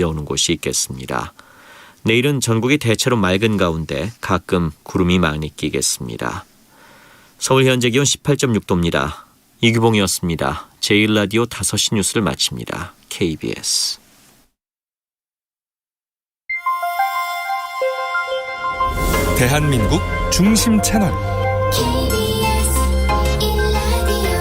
들려오는 곳이 있겠습니다. 내일은 전국이 대체로 맑은 가운데 가끔 구름이 많이 끼겠습니다. 서울 현재 기온 18.6도입니다. 이규봉이었습니다. 제1라디오 5시 뉴스를 마칩니다. KBS 대한민국 중심 채널 KBS 1라디오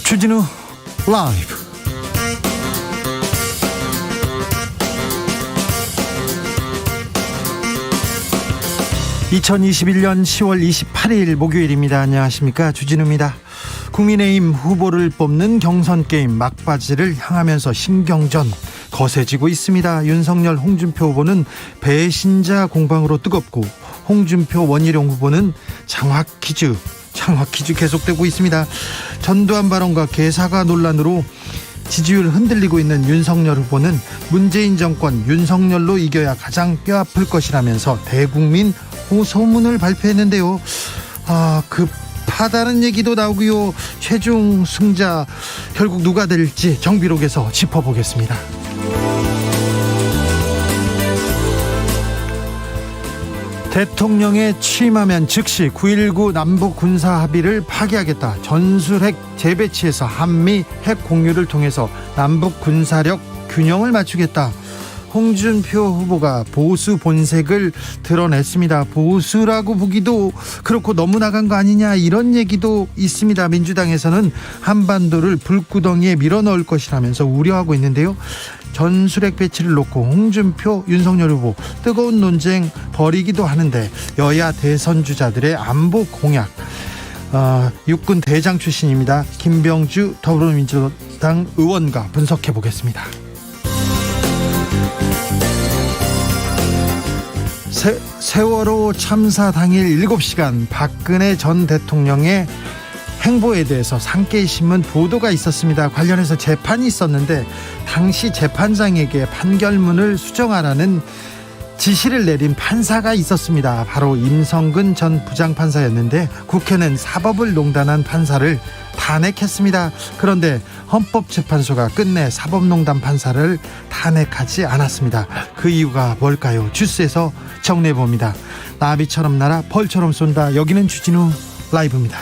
주진우 라이브. (2021년 10월 28일) 목요일입니다. 안녕하십니까, 주진우입니다. 국민의힘 후보를 뽑는 경선 게임 막바지를 향하면서 신경전 거세지고 있습니다. 윤석열, 홍준표 후보는 배신자 공방으로 뜨겁고, 홍준표, 원희룡 후보는 장학 퀴즈 계속되고 있습니다. 전두환 발언과 개사가 논란으로 지지율 흔들리고 있는 윤석열 후보는 문재인 정권 윤석열로 이겨야 가장 뼈아플 것이라면서 대국민 호소문을 발표했는데요. 급하다는 얘기도 나오고요. 최종 승자 결국 누가 될지 정비록에서 짚어보겠습니다. 대통령에 취임하면 즉시 9.19 남북 군사 합의를 파기하겠다. 전술핵 재배치에서 한미 핵 공유를 통해서 남북 군사력 균형을 맞추겠다. 홍준표 후보가 보수 본색을 드러냈습니다. 보수라고 보기도 그렇고 너무 나간 거 아니냐, 이런 얘기도 있습니다. 민주당에서는 한반도를 불구덩이에 밀어넣을 것이라면서 우려하고 있는데요. 전술핵 배치를 놓고 홍준표, 윤석열 후보 뜨거운 논쟁 벌이기도 하는데, 여야 대선 주자들의 안보 공약, 육군 대장 출신입니다. 김병주 더불어민주당 의원과 분석해 보겠습니다. 세월호 참사 당일 7시간 박근혜 전 대통령의 행보에 대해서 산케이신문 보도가 있었습니다. 관련해서 재판이 있었는데 당시 재판장에게 판결문을 수정하라는 지시를 내린 판사가 있었습니다. 바로 임성근 전 부장판사였는데 국회는 사법을 농단한 판사를 탄핵했습니다. 그런데 헌법재판소가 끝내 사법농단 판사를 탄핵하지 않았습니다. 그 이유가 뭘까요? 주스에서 정리해봅니다. 나비처럼 날아 벌처럼 쏜다. 여기는 주진우 라이브입니다.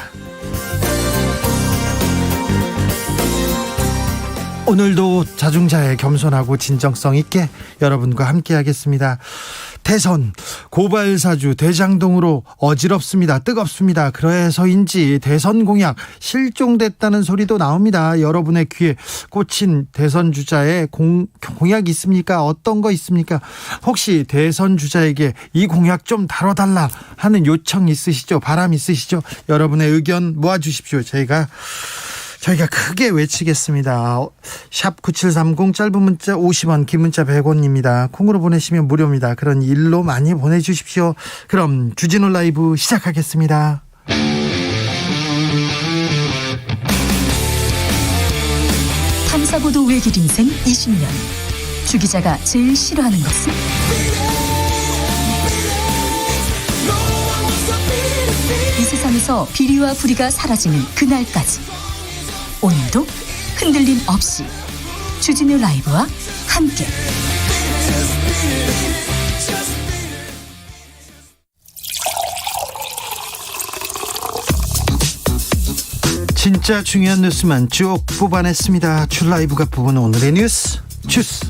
오늘도 자중자애, 겸손하고 진정성 있게 여러분과 함께 하겠습니다. 대선 고발사주 대장동으로 어지럽습니다. 뜨겁습니다. 그래서인지 대선 공약 실종됐다는 소리도 나옵니다. 여러분의 귀에 꽂힌 대선 주자의 공약이 있습니까? 어떤 거 있습니까? 혹시 대선 주자에게 이 공약 좀 다뤄달라 하는 요청 있으시죠? 바람 있으시죠? 여러분의 의견 모아주십시오. 저희가 크게 외치겠습니다. 샵 9730, 짧은 문자 50원, 긴 문자 100원입니다. 콩으로 보내시면 무료입니다. 그런 일로 많이 보내주십시오. 그럼 주진우 라이브 시작하겠습니다. 탐사보도 외길 인생 20년. 주 기자가 제일 싫어하는 것은? 이 세상에서 비리와 부리가 사라지는 그날까지. 오늘도 흔들림 없이 주진우 라이브와 함께 진짜 중요한 뉴스만 쭉 뽑아냈습니다. 주 라이브가 뽑은 오늘의 뉴스 주스.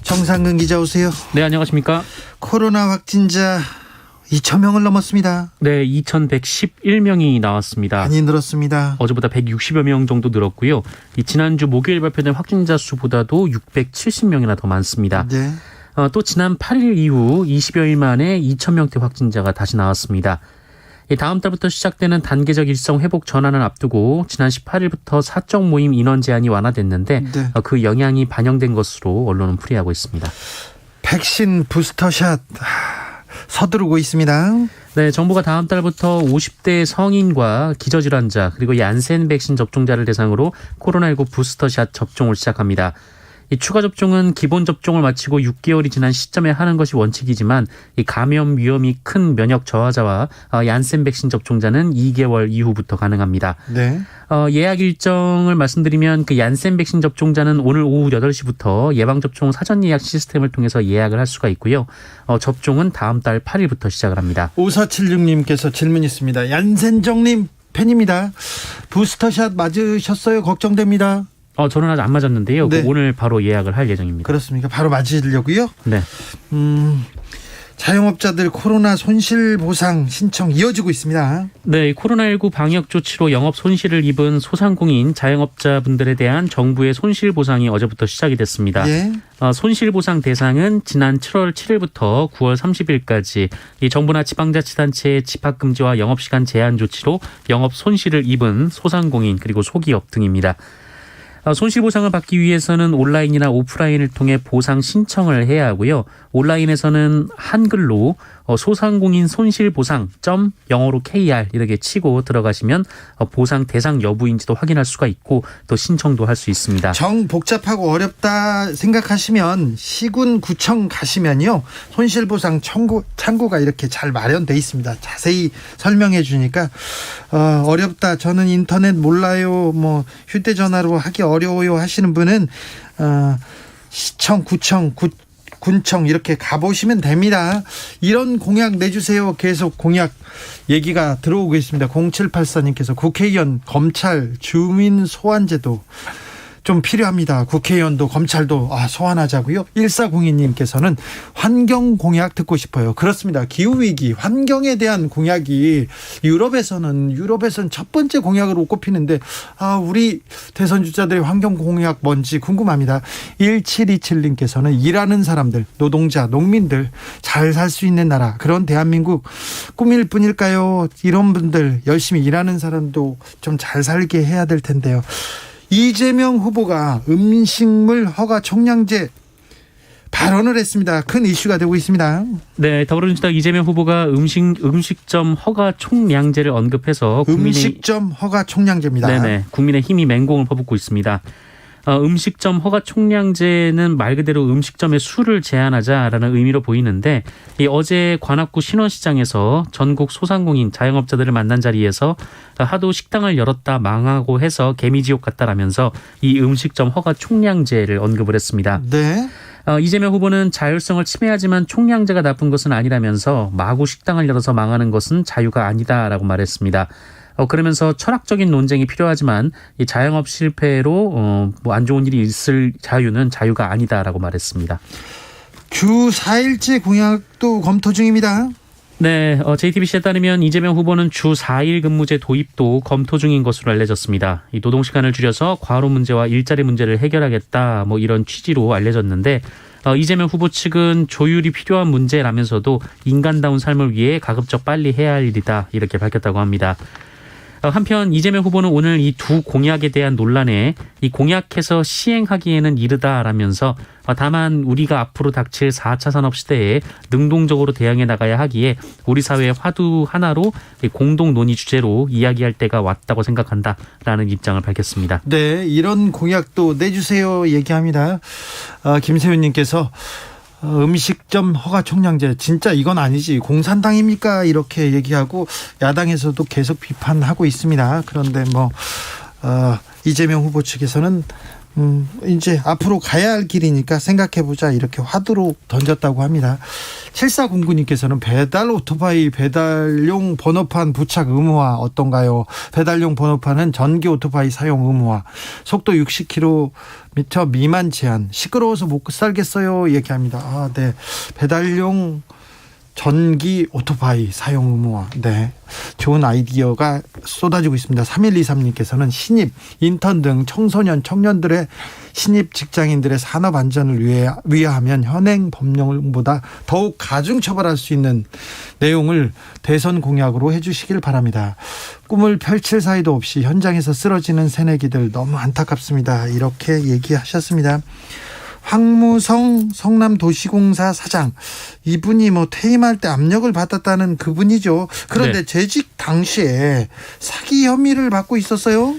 정상근 기자, 오세요. 네, 안녕하십니까. 코로나 확진자 2,000명을 넘었습니다. 네, 2,111명이 나왔습니다. 많이 늘었습니다. 어제보다 160여 명 정도 늘었고요. 지난주 목요일 발표된 확진자 수보다도 670명이나 더 많습니다. 네. 또 지난 8일 이후 20여일 만에 2,000명대 확진자가 다시 나왔습니다. 다음 달부터 시작되는 단계적 일상 회복 전환을 앞두고 지난 18일부터 사적 모임 인원 제한이 완화됐는데 네. 그 영향이 반영된 것으로 언론은 풀이하고 있습니다. 백신 부스터샷 서두르고 있습니다. 네, 정부가 다음 달부터 50대 성인과 기저질환자 그리고 얀센 백신 접종자를 대상으로 코로나19 부스터샷 접종을 시작합니다. 이 추가 접종은 기본 접종을 마치고 6개월이 지난 시점에 하는 것이 원칙이지만 이 감염 위험이 큰 면역 저하자와 얀센 백신 접종자는 2개월 이후부터 가능합니다. 네. 예약 일정을 말씀드리면 그 얀센 백신 접종자는 오늘 오후 8시부터 예방접종 사전 예약 시스템을 통해서 예약을 할 수가 있고요. 접종은 다음 달 8일부터 시작을 합니다. 5476님께서 질문 있습니다. 얀센정님 팬입니다. 부스터샷 맞으셨어요? 걱정됩니다. 저는 아직 안 맞았는데요. 네. 오늘 바로 예약을 할 예정입니다. 그렇습니까? 바로 맞으려고요? 네. 자영업자들 코로나 손실보상 신청 이어지고 있습니다. 네, 코로나19 방역 조치로 영업 손실을 입은 소상공인 자영업자분들에 대한 정부의 손실보상이 어제부터 시작이 됐습니다. 예. 손실보상 대상은 지난 7월 7일부터 9월 30일까지 이 정부나 지방자치단체의 집합금지와 영업시간 제한 조치로 영업 손실을 입은 소상공인 그리고 소기업 등입니다. 손실보상을 받기 위해서는 온라인이나 오프라인을 통해 보상 신청을 해야 하고요. 온라인에서는 한글로 소상공인 손실보상 영어로 KR 이렇게 치고 들어가시면 보상 대상 여부인지도 확인할 수가 있고 또 신청도 할 수 있습니다. 정 복잡하고 어렵다 생각하시면 시군 구청 가시면요. 손실보상 창구가 이렇게 잘 마련돼 있습니다. 자세히 설명해 주니까 어렵다. 저는 인터넷 몰라요. 뭐 휴대전화로 하기 어려워요 하시는 분은 시청, 구청, 군청 이렇게 가보시면 됩니다. 이런 공약 내주세요. 계속 공약 얘기가 들어오고 있습니다. 0784님께서 국회의원, 검찰, 주민 소환제도 좀 필요합니다. 국회의원도 검찰도 소환하자고요. 1402님께서는 환경 공약 듣고 싶어요. 그렇습니다. 기후위기, 환경에 대한 공약이 유럽에서는 첫 번째 공약으로 꼽히는데 우리 대선 주자들의 환경 공약 뭔지 궁금합니다. 1727님께서는 일하는 사람들, 노동자, 농민들 잘 살 수 있는 나라, 그런 대한민국 꿈일 뿐일까요? 이런 분들, 열심히 일하는 사람도 좀 잘 살게 해야 될 텐데요. 이재명 후보가 음식물 허가 총량제 발언을 했습니다. 큰 이슈가 되고 있습니다. 네, 더불어민주당 이재명 후보가 음식점 허가 총량제를 언급해서 음식점 허가 총량제입니다. 네네, 국민의힘이 맹공을 퍼붓고 있습니다. 음식점 허가 총량제는 말 그대로 음식점의 수를 제한하자라는 의미로 보이는데 어제 관악구 신원시장에서 전국 소상공인 자영업자들을 만난 자리에서 하도 식당을 열었다 망하고 해서 개미지옥 같다라면서 이 음식점 허가 총량제를 언급을 했습니다. 네. 이재명 후보는 자율성을 침해하지만 총량제가 나쁜 것은 아니라면서 마구 식당을 열어서 망하는 것은 자유가 아니다라고 말했습니다. 그러면서 철학적인 논쟁이 필요하지만 이 자영업 실패로 안 좋은 일이 있을 자유는 자유가 아니다라고 말했습니다. 주 4일째 공약도 검토 중입니다. 네, JTBC에 따르면 이재명 후보는 주 4일 근무제 도입도 검토 중인 것으로 알려졌습니다. 이 노동시간을 줄여서 과로 문제와 일자리 문제를 해결하겠다 이런 취지로 알려졌는데 이재명 후보 측은 조율이 필요한 문제라면서도 인간다운 삶을 위해 가급적 빨리 해야 할 일이다 이렇게 밝혔다고 합니다. 한편 이재명 후보는 오늘 이 두 공약에 대한 논란에 이 공약해서 시행하기에는 이르다라면서 다만 우리가 앞으로 닥칠 4차 산업시대에 능동적으로 대응해 나가야 하기에 우리 사회의 화두 하나로 공동 논의 주제로 이야기할 때가 왔다고 생각한다라는 입장을 밝혔습니다. 네, 이런 공약도 내주세요 얘기합니다. 김세윤님께서 음식점 허가 총량제 진짜 이건 아니지 공산당입니까 이렇게 얘기하고 야당에서도 계속 비판하고 있습니다. 그런데 이재명 후보 측에서는 이제 앞으로 가야 할 길이니까 생각해보자 이렇게 화두로 던졌다고 합니다. 7409님께서는 배달 오토바이 배달용 번호판 부착 의무화 어떤가요? 배달용 번호판은 전기 오토바이 사용 의무화, 속도 60km 미만 제한, 시끄러워서 못 살겠어요 얘기합니다. 네, 배달용 전기 오토바이 사용 의무화. 네, 좋은 아이디어가 쏟아지고 있습니다. 3123님께서는 신입, 인턴 등 청년들의 신입 직장인들의 산업 안전을 위하면 현행 법령보다 더욱 가중 처벌할 수 있는 내용을 대선 공약으로 해주시길 바랍니다. 꿈을 펼칠 사이도 없이 현장에서 쓰러지는 새내기들 너무 안타깝습니다. 이렇게 얘기하셨습니다. 황무성 성남도시공사 사장, 이분이 퇴임할 때 압력을 받았다는 그분이죠. 그런데 네. 재직 당시에 사기 혐의를 받고 있었어요.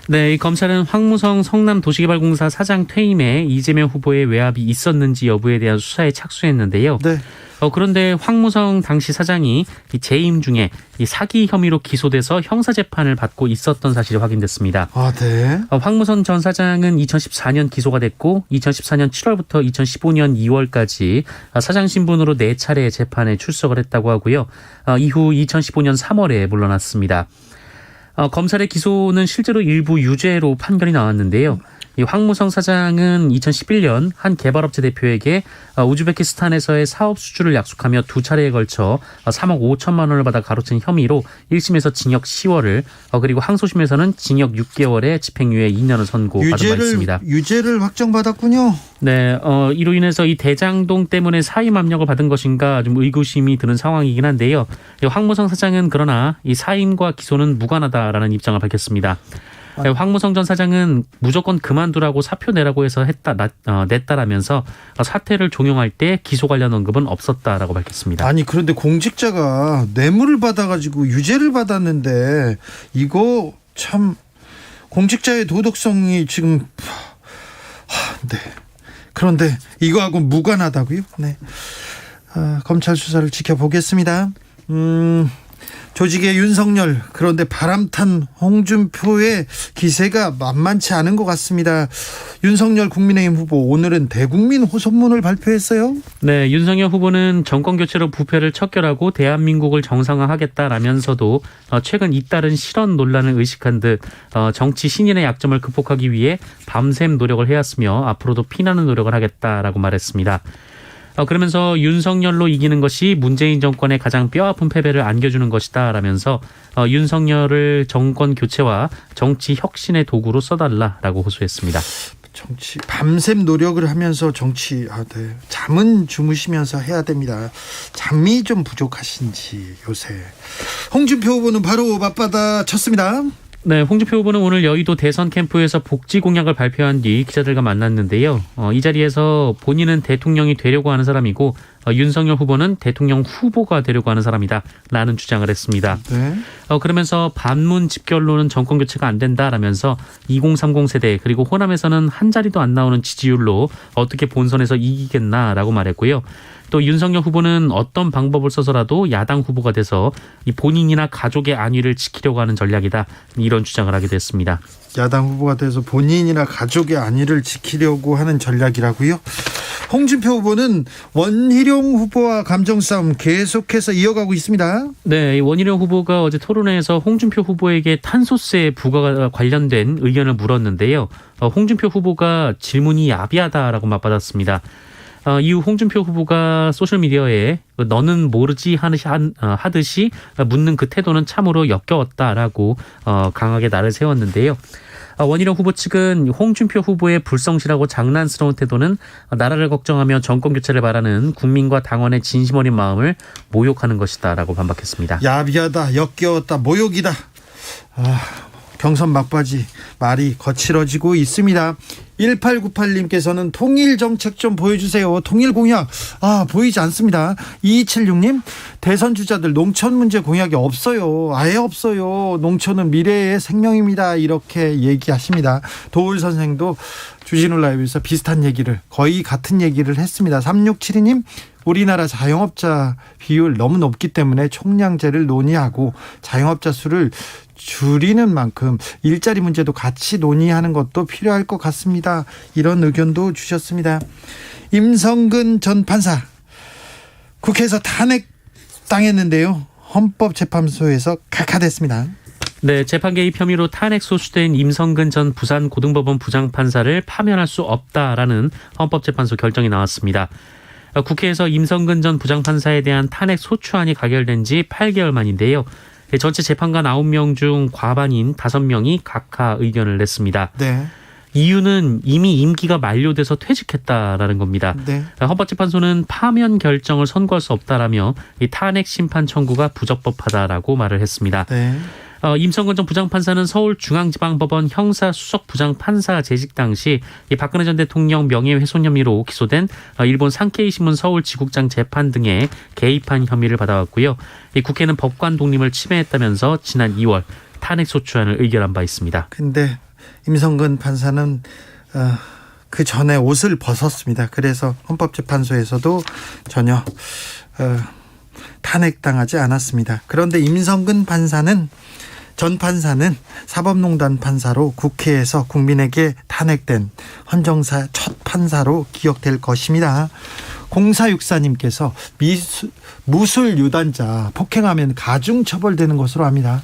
네, 이 검찰은 황무성 성남도시개발공사 사장 퇴임에 이재명 후보의 외압이 있었는지 여부에 대한 수사에 착수했는데요. 네. 그런데 황무성 당시 사장이 이 재임 중에 이 사기 혐의로 기소돼서 형사재판을 받고 있었던 사실이 확인됐습니다. 아, 네. 황무성 전 사장은 2014년 기소가 됐고 2014년 7월부터 2015년 2월까지 사장 신분으로 4차례 재판에 출석을 했다고 하고요. 이후 2015년 3월에 물러났습니다. 검찰의 기소는 실제로 일부 유죄로 판결이 나왔는데요. 이 황무성 사장은 2011년 한 개발업체 대표에게 우즈베키스탄에서의 사업 수주를 약속하며 2차례에 걸쳐 3억 5천만 원을 받아 가로챈 혐의로 1심에서 징역 10월을 그리고 항소심에서는 징역 6개월에 집행유예 2년을 선고받은 바 있습니다. 유죄를 확정받았군요. 네, 이로 인해서 이 대장동 때문에 사임 압력을 받은 것인가 좀 의구심이 드는 상황이긴 한데요. 황무성 사장은 그러나 이 사임과 기소는 무관하다라는 입장을 밝혔습니다. 황무성 전 사장은 무조건 그만두라고 사표 내라고 해서 냈다라면서 사퇴를 종용할 때 기소 관련 언급은 없었다라고 밝혔습니다. 아니, 그런데 공직자가 뇌물을 받아가지고 유죄를 받았는데 이거 참 공직자의 도덕성이 지금 네. 그런데 이거하고 무관하다고요? 네. 검찰 수사를 지켜보겠습니다. 조직의 윤석열, 그런데 바람탄 홍준표의 기세가 만만치 않은 것 같습니다. 윤석열 국민의힘 후보 오늘은 대국민 호소문을 발표했어요. 네, 윤석열 후보는 정권 교체로 부패를 척결하고 대한민국을 정상화하겠다라면서도 최근 잇따른 실언 논란을 의식한 듯 정치 신인의 약점을 극복하기 위해 밤샘 노력을 해왔으며 앞으로도 피나는 노력을 하겠다라고 말했습니다. 그러면서 윤석열로 이기는 것이 문재인 정권의 가장 뼈아픈 패배를 안겨주는 것이다 라면서 윤석열을 정권 교체와 정치 혁신의 도구로 써달라라고 호소했습니다. 정치 밤샘 노력을 하면서 정치 네. 잠은 주무시면서 해야 됩니다. 잠이 좀 부족하신지 요새. 홍준표 후보는 바로 맞받아 쳤습니다. 네, 홍준표 후보는 오늘 여의도 대선 캠프에서 복지 공약을 발표한 뒤 기자들과 만났는데요. 이 자리에서 본인은 대통령이 되려고 하는 사람이고 윤석열 후보는 대통령 후보가 되려고 하는 사람이다 라는 주장을 했습니다. 네. 그러면서 반문 집결로는 정권 교체가 안 된다라면서 2030 세대 그리고 호남에서는 한 자리도 안 나오는 지지율로 어떻게 본선에서 이기겠나라고 말했고요. 또 윤석열 후보는 어떤 방법을 써서라도 야당 후보가 돼서 이 본인이나 가족의 안위를 지키려고 하는 전략이다 이런 주장을 하기도 했습니다. 야당 후보가 돼서 본인이나 가족의 안위를 지키려고 하는 전략이라고요? 홍준표 후보는 원희룡 후보와 감정 싸움 계속해서 이어가고 있습니다. 네, 원희룡 후보가 어제 토론회에서 홍준표 후보에게 탄소세 부과가 관련된 의견을 물었는데요. 홍준표 후보가 질문이 야비하다라고 맞받았습니다. 이후 홍준표 후보가 소셜미디어에 너는 모르지 하듯이 묻는 그 태도는 참으로 역겨웠다라고 강하게 날을 세웠는데요. 원희룡 후보 측은 홍준표 후보의 불성실하고 장난스러운 태도는 나라를 걱정하며 정권 교체를 바라는 국민과 당원의 진심 어린 마음을 모욕하는 것이다라고 반박했습니다. 야비하다, 역겨웠다, 모욕이다. 경선 막바지 말이 거칠어지고 있습니다. 1898님께서는 통일 정책 좀 보여주세요. 통일 공약 보이지 않습니다. 2276님 대선 주자들 농촌 문제 공약이 없어요. 아예 없어요. 농촌은 미래의 생명입니다. 이렇게 얘기하십니다. 도울 선생도 주진우 라이브에서 비슷한 얘기를 거의 같은 얘기를 했습니다. 3672님 우리나라 자영업자 비율 너무 높기 때문에 총량제를 논의하고 자영업자 수를 줄이는 만큼 일자리 문제도 같이 논의하는 것도 필요할 것 같습니다. 이런 의견도 주셨습니다. 임성근 전 판사 국회에서 탄핵당했는데요. 헌법재판소에서 각하됐습니다. 네, 재판 개입 혐의로 탄핵 소추된 임성근 전 부산고등법원 부장판사를 파면할 수 없다라는 헌법재판소 결정이 나왔습니다. 국회에서 임성근 전 부장판사에 대한 탄핵 소추안이 가결된 지 8개월 만인데요. 전체 재판관 9명 중 과반인 5명이 각하 의견을 냈습니다. 네. 이유는 이미 임기가 만료돼서 퇴직했다라는 겁니다. 네. 헌법재판소는 파면 결정을 선고할 수 없다라며 이 탄핵 심판 청구가 부적법하다라고 말을 했습니다. 네. 임성근 전 부장판사는 서울중앙지방법원 형사수석부장판사 재직 당시 이 박근혜 전 대통령 명예훼손 혐의로 기소된 일본 산케이 신문 서울지국장 재판 등에 개입한 혐의를 받아왔고요. 이 국회는 법관 독립을 침해했다면서 지난 2월 탄핵소추안을 의결한 바 있습니다. 근데 임성근 판사는 그 전에 옷을 벗었습니다. 그래서 헌법재판소에서도 전혀 탄핵당하지 않았습니다. 그런데 임성근 판사는 전 판사는 사법농단 판사로 국회에서 국민에게 탄핵된 헌정사 첫 판사로 기억될 것입니다. 0464님께서 무술 유단자 폭행하면 가중처벌되는 것으로 합니다.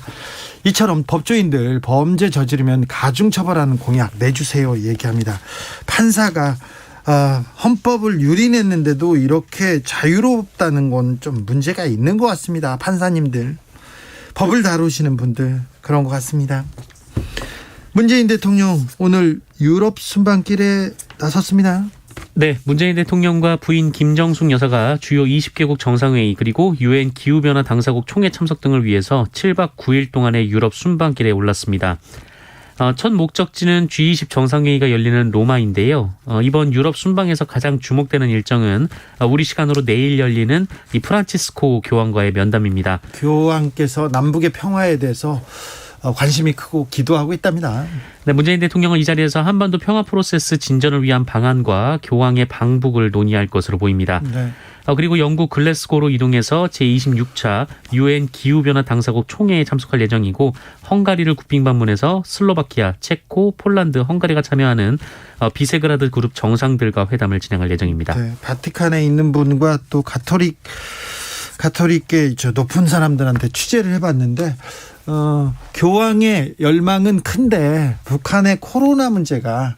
이처럼 법조인들 범죄 저지르면 가중처벌하는 공약 내주세요 얘기합니다. 판사가 헌법을 유린했는데도 이렇게 자유롭다는 건 좀 문제가 있는 것 같습니다. 판사님들, 법을 다루시는 분들 그런 것 같습니다. 문재인 대통령 오늘 유럽 순방길에 나섰습니다. 네, 문재인 대통령과 부인 김정숙 여사가 주요 20개국 정상회의 그리고 유엔 기후변화 당사국 총회 참석 등을 위해서 7박 9일 동안의 유럽 순방길에 올랐습니다. 첫 목적지는 G20 정상회의가 열리는 로마인데요. 이번 유럽 순방에서 가장 주목되는 일정은 우리 시간으로 내일 열리는 이 프란치스코 교황과의 면담입니다. 교황께서 남북의 평화에 대해서 관심이 크고 기도하고 있답니다. 네, 문재인 대통령은 이 자리에서 한반도 평화 프로세스 진전을 위한 방안과 교황의 방북을 논의할 것으로 보입니다. 네. 그리고 영국 글래스고로 이동해서 제26차 유엔 기후변화 당사국 총회에 참석할 예정이고 헝가리를 국빈 방문해서 슬로바키아, 체코, 폴란드, 헝가리가 참여하는 비세그라드 그룹 정상들과 회담을 진행할 예정입니다. 네, 바티칸에 있는 분과 또 가톨릭계 높은 사람들한테 취재를 해봤는데 교황의 열망은 큰데 북한의 코로나 문제가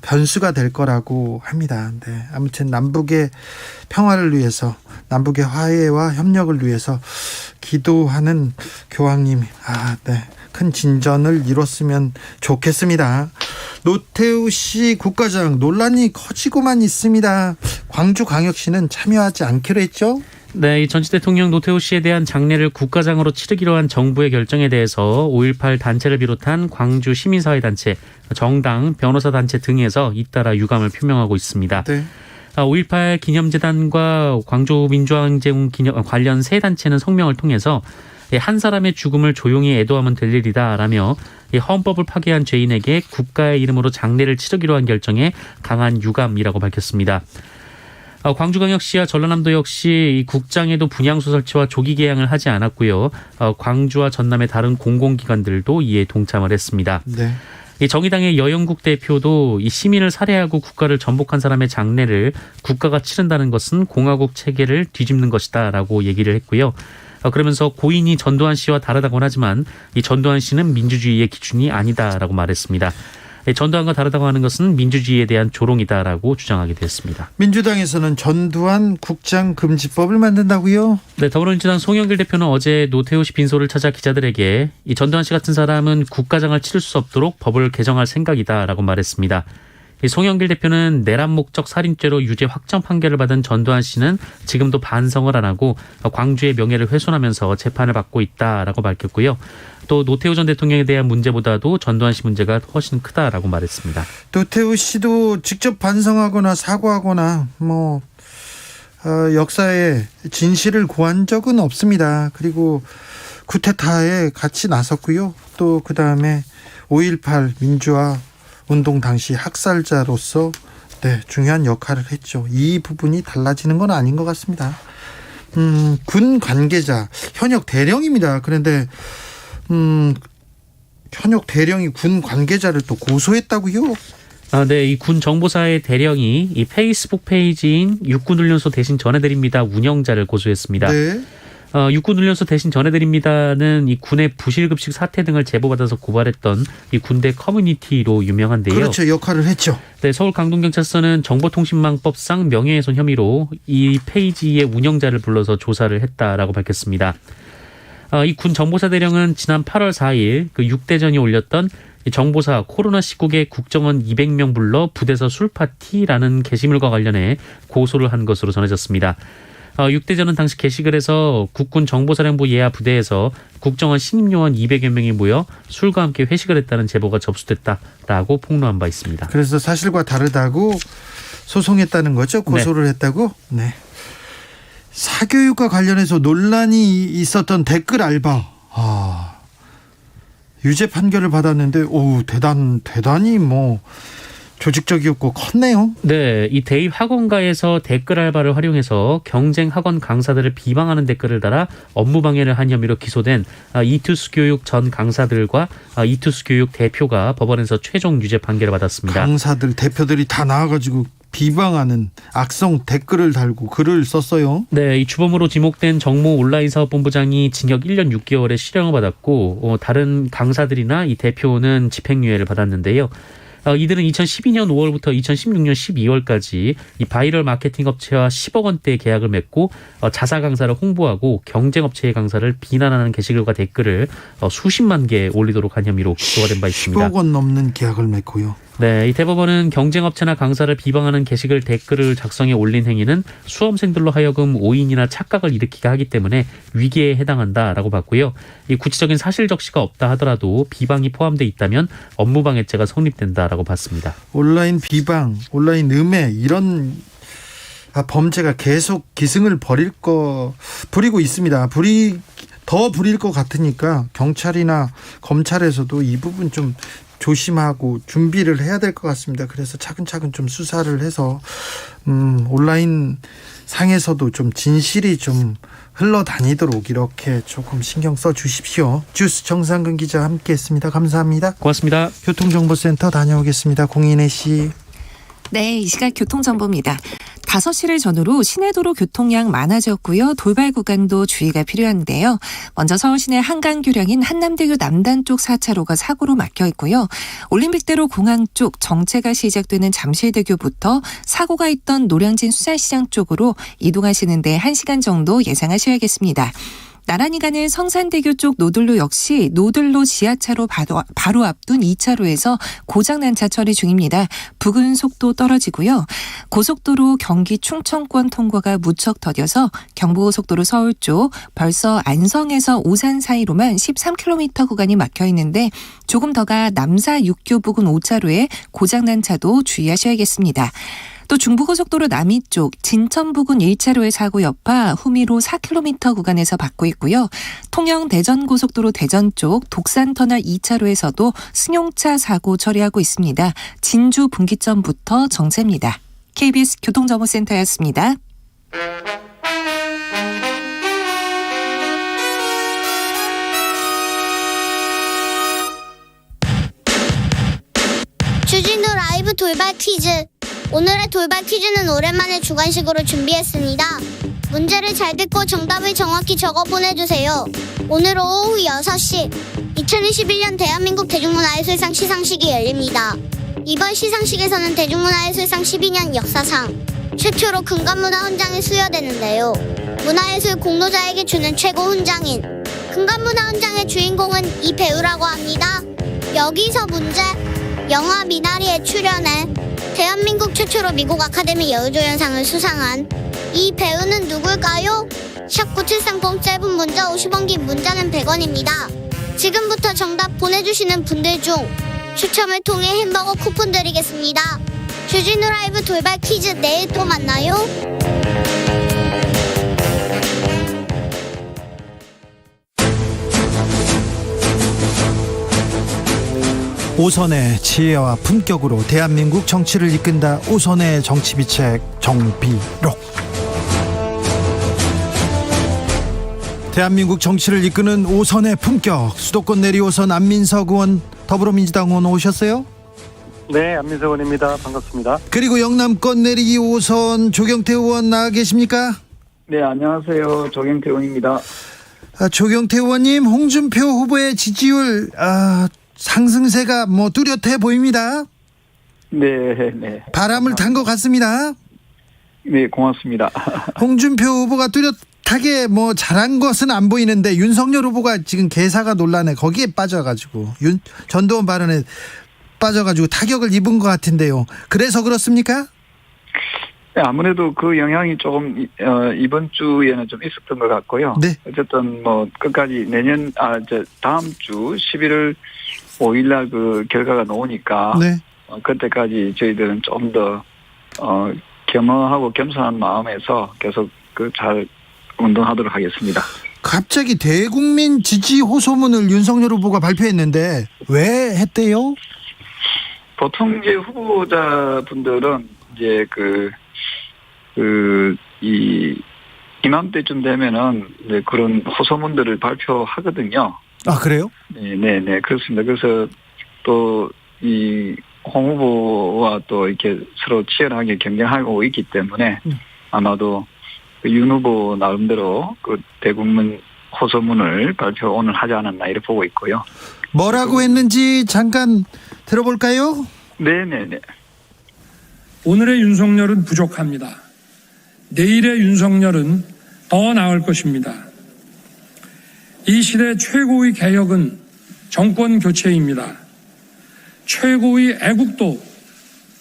변수가 될 거라고 합니다. 네, 아무튼 남북의 평화를 위해서, 남북의 화해와 협력을 위해서 기도하는 교황님, 네, 큰 진전을 이뤘으면 좋겠습니다. 노태우 씨 국가장 논란이 커지고만 있습니다. 광주광역시는 참여하지 않기로 했죠? 네, 이 전직 대통령 노태우 씨에 대한 장례를 국가장으로 치르기로 한 정부의 결정에 대해서 5.18 단체를 비롯한 광주 시민사회단체, 정당, 변호사단체 등에서 잇따라 유감을 표명하고 있습니다. 네. 5.18 기념재단과 광주 민주항쟁 관련 세 단체는 성명을 통해서 한 사람의 죽음을 조용히 애도하면 될 일이다라며 헌법을 파괴한 죄인에게 국가의 이름으로 장례를 치르기로 한 결정에 강한 유감이라고 밝혔습니다. 광주광역시와 전라남도 역시 국장에도 분향소 설치와 조기 개양을 하지 않았고요. 광주와 전남의 다른 공공기관들도 이에 동참을 했습니다. 네. 이 정의당의 여영국 대표도 이 시민을 살해하고 국가를 전복한 사람의 장례를 국가가 치른다는 것은 공화국 체계를 뒤집는 것이다라고 얘기를 했고요. 그러면서 고인이 전두환 씨와 다르다고는 하지만 이 전두환 씨는 민주주의의 기준이 아니다라고 말했습니다. 전두환과 다르다고 하는 것은 민주주의에 대한 조롱이다라고 주장하기도 했습니다. 민주당에서는 전두환 국장 금지법을 만든다고요? 네, 더불어민주당 송영길 대표는 어제 노태우 씨 빈소를 찾아 기자들에게 이 전두환 씨 같은 사람은 국가장을 치를 수 없도록 법을 개정할 생각이다라고 말했습니다. 이 송영길 대표는 내란 목적 살인죄로 유죄 확정 판결을 받은 전두환 씨는 지금도 반성을 안 하고 광주의 명예를 훼손하면서 재판을 받고 있다라고 밝혔고요. 또 노태우 전 대통령에 대한 문제보다도 전두환 씨 문제가 훨씬 크다라고 말했습니다. 노태우 씨도 직접 반성하거나 사과하거나 역사의 진실을 고한 적은 없습니다. 그리고 쿠데타에 같이 나섰고요. 또 그다음에 5.18 민주화 운동 당시 학살자로서 중요한 역할을 했죠. 이 부분이 달라지는 건 아닌 것 같습니다. 군 관계자 현역 대령입니다. 그런데 현역 대령이 군 관계자를 또 고소했다고요? 네, 이 군 정보사의 대령이 이 페이스북 페이지인 육군훈련소 대신 전해드립니다 운영자를 고소했습니다. 네. 육군훈련소 대신 전해드립니다는 이 군의 부실급식 사태 등을 제보받아서 고발했던 이 군대 커뮤니티로 유명한데요. 그렇죠, 역할을 했죠. 네, 서울 강동경찰서는 정보통신망법상 명예훼손 혐의로 이 페이지의 운영자를 불러서 조사를 했다라고 밝혔습니다. 이 군 정보사 대령은 지난 8월 4일 그 6대전이 올렸던 정보사 코로나19개 국정원 200명 불러 부대서 술파티라는 게시물과 관련해 고소를 한 것으로 전해졌습니다. 6대전은 당시 게시글에서 국군 정보사령부 예하 부대에서 국정원 신임요원 200여 명이 모여 술과 함께 회식을 했다는 제보가 접수됐다라고 폭로한 바 있습니다. 그래서 사실과 다르다고 소송했다는 거죠? 고소를 했다고? 네. 사교육과 관련해서 논란이 있었던 댓글 알바. 유죄 판결을 받았는데 대단히 뭐 조직적이었고 컸네요. 네, 이 대입 학원가에서 댓글 알바를 활용해서 경쟁 학원 강사들을 비방하는 댓글을 달아 업무 방해를 한 혐의로 기소된 이투스 교육 전 강사들과 이투스 교육 대표가 법원에서 최종 유죄 판결을 받았습니다. 강사들 대표들이 다 나와가지고 비방하는 악성 댓글을 달고 글을 썼어요. 네, 이 주범으로 지목된 정모 온라인 사업본부장이 징역 1년 6개월의 실형을 받았고 다른 강사들이나 이 대표는 집행유예를 받았는데요. 이들은 2012년 5월부터 2016년 12월까지 이 바이럴 마케팅 업체와 10억 원대의 계약을 맺고 자사 강사를 홍보하고 경쟁 업체의 강사를 비난하는 게시글과 댓글을 수십만 개 올리도록 한 혐의로 기소가 된 바 있습니다. 10억 원 넘는 계약을 맺고요. 네, 이 대법원은 경쟁업체나 강사를 비방하는 게시글 댓글을 작성해 올린 행위는 수험생들로 하여금 오인이나 착각을 일으키게 하기 때문에 위계에 해당한다라고 봤고요. 이 구체적인 사실 적시가 없다 하더라도 비방이 포함돼 있다면 업무방해죄가 성립된다라고 봤습니다. 온라인 비방, 온라인 음해 이런 범죄가 계속 기승을 부리고 있습니다. 더 부릴 것 같으니까 경찰이나 검찰에서도 이 부분 좀 조심하고 준비를 해야 될 것 같습니다. 그래서 차근차근 좀 수사를 해서 온라인 상에서도 좀 진실이 좀 흘러다니도록 이렇게 조금 신경 써 주십시오. 주스 정상근 기자 함께했습니다. 감사합니다. 고맙습니다. 교통정보센터 다녀오겠습니다. 공인혜 씨. 네, 이 시각 교통정보입니다. 5시를 전후로 시내도로 교통량 많아졌고요. 돌발 구간도 주의가 필요한데요. 먼저 서울 시내 한강교량인 한남대교 남단 쪽 4차로가 사고로 막혀 있고요. 올림픽대로 공항 쪽 정체가 시작되는 잠실대교부터 사고가 있던 노량진 수산시장 쪽으로 이동하시는데 1시간 정도 예상하셔야겠습니다. 나란히 가는 성산대교 쪽 노들로 역시 노들로 지하차로 바로 앞둔 2차로에서 고장난 차 처리 중입니다. 부근 속도 떨어지고요. 고속도로 경기 충청권 통과가 무척 더뎌서 경부고속도로 서울 쪽 벌써 안성에서 오산 사이로만 13km 구간이 막혀 있는데 조금 더가 남사 6교 부근 5차로에 고장난 차도 주의하셔야겠습니다. 또 중부고속도로 남이 쪽 진천 부근 1차로의 사고 여파 후미로 4km 구간에서 받고 있고요. 통영 대전고속도로 대전 쪽 독산터널 2차로에서도 승용차 사고 처리하고 있습니다. 진주 분기점부터 정체입니다. KBS 교통정보센터였습니다. 주진우 라이브 돌발 퀴즈. 오늘의 돌발 퀴즈는 오랜만에 주관식으로 준비했습니다. 문제를 잘 듣고 정답을 정확히 적어 보내주세요. 오늘 오후 6시 2021년 대한민국 대중문화예술상 시상식이 열립니다. 이번 시상식에서는 대중문화예술상 12년 역사상 최초로 금관문화훈장이 수여되는데요. 문화예술 공로자에게 주는 최고 훈장인 금관문화훈장의 주인공은 이 배우라고 합니다. 여기서 문제. 영화 미나리에 출연해 대한민국 최초로 미국 아카데미 여우조연상을 수상한 이 배우는 누굴까요? 샵 9730 짧은 문자 50원 긴 문자는 100원입니다. 지금부터 정답 보내주시는 분들 중 추첨을 통해 햄버거 쿠폰 드리겠습니다. 주진우 라이브 돌발 퀴즈 내일 또 만나요. 오선의 지혜와 품격으로 대한민국 정치를 이끈다. 오선의 정치비책 정비록. 대한민국 정치를 이끄는 오선의 품격. 수도권 내리오선 안민석 의원, 더불어민주당 의원 오셨어요? 네, 안민석 의원입니다. 반갑습니다. 그리고 영남권 내리기 오선 조경태 의원 나와 계십니까? 네, 안녕하세요. 조경태 의원입니다. 조경태 의원님, 홍준표 후보의 지지율 상승세가 뚜렷해 보입니다. 네, 네. 바람을 탄 것 같습니다. 네, 고맙습니다. 홍준표 후보가 뚜렷하게 잘한 것은 안 보이는데 윤석열 후보가 지금 개사가 논란에 거기에 빠져가지고 전두환 발언에 빠져가지고 타격을 입은 것 같은데요. 그래서 그렇습니까? 네, 아무래도 그 영향이 조금 이번 주에는 좀 있었던 것 같고요. 네. 어쨌든 끝까지 다음 주 11월 5일날 그 결과가 나오니까 네. 그때까지 저희들은 좀 더 겸허하고 겸손한 마음에서 계속 잘 운동하도록 하겠습니다. 갑자기 대국민 지지 호소문을 윤석열 후보가 발표했는데 왜 했대요? 보통 이제 후보자분들은 이제 이맘때쯤 되면은 이제 그런 호소문들을 발표하거든요. 아, 그래요? 네, 그렇습니다. 그래서 또 이 홍 후보와 또 이렇게 서로 치열하게 경쟁하고 있기 때문에 아마도 윤 후보 나름대로 그 대국민 호소문을 발표 오늘 하지 않았나 이렇게 보고 있고요. 뭐라고 했는지 잠깐 들어볼까요? 네네네. 오늘의 윤석열은 부족합니다. 내일의 윤석열은 더 나을 것입니다. 이 시대 최고의 개혁은 정권 교체입니다. 최고의 애국도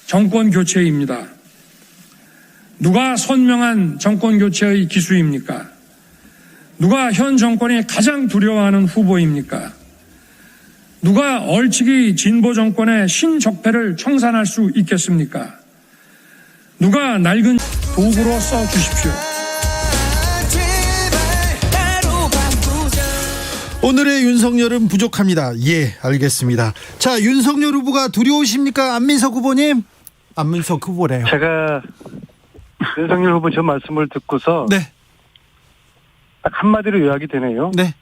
정권 교체입니다. 누가 선명한 정권 교체의 기수입니까? 누가 현 정권이 가장 두려워하는 후보입니까? 누가 얼치기 진보 정권의 신적폐를 청산할 수 있겠습니까? 누가 낡은 도구로 써주십시오. 오늘의 윤석열은 부족합니다. 예, 알겠습니다. 자, 윤석열 후보가 두려우십니까? 안민석 후보님? 안민석 후보래요. 제가 윤석열 후보 저 말씀을 듣고서 네, 딱 한마디로 요약이 되네요. 네.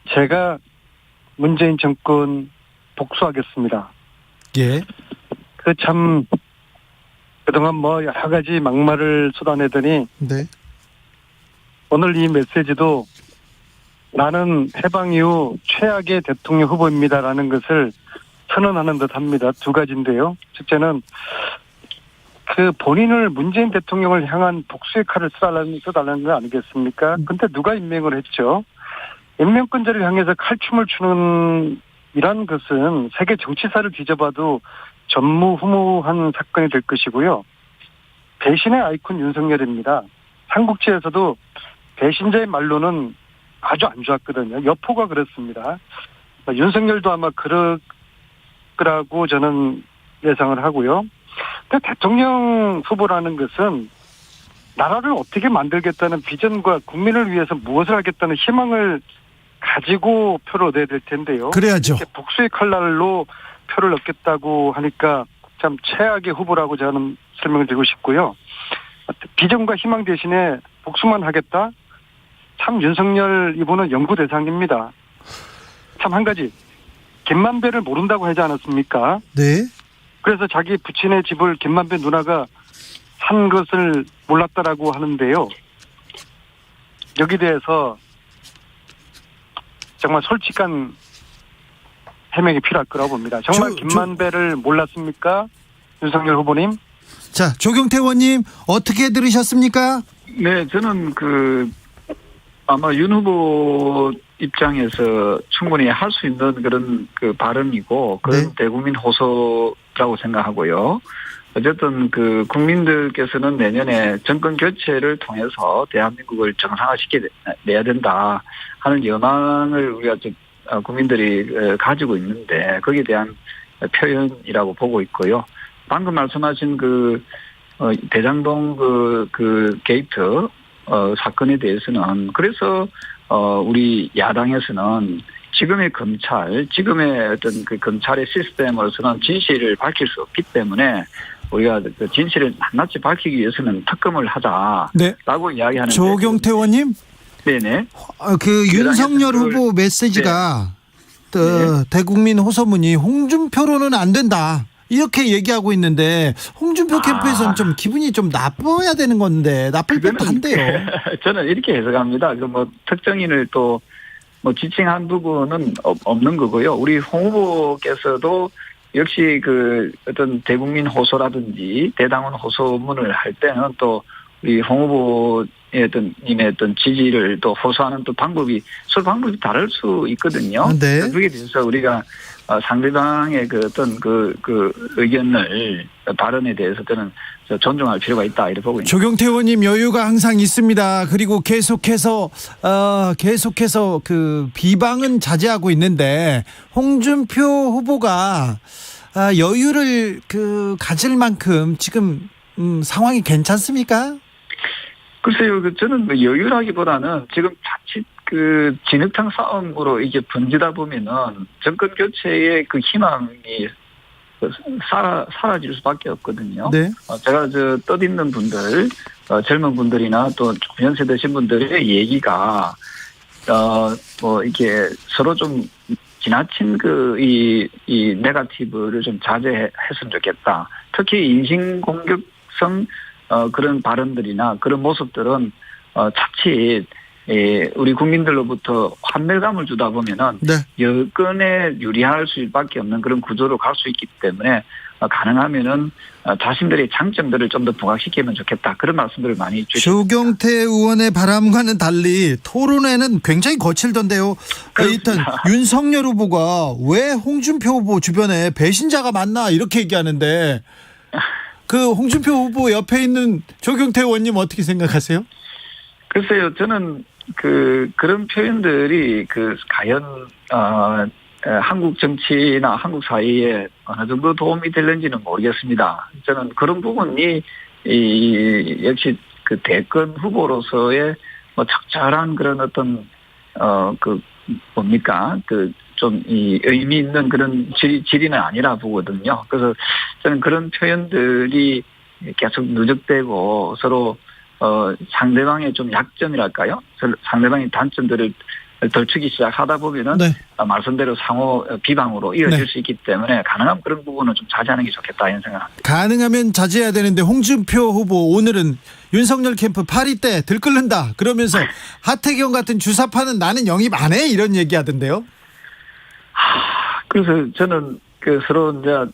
제가 문재인 정권 복수하겠습니다. 예. 그 참 그동안 뭐 여러 가지 막말을 쏟아내더니 네. 오늘 이 메시지도 나는 해방 이후 최악의 대통령 후보입니다라는 것을 선언하는 듯합니다. 두 가지인데요. 첫째는 그 본인을 문재인 대통령을 향한 복수의 칼을 써달라는 거 아니겠습니까? 근데 누가 임명을 했죠? 임명권자를 향해서 칼춤을 추는 이런 것은 세계 정치사를 뒤져봐도 전무후무한 사건이 될 것이고요. 배신의 아이콘 윤석열입니다. 삼국지에서도 배신자의 말로는 아주 안 좋았거든요. 여포가 그렇습니다. 윤석열도 아마 그럴 거라고 저는 예상을 하고요. 근데 대통령 후보라는 것은 나라를 어떻게 만들겠다는 비전과 국민을 위해서 무엇을 하겠다는 희망을 가지고 표를 얻어야 될 텐데요. 그래야죠. 복수의 칼날로 표를 얻겠다고 하니까 참 최악의 후보라고 저는 설명을 드리고 싶고요. 비전과 희망 대신에 복수만 하겠다? 참 윤석열 이분은 연구 대상입니다. 참 한 가지 김만배를 모른다고 하지 않았습니까? 네. 그래서 자기 부친의 집을 김만배 누나가 산 것을 몰랐다라고 하는데요. 여기 대해서 정말 솔직한 해명이 필요할 거라고 봅니다. 정말 김만배를 몰랐습니까? 윤석열 후보님? 자, 조경태 의원님 어떻게 들으셨습니까? 네, 저는 아마 윤 후보 입장에서 충분히 할 수 있는 그런 발언이고 그런 네. 대국민 호소라고 생각하고요. 어쨌든 국민들께서는 내년에 정권 교체를 통해서 대한민국을 정상화시켜내야 된다 하는 연망을 우리가 국민들이 가지고 있는데 거기에 대한 표현이라고 보고 있고요. 방금 말씀하신 대장동 게이트 사건에 대해서는 그래서 우리 야당에서는 지금의 지금의 검찰의 시스템으로서는 진실을 밝힐 수 없기 때문에 우리가 진실을 낱낱이 밝히기 위해서는 특검을 하자라고 네. 이야기하는데 조경태 의원님? 네네. 윤석열 후보 메시지가 네. 대국민 호소문이 홍준표로는 안 된다. 이렇게 얘기하고 있는데 홍준표 캠프에서는 좀 기분이 좀 나빠야 되는 건데 나쁠 법도 한데요. 저는 이렇게 해석합니다. 특정인을 또 지칭한 부분은 없는 거고요. 우리 홍 후보께서도 역시 어떤 대국민 호소라든지 대당원 호소문을 할 때는 또 우리 홍 후보의 님의 지지를 또 호소하는 또 서로 방법이 다를 수 있거든요. 네. 그에 대해서 우리가 상대방의 의견을 발언에 대해서 저는 존중할 필요가 있다 이렇게 보고 있습니다. 조경태 의원님 여유가 항상 있습니다. 그리고 계속해서 비방은 자제하고 있는데 홍준표 후보가 여유를 가질 만큼 지금 상황이 괜찮습니까? 글쎄요, 저는 뭐 여유라기보다는 지금 자칫 그 진흙탕 싸움으로 이게 번지다 보면은 정권 교체의 그 희망이 사라질 수밖에 없거든요. 네. 제가 떠있는 분들, 젊은 분들이나 또 연세 드신 분들의 얘기가, 뭐 이게 서로 좀 지나친 이 네거티브를 좀 자제했으면 좋겠다. 특히 인신공격성 그런 발언들이나 그런 모습들은 자칫 우리 국민들로부터 환멸감을 주다 보면은 네. 여건에 유리할 수밖에 없는 그런 구조로 갈 수 있기 때문에 가능하면은 자신들의 장점들을 좀 더 부각시키면 좋겠다. 그런 말씀들을 많이 주시죠. 조경태 의원의 바람과는 달리 토론회는 굉장히 거칠던데요. 일단 윤석열 후보가 왜 홍준표 후보 주변에 배신자가 많나 이렇게 얘기하는데 그 홍준표 후보 옆에 있는 조경태 의원님 어떻게 생각하세요? 글쎄요, 저는 그런 표현들이 과연 한국 정치나 한국 사회에 어느 정도 도움이 되는지는 모르겠습니다. 저는 그런 부분이 역시 그 대권 후보로서의 뭐 적절한 그런 어떤 좀 의미 있는 그런 질의는 아니라 보거든요. 그래서 저는 그런 표현들이 계속 누적되고 서로 상대방의 좀 약점이랄까요? 상대방의 단점들을 덜추기 시작하다 보면은 네. 말씀대로 상호 비방으로 이어질 네. 수 있기 때문에 가능한 그런 부분은 좀 자제하는 게 좋겠다 이런 생각합니다. 가능하면 자제해야 되는데 홍준표 후보 오늘은 윤석열 캠프 파리 때 들끓는다 그러면서 하태경 같은 주사파는 나는 영입 안 해 이런 얘기하던데요. 그래서 저는 서로 이제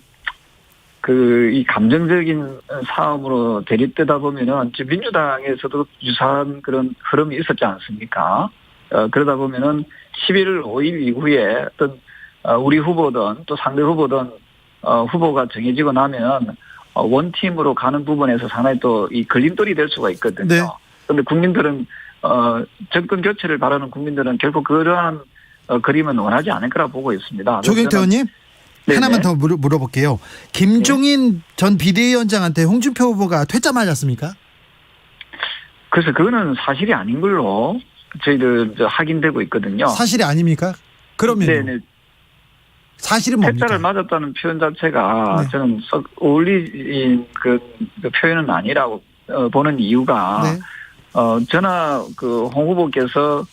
이 감정적인 싸움으로 대립되다 보면은 민주당에서도 유사한 그런 흐름이 있었지 않습니까? 그러다 보면은 11월 5일 이후에 어떤 우리 후보든 또 상대 후보든 후보가 정해지고 나면 원팀으로 가는 부분에서 상당히 또 이 걸림돌이 될 수가 있거든요. 네. 그런데 국민들은 정권 교체를 바라는 국민들은 결국 그러한 그림은 원하지 않을 거라 보고 있습니다. 조경태 의원님 하나만 더 물어볼게요. 김종인 전 비대위원장한테 홍준표 후보가 퇴짜 맞았습니까? 그래서 그거는 사실이 아닌 걸로 저희들 확인되고 있거든요. 사실이 아닙니까? 그러면 네네. 사실은 뭡니까? 퇴짜를 맞았다는 표현 자체가 네. 저는 썩 어울리는 그 표현은 아니라고 보는 이유가 네. 저나 홍 후보께서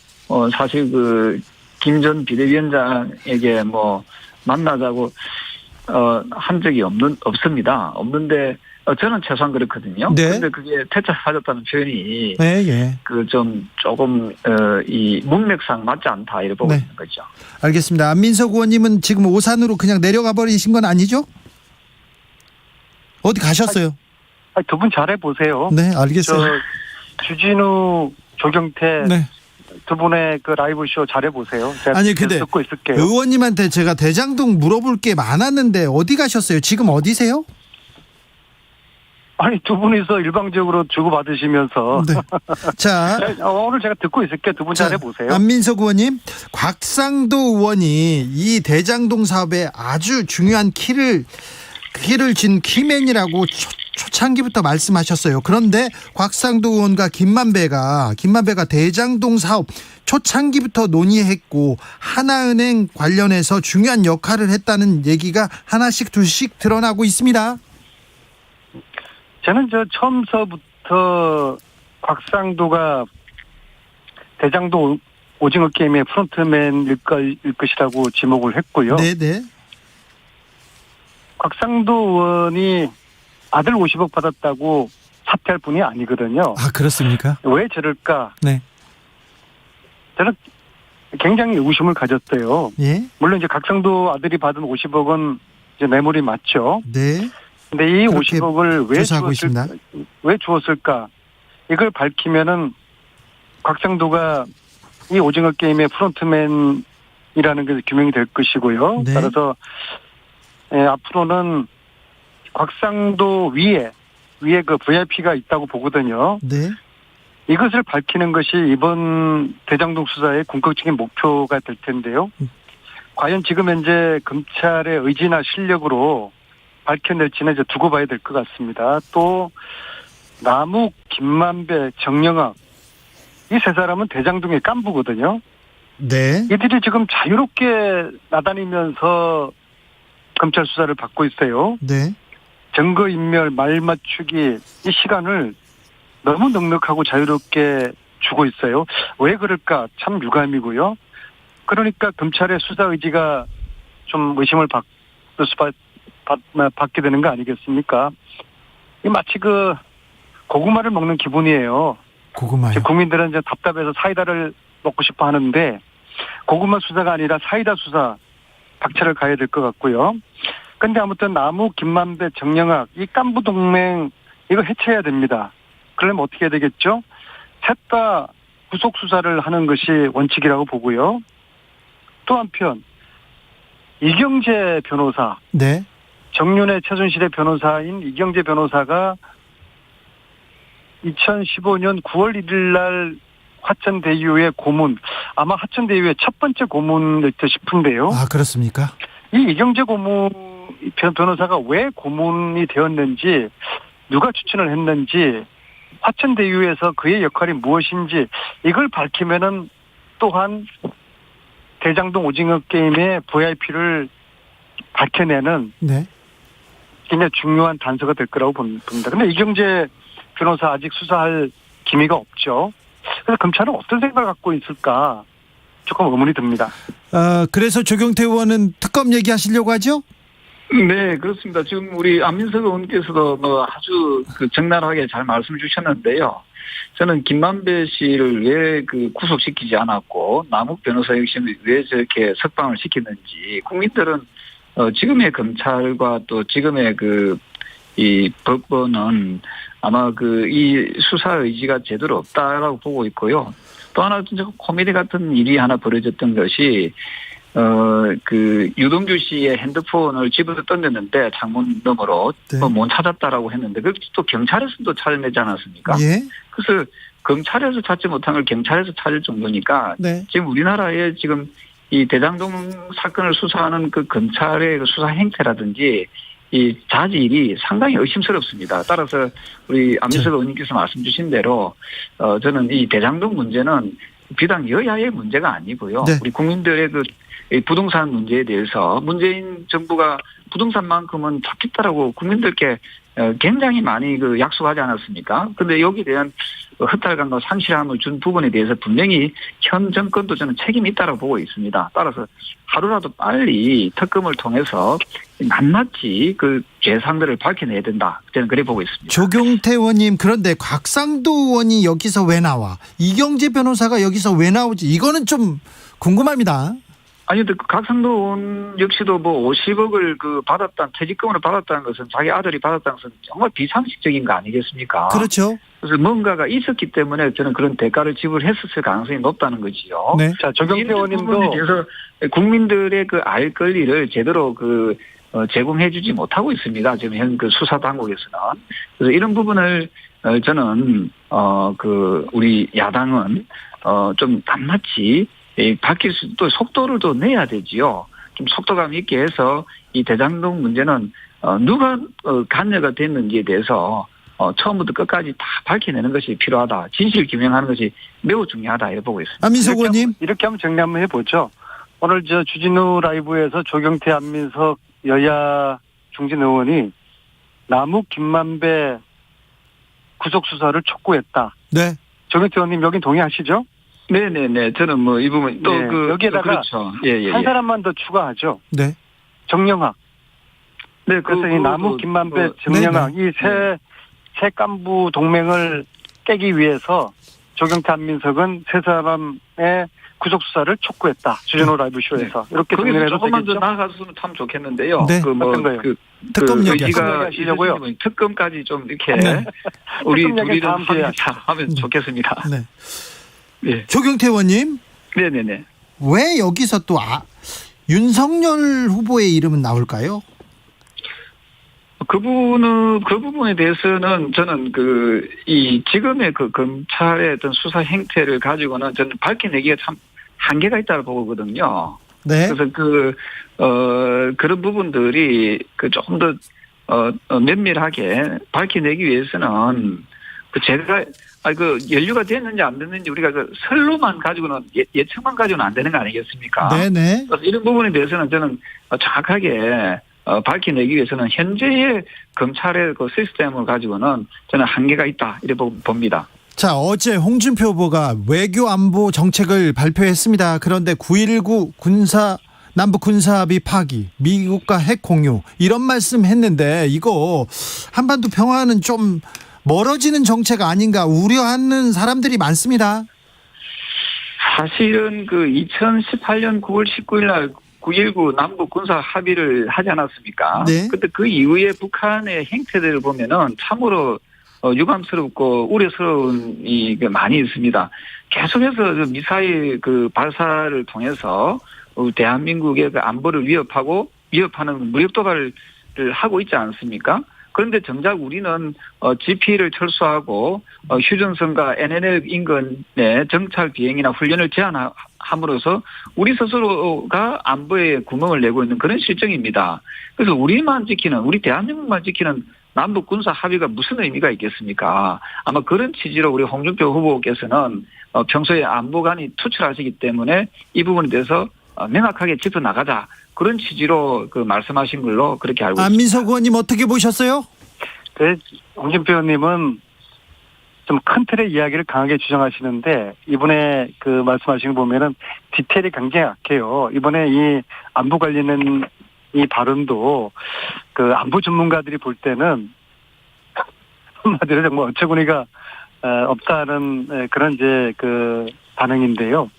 사실 김 전 비대위원장에게 뭐 만나자고 한 적이 없습니다. 없는데 저는 최소한 그렇거든요. 네. 그런데 그게 퇴짜 맞았다는 표현이 네. 조금 이 문맥상 맞지 않다 이렇게 보고 네. 있는 거죠. 알겠습니다. 안민석 의원님은 지금 오산으로 그냥 내려가 버리신 건 아니죠? 어디 가셨어요? 두 분 잘해보세요. 네, 알겠어요. 주진우, 조경태 네. 두 분의 그 라이브쇼 잘해보세요. 제가 아니, 계속 근데 듣고 있을게요. 의원님한테 제가 대장동 물어볼 게 많았는데 어디 가셨어요? 지금 어디세요? 아니, 두 분이서 일방적으로 주고받으시면서. 네. 자, 오늘 제가 듣고 있을게요. 두 분 잘해보세요. 안민석 의원님, 곽상도 의원이 이 대장동 사업에 아주 중요한 키를 진 키맨이라고 초창기부터 말씀하셨어요. 그런데 곽상도 의원과 김만배가 대장동 사업 초창기부터 논의했고 하나은행 관련해서 중요한 역할을 했다는 얘기가 하나씩 둘씩 드러나고 있습니다. 저는 처음서부터 곽상도가 대장동 오징어 게임의 프론트맨일 것이라고 지목을 했고요. 네네. 곽상도 의원이 아들 50억 받았다고 사퇴할 분이 아니거든요. 아, 그렇습니까? 왜 저럴까? 네. 저는 굉장히 의구심을 가졌어요. 예. 물론 이제 곽상도 아들이 받은 50억은 이제 뇌물이 맞죠. 네. 근데 이 그렇게 50억을 왜 주었을까? 이걸 밝히면은 곽상도가 이 오징어 게임의 프론트맨이라는 게 규명이 될 것이고요. 네. 따라서 앞으로는 곽상도 위에 그 VIP가 있다고 보거든요. 네. 이것을 밝히는 것이 이번 대장동 수사의 궁극적인 목표가 될 텐데요. 과연 지금 현재 검찰의 의지나 실력으로 밝혀낼지는 이제 두고 봐야 될 것 같습니다. 또 남욱, 김만배, 정영학 이 세 사람은 대장동의 깐부거든요. 네. 이들이 지금 자유롭게 나다니면서 검찰 수사를 받고 있어요. 네. 증거인멸, 말 맞추기 이 시간을 너무 넉넉하고 자유롭게 주고 있어요. 왜 그럴까 참 유감이고요. 그러니까 검찰의 수사 의지가 좀 의심을 받게 되는 거 아니겠습니까? 이 마치 그 고구마를 먹는 기분이에요. 고구마요. 국민들은 이제 답답해서 사이다를 먹고 싶어 하는데 고구마 수사가 아니라 사이다 수사 박차를 가야 될 것 같고요. 근데 아무튼 남욱, 김만배, 정영학 이 깐부 동맹 이거 해체해야 됩니다. 그러면 어떻게 해야 되겠죠? 셋 다 구속 수사를 하는 것이 원칙이라고 보고요. 또 한편 이경재 변호사, 네. 정윤회 최순실의 변호사인 이경재 변호사가 2015년 9월 1일 날 화천대유의 고문, 아마 화천대유의 첫 번째 고문일 듯 싶은데요. 아, 그렇습니까? 이 이경재 변호사가 왜 고문이 되었는지, 누가 추천을 했는지, 화천대유에서 그의 역할이 무엇인지 이걸 밝히면은 또한 대장동 오징어 게임의 VIP를 밝혀내는 네. 굉장히 중요한 단서가 될 거라고 봅니다. 근데 이경재 변호사 아직 수사할 기미가 없죠. 그래서 검찰은 어떤 생각을 갖고 있을까 조금 의문이 듭니다. 그래서 조경태 의원은 특검 얘기하시려고 하죠? 네, 그렇습니다. 지금 우리 안민석 의원께서도 아주 적나라하게 잘 말씀 주셨는데요. 저는 김만배 씨를 왜 구속시키지 않았고 남욱 변호사 역시 왜 저렇게 석방을 시켰는지 국민들은 지금의 검찰과 또 지금의 이 법원은 아마 이 수사 의지가 제대로 없다라고 보고 있고요. 또 하나 진짜 코미디 같은 일이 하나 벌어졌던 것이 유동규 씨의 핸드폰을 집으로 던졌는데 창문 너머로 네. 못 찾았다라고 했는데 그걸 또 경찰에서도 찾아내지 않았습니까? 예. 그래서 검찰에서 찾지 못한 걸 경찰에서 찾을 정도니까 네. 지금 우리나라에 지금 이 대장동 사건을 수사하는 그 검찰의 수사 행태라든지 이 자질이 상당히 의심스럽습니다. 따라서 우리 안민석 의원님께서 말씀 주신 대로 저는 이 대장동 문제는 비단 여야의 문제가 아니고요. 네. 우리 국민들의 이 부동산 문제에 대해서 문재인 정부가 부동산만큼은 잡겠다라고 국민들께 굉장히 많이 약속하지 않았습니까? 그런데 여기에 대한 허탈감과 상실함을 준 부분에 대해서 분명히 현 정권도 저는 책임이 있다고 보고 있습니다. 따라서 하루라도 빨리 특검을 통해서 낱낱이 죄상들을 밝혀내야 된다. 저는 그래 보고 있습니다. 조경태 의원님, 그런데 곽상도 의원이 여기서 왜 나와? 이경재 변호사가 여기서 왜 나오지? 이거는 좀 궁금합니다. 아니, 근데 각상도 의원 역시도 50억을 퇴직금으로 받았다는 것은 자기 아들이 받았다는 것은 정말 비상식적인 거 아니겠습니까? 그렇죠. 그래서 뭔가가 있었기 때문에 저는 그런 대가를 지불했을 가능성이 높다는 거지요. 네. 자, 조경태 의원님도 그래서 국민들의 알 권리를 제대로 제공해주지 못하고 있습니다. 지금 현 수사 당국에서는. 그래서 이런 부분을 저는 우리 야당은 좀 낱낱이 밝힐 수, 또 속도를 또 내야 되지요. 좀 속도감 있게 해서 이 대장동 문제는 누가 관여가 됐는지에 대해서 처음부터 끝까지 다 밝혀내는 것이 필요하다. 진실 규명하는 것이 매우 중요하다 이렇게 보고 있습니다. 안민석 의원님. 이렇게 한번 정리 한번 해보죠. 오늘 주진우 라이브에서 조경태, 안민석 여야 중진 의원이 남욱, 김만배 구속 수사를 촉구했다. 네. 조경태 의원님 여긴 동의하시죠? 네네네. 저는 이 부분 또 여기에다가 그렇죠. 예. 한 사람만 더 추가하죠. 네. 정영학. 네. 그래서 이 남욱, 김만배, 정영학 이 세 깐부 동맹을 깨기 위해서 조경태, 안민석은 세 사람의 구속 수사를 촉구했다. 주진우 라이브 쇼에서 이렇게 정리를 해도 조금만 되겠죠? 더 나아갔으면 참 좋겠는데요. 네. 어떤 거요? 특검 의지가 얘기하시려고요? 특검까지 좀 이렇게 네. 우리 특검 얘기 둘이랑 다음 기회에 하면 좋겠습니다. 네. 네. 조경태 의원님. 네네네. 왜 여기서 또 윤석열 후보의 이름은 나올까요? 그 부분에 대해서는 저는 이 지금의 검찰의 어떤 수사 행태를 가지고는 저는 밝혀내기가 참 한계가 있다고 보거든요. 네. 그래서 그런 부분들이 조금 더 면밀하게 밝혀내기 위해서는 제가 연류가 됐는지 안 됐는지 우리가 설로만 가지고는 예측만 가지고는 안 되는 거 아니겠습니까? 네네. 그래서 이런 부분에 대해서는 저는 정확하게 밝혀내기 위해서는 현재의 검찰의 그 시스템을 가지고는 저는 한계가 있다 이렇게 봅니다. 자, 어제 홍준표 후보가 외교 안보 정책을 발표했습니다. 그런데 9.19 남북 군사합의 파기, 미국과 핵 공유 이런 말씀했는데 이거 한반도 평화는 좀 멀어지는 정책 아닌가 우려하는 사람들이 많습니다. 사실은 2018년 9월 19일 날 9.19 남북 군사 합의를 하지 않았습니까? 네. 근데 그 이후에 북한의 행태들을 보면은 참으로 유감스럽고 우려스러운 많이 있습니다. 계속해서 미사일 발사를 통해서 대한민국의 안보를 위협하는 무력 도발을 하고 있지 않습니까? 그런데 정작 우리는 GP를 철수하고 휴전선과 NNL 인근의 정찰 비행이나 훈련을 제한함으로써 우리 스스로가 안보에 구멍을 내고 있는 그런 실정입니다. 그래서 우리 대한민국만 지키는 남북 군사 합의가 무슨 의미가 있겠습니까? 아마 그런 취지로 우리 홍준표 후보께서는 평소에 안보관이 투철하시기 때문에 이 부분에 대해서 명확하게 짚어나가자. 그런 취지로 말씀하신 걸로 그렇게 알고 있습니다. 안민석 의원님 어떻게 보셨어요? 네, 홍준표 의원님은 좀 큰 틀의 이야기를 강하게 주장하시는데 이번에 말씀하신 거 보면은 디테일이 굉장히 약해요. 이번에 이 안보 관련된 이 발언도 안보 전문가들이 볼 때는 한마디로 정말 어처구니가 없다는 그런 이제 반응인데요.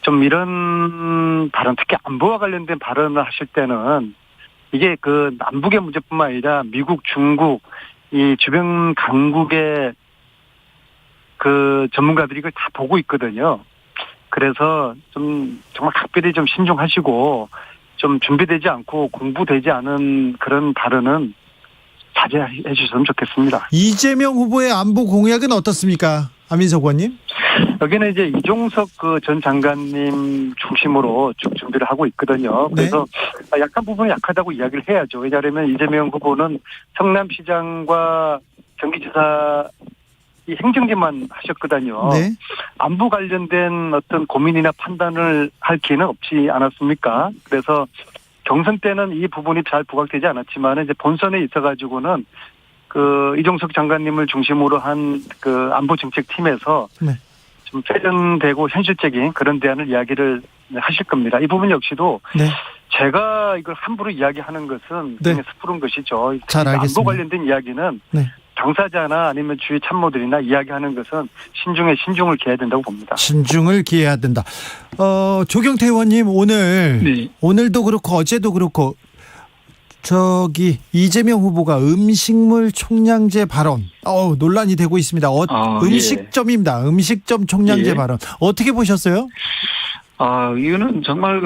좀 이런 발언, 특히 안보와 관련된 발언을 하실 때는 이게 남북의 문제뿐만 아니라 미국, 중국, 이 주변 강국의 전문가들이 이걸 다 보고 있거든요. 그래서 좀 정말 각별히 좀 신중하시고 좀 준비되지 않고 공부되지 않은 그런 발언은 자제해 주셨으면 좋겠습니다. 이재명 후보의 안보 공약은 어떻습니까? 안민석 의원님? 여기는 이제 이종석 전 장관님 중심으로 쭉 준비를 하고 있거든요. 그래서 약한 부분은 약하다고 이야기를 해야죠. 왜냐하면 이재명 후보는 성남시장과 경기지사 이 행정직만 하셨거든요. 네. 안보 관련된 어떤 고민이나 판단을 할 기회는 없지 않았습니까? 그래서 경선 때는 이 부분이 잘 부각되지 않았지만 이제 본선에 있어가지고는 이종석 장관님을 중심으로 한 안보 정책 팀에서 네. 좀 세련되고 현실적인 그런 대안을 이야기를 하실 겁니다. 이 부분 역시도 네. 제가 이걸 함부로 이야기하는 것은 굉장히 섣부른 것이죠. 잘 알겠습니다. 안보 관련된 이야기는 네. 당사자나 아니면 주위 참모들이나 이야기하는 것은 신중을 기해야 된다고 봅니다. 신중을 기해야 된다. 조경태 의원님 오늘도 그렇고 어제도 그렇고 이재명 후보가 음식물 총량제 발언 논란이 되고 있습니다. 음식점입니다. 음식점 총량제 발언 어떻게 보셨어요? 이거는 정말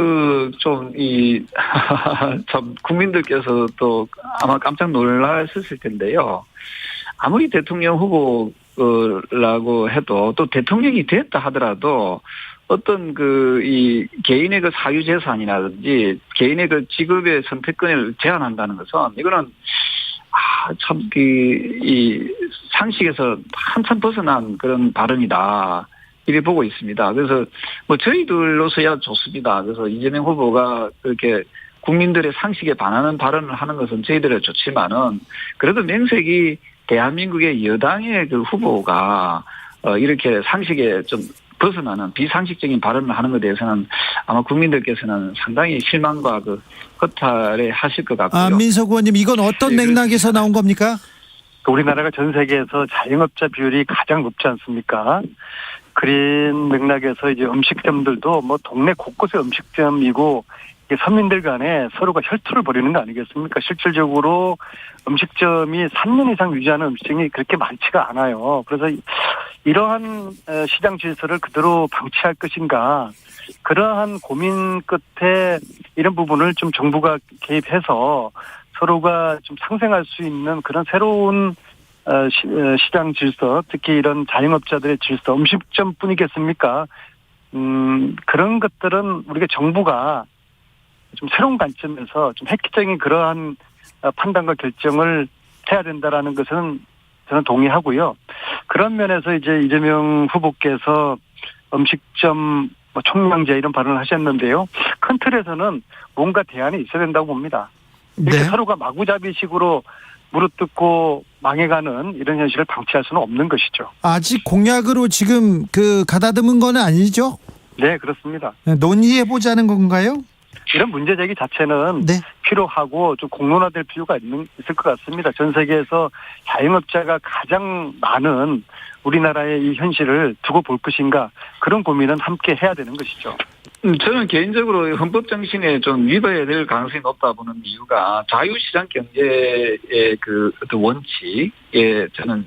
참 국민들께서 또 아마 깜짝 놀라셨을 텐데요. 아무리 대통령 후보라고 해도 또 대통령이 됐다 하더라도 어떤 이 개인의 사유재산이라든지 개인의 직업의 선택권을 제한한다는 것은 이거는 참 이 상식에서 한참 벗어난 그런 발언이다. 이렇게 보고 있습니다. 그래서 저희들로서야 좋습니다. 그래서 이재명 후보가 그렇게 국민들의 상식에 반하는 발언을 하는 것은 저희들은 좋지만은 그래도 명색이 대한민국의 여당의 후보가 이렇게 상식에 좀 벗어나는 비상식적인 발언을 하는 것에 대해서는 아마 국민들께서는 상당히 실망과 허탈해 하실 것 같고요. 안민석 의원님 이건 어떤 맥락에서 나온 겁니까? 우리나라가 전 세계에서 자영업자 비율이 가장 높지 않습니까? 그런 맥락에서 이제 음식점들도 동네 곳곳에 음식점이고 서민들 간에 서로가 혈투를 벌이는 거 아니겠습니까? 실질적으로 음식점이 3년 이상 유지하는 음식점이 그렇게 많지가 않아요. 그래서 이러한 시장 질서를 그대로 방치할 것인가 그러한 고민 끝에 이런 부분을 좀 정부가 개입해서 서로가 좀 상생할 수 있는 그런 새로운 시장 질서, 특히 이런 자영업자들의 질서, 음식점뿐이겠습니까? 그런 것들은 우리가 정부가 좀 새로운 관점에서 좀 획기적인 그러한 판단과 결정을 해야 된다라는 것은 저는 동의하고요. 그런 면에서 이제 이재명 후보께서 음식점 총량제 이런 발언을 하셨는데요. 큰 틀에서는 뭔가 대안이 있어야 된다고 봅니다. 이렇게 네. 서로가 마구잡이식으로 무릎뜯고 망해가는 이런 현실을 방치할 수는 없는 것이죠. 아직 공약으로 지금 가다듬은 건 아니죠? 네, 그렇습니다. 논의해 보자는 건가요? 이런 문제 제기 자체는 네. 필요하고 좀 공론화될 필요가 있을 것 같습니다. 전 세계에서 자영업자가 가장 많은 우리나라의 이 현실을 두고 볼 것인가 그런 고민은 함께 해야 되는 것이죠. 저는 개인적으로 헌법 정신에 좀 위배해야 될 가능성이 높다 보는 이유가 자유시장 경제의 그 어떤 원칙에 저는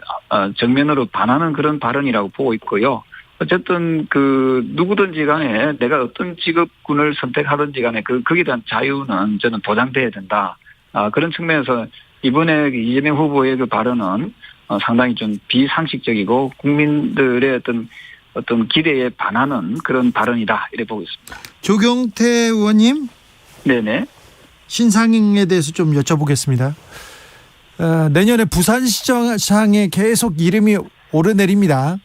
정면으로 반하는 그런 발언이라고 보고 있고요. 어쨌든 누구든지 간에 내가 어떤 직업군을 선택하든지 간에 거기에 대한 자유는 저는 보장돼야 된다. 그런 측면에서 이번에 이재명 후보의 그 발언은 상당히 좀 비상식적이고 국민들의 어떤 기대에 반하는 그런 발언이다. 이래 보고 있습니다. 조경태 의원님. 네네. 신상에 대해서 좀 여쭤보겠습니다. 내년에 부산시장에 계속 이름이 오르내립니다.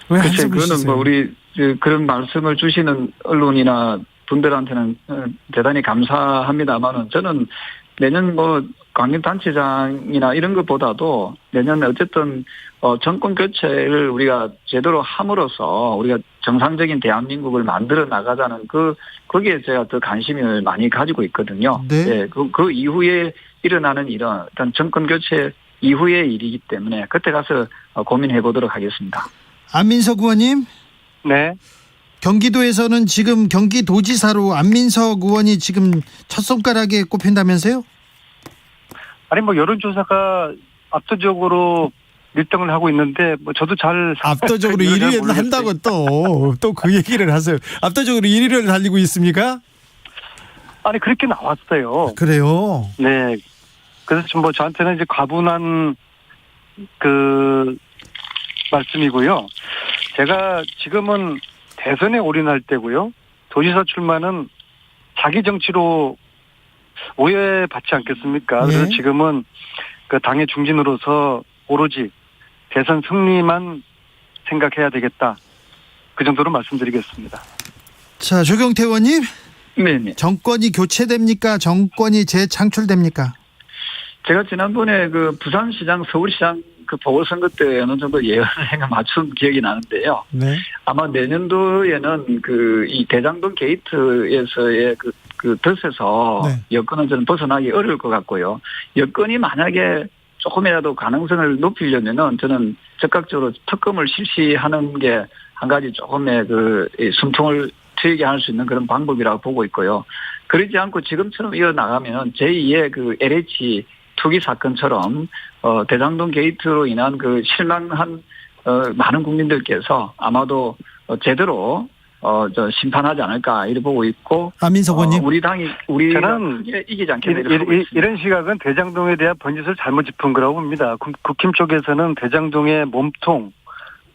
왜 글쎄, 한숨을 그거는 쉬세요? 우리 그런 말씀을 주시는 언론이나 분들한테는 대단히 감사합니다만은 저는 내년 광역단체장이나 이런 것보다도 내년에 어쨌든 정권 교체를 우리가 제대로 함으로써 우리가 정상적인 대한민국을 만들어 나가자는 거기에 제가 더 관심을 많이 가지고 있거든요. 네. 예, 그 이후에 일어나는 일은 일단 정권 교체 이후의 일이기 때문에 그때 가서 고민해 보도록 하겠습니다. 안민석 의원님. 네. 경기도에서는 지금 경기도지사로 안민석 의원이 지금 첫 손가락에 꼽힌다면서요? 아니 여론조사가 압도적으로 1등을 하고 있는데 저도 잘 압도적으로 이유를 잘 1위를 모르겠어요. 한다고 또 그 얘기를 하세요. 압도적으로 1위를 달리고 있습니까? 아니 그렇게 나왔어요. 그래요. 네. 그래서 저한테는 이제 과분한 말씀이고요. 제가 지금은 대선에 올인할 때고요. 도지사 출마는 자기 정치로 오해받지 않겠습니까? 네. 그래서 지금은 당의 중진으로서 오로지 대선 승리만 생각해야 되겠다. 그 정도로 말씀드리겠습니다. 자, 조경태 의원님. 네네. 정권이 교체됩니까? 정권이 재창출됩니까? 제가 지난번에 부산시장, 서울시장 보궐선거 때 어느 정도 예언을 해가 맞춘 기억이 나는데요. 네. 아마 내년도에는 이 대장동 게이트에서의 덫에서 네. 여건은 저는 벗어나기 어려울 것 같고요. 여건이 만약에 조금이라도 가능성을 높이려면은 저는 적극적으로 특검을 실시하는 게 한 가지 조금의 이 숨통을 트이게 할 수 있는 그런 방법이라고 보고 있고요. 그러지 않고 지금처럼 이어나가면 제2의 LH 투기 사건처럼 대장동 게이트로 인한 실망한 많은 국민들께서 아마도 제대로 심판하지 않을까 이렇게 보고 있고 안민석 의원님. 우리가 저는 크게 이기지 않겠다 이런 시각은 대장동에 대한 번짓을 잘못 짚은 거라고 봅니다. 국힘 쪽에서는 대장동의 몸통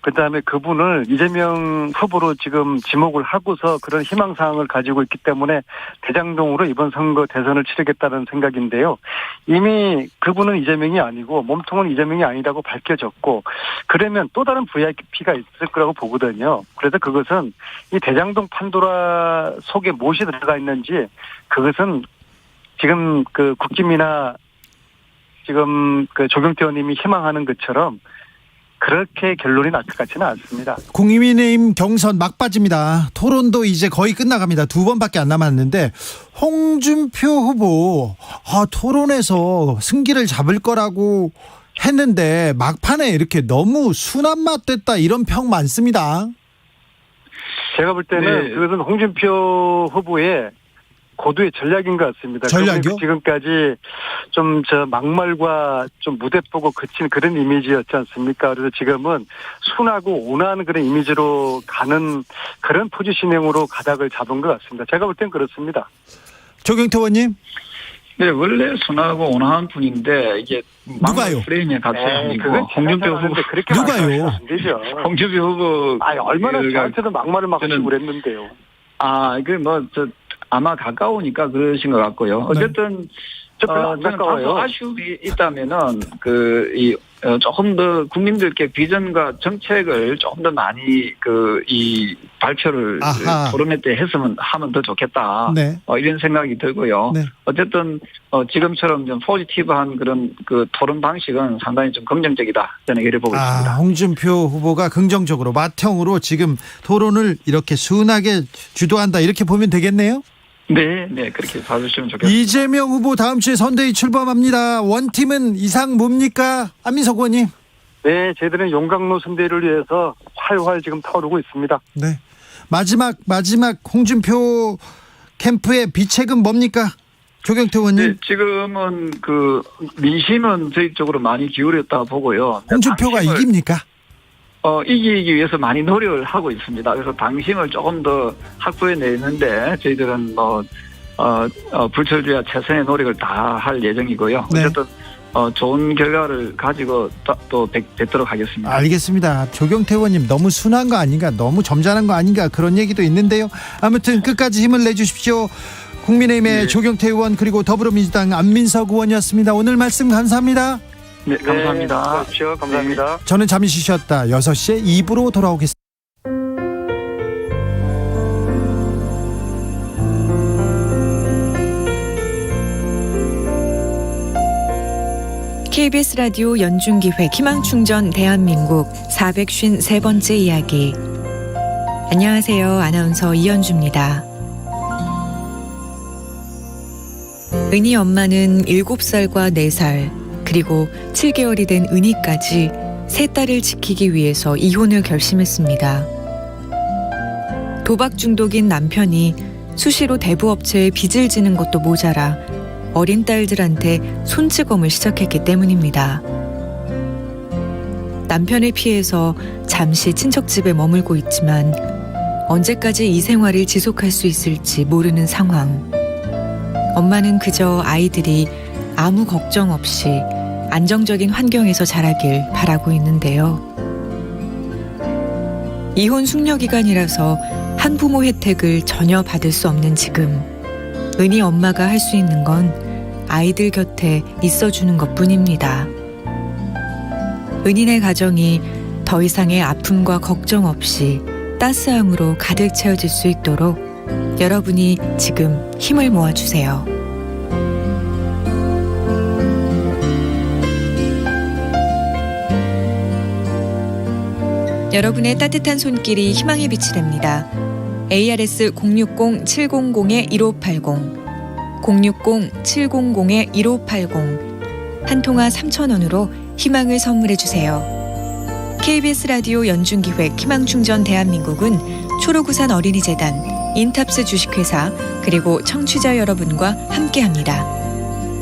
그다음에 그분을 이재명 후보로 지금 지목을 하고서 그런 희망사항을 가지고 있기 때문에 대장동으로 이번 선거 대선을 치르겠다는 생각인데요. 이미 그분은 이재명이 아니고 몸통은 이재명이 아니라고 밝혀졌고 그러면 또 다른 VIP가 있을 거라고 보거든요. 그래서 그것은 이 대장동 판도라 속에 무엇이 들어가 있는지 그것은 지금 국힘이나 지금 조경태 의원님이 희망하는 것처럼 그렇게 결론이 날 것 같지는 않습니다. 국민의힘 경선 막바지입니다. 토론도 이제 거의 끝나갑니다. 2번밖에 안 남았는데 홍준표 후보 토론에서 승기를 잡을 거라고 했는데 막판에 이렇게 너무 순한 맛 됐다 이런 평 많습니다. 제가 볼 때는 네. 그것은 홍준표 후보의 고도의 전략인 것 같습니다. 전략이요? 지금까지 좀 막말과 좀 무대 보고 그친 그런 이미지였지 않습니까? 그래서 지금은 순하고 온화한 그런 이미지로 가는 그런 포지셔닝으로 가닥을 잡은 것 같습니다. 제가 볼 땐 그렇습니다. 조경태 의원님. 네, 원래 순하고 온화한 분인데 이게 누가요? 프레임에 갇혀가지고 그건 홍준표 후보 그렇게 누가요? 말씀하시면 안 되죠. 홍준표 후보 얼마나 저한테도 막말을 막 하시고 저는- 그랬는데요. 아마 가까우니까 그러신 것 같고요. 어쨌든 저 별로 안 저는 가까워요. 다소 아쉬움이 있다면은 조금 더 국민들께 비전과 정책을 조금 더 많이 이 발표를 아하. 토론회 때 하면 더 좋겠다. 네. 이런 생각이 들고요. 네. 어쨌든 지금처럼 좀 포지티브한 그런 그 토론 방식은 상당히 좀 긍정적이다. 저는 이렇게 보고 있습니다. 홍준표 후보가 긍정적으로 맏형으로 지금 토론을 이렇게 순하게 주도한다 이렇게 보면 되겠네요. 네, 그렇게 봐주시면 좋겠습니다. 이재명 후보 다음 주에 선대위 출범합니다. 원팀은 이상 뭡니까? 안민석 의원님. 네, 저희들은 용광로 선대를 위해서 활활 지금 타오르고 있습니다. 네. 마지막 홍준표 캠프의 비책은 뭡니까? 조경태 의원님. 네, 지금은 민심은 저희 쪽으로 많이 기울였다 보고요. 홍준표가 이깁니까? 이기기 위해서 많이 노력을 하고 있습니다. 그래서 당심을 조금 더 확보해 내는데 저희들은 불철주야 최선의 노력을 다 할 예정이고요. 네. 어쨌든 좋은 결과를 가지고 또 뵙도록 하겠습니다. 알겠습니다. 조경태 의원님 너무 순한 거 아닌가, 너무 점잖은 거 아닌가 그런 얘기도 있는데요. 아무튼 끝까지 힘을 내주십시오. 국민의힘의 네. 조경태 의원 그리고 더불어민주당 안민석 의원이었습니다. 오늘 말씀 감사합니다. 네, 감사합니다. 네, 감사합니다. 저는 잠시 쉬었다 6시에 2부로 돌아오겠습니다. KBS 라디오 연중기획 희망충전 대한민국 453번째 이야기. 안녕하세요. 아나운서 이연주입니다. 은희 엄마는 7살과 4살 그리고 7개월이 된 은희까지 세 딸을 지키기 위해서 이혼을 결심했습니다. 도박 중독인 남편이 수시로 대부업체에 빚을 지는 것도 모자라 어린 딸들한테 손찌검을 시작했기 때문입니다. 남편을 피해서 잠시 친척집에 머물고 있지만 언제까지 이 생활을 지속할 수 있을지 모르는 상황. 엄마는 그저 아이들이 아무 걱정 없이 안정적인 환경에서 자라길 바라고 있는데요. 이혼 숙려 기간이라서 한부모 혜택을 전혀 받을 수 없는 지금, 은희 엄마가 할 수 있는 건 아이들 곁에 있어주는 것뿐입니다. 은희네 가정이 더 이상의 아픔과 걱정 없이 따스함으로 가득 채워질 수 있도록 여러분이 지금 힘을 모아주세요. 여러분의 따뜻한 손길이 희망의 빛이 됩니다. ARS 060-700-1580 060-700-1580 한 통화 3,000원으로 희망을 선물해 주세요. KBS 라디오 연중기획 희망충전 대한민국은 초록우산 어린이재단, 인탑스 주식회사 그리고 청취자 여러분과 함께합니다.